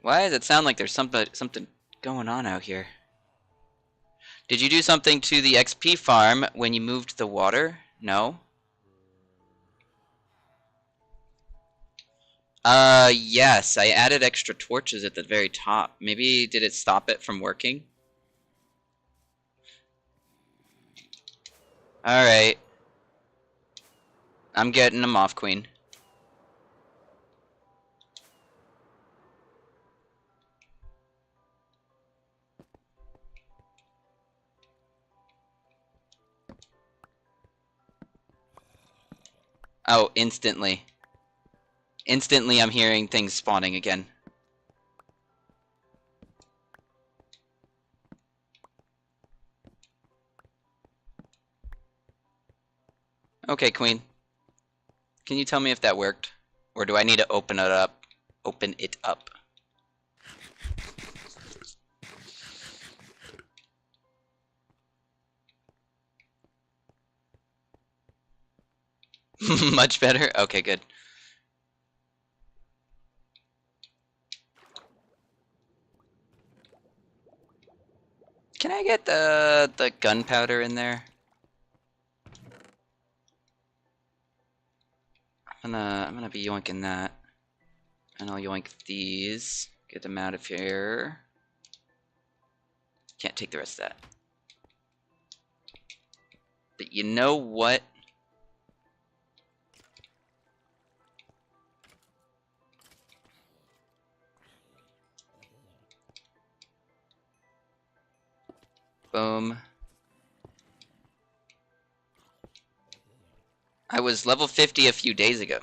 Why does it sound like there's something going on out here? Did you do something to the XP farm when you moved the water? No? Yes, I added extra torches at the very top. Maybe did it stop it from working? Alright. I'm getting them off, Queen. Oh, instantly. Instantly I'm hearing things spawning again. Okay, Queen. Can you tell me if that worked? Or do I need to open it up? Open it up. Much better? Okay, good. Can I get the gunpowder in there? I'm gonna be yoinking that. And I'll yoink these. Get them out of here. Can't take the rest of that. But you know what? Boom. I was level 50 a few days ago.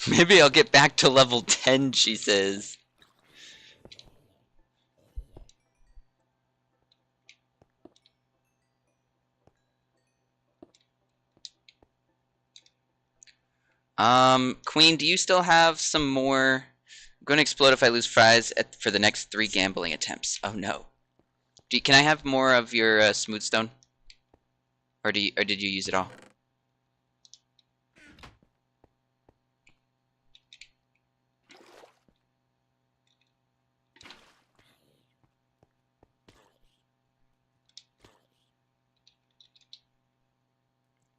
Maybe I'll get back to level 10, she says. Queen, do you still have some more? I'm going to explode if I lose fries for the next 3 gambling attempts. Oh no. Can I have more of your smooth stone? Or did you use it all?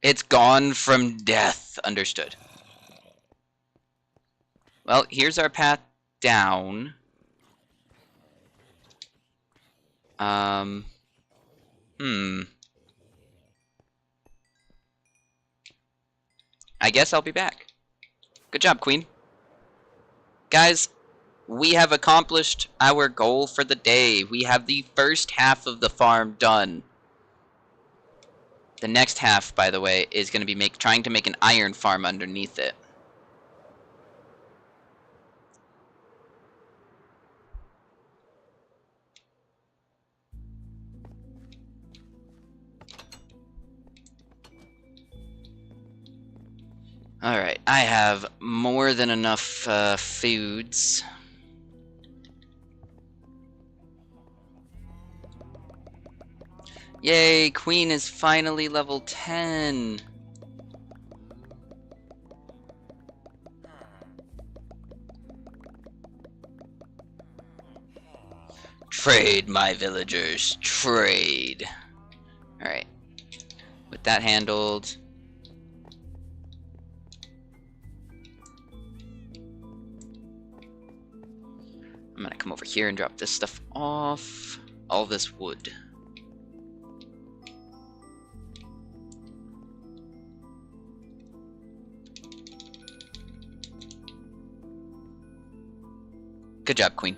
It's gone from death. Understood. Well, here's our path down. I guess I'll be back. Good job, Queen. Guys, we have accomplished our goal for the day. We have the first half of the farm done. The next half, by the way, is going to be trying to make an iron farm underneath it. Alright, I have more than enough foods. Yay, Queen is finally level 10. Trade, my villagers, trade. Alright, with that handled... I'm gonna come over here and drop this stuff off. All this wood. Good job, Queen.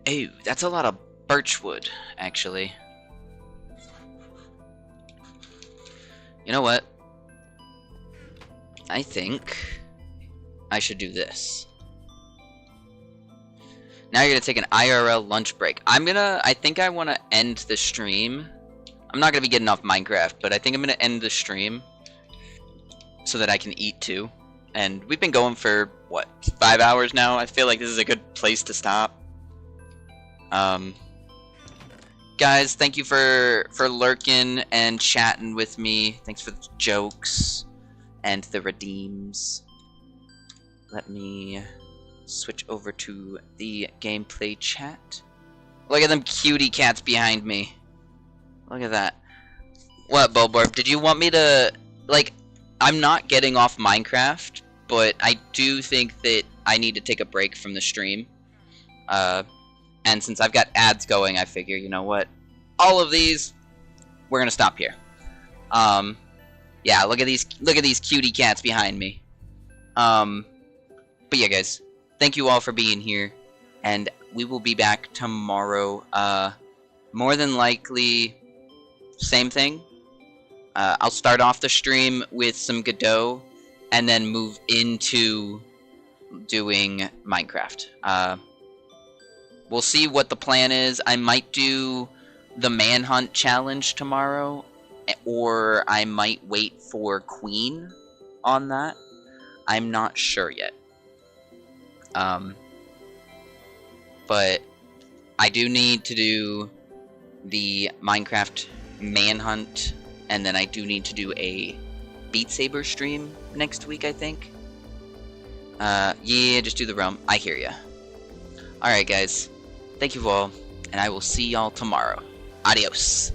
Ew, that's a lot of birchwood, actually. You know what? I think I should do this. Now you're gonna take an IRL lunch break. I think I wanna end the stream. I'm not gonna be getting off Minecraft, but I think I'm gonna end the stream so that I can eat too. And we've been going for, what, 5 hours now? I feel like this is a good place to stop. Guys, thank you for lurking and chatting with me. Thanks for the jokes and the redeems. Let me switch over to the gameplay chat. Look at them cutie cats behind me. Look at that. What, Bulborb? Did you want me to, like, I'm not getting off Minecraft, but I do think that I need to take a break from the stream. And since I've got ads going, I figure, you know what? All of these, we're gonna stop here. Yeah, look at these cutie cats behind me. But yeah, guys, thank you all for being here, and we will be back tomorrow. More than likely, same thing. I'll start off the stream with some Godot, and then move into doing Minecraft. We'll see what the plan is. I might do the manhunt challenge tomorrow, or I might wait for Queen on that. I'm not sure yet. But I do need to do the Minecraft manhunt, and then I do need to do a Beat Saber stream next week, I think. Yeah, just do the realm. I hear ya. Alright, guys. Thank you all, and I will see y'all tomorrow. Adios.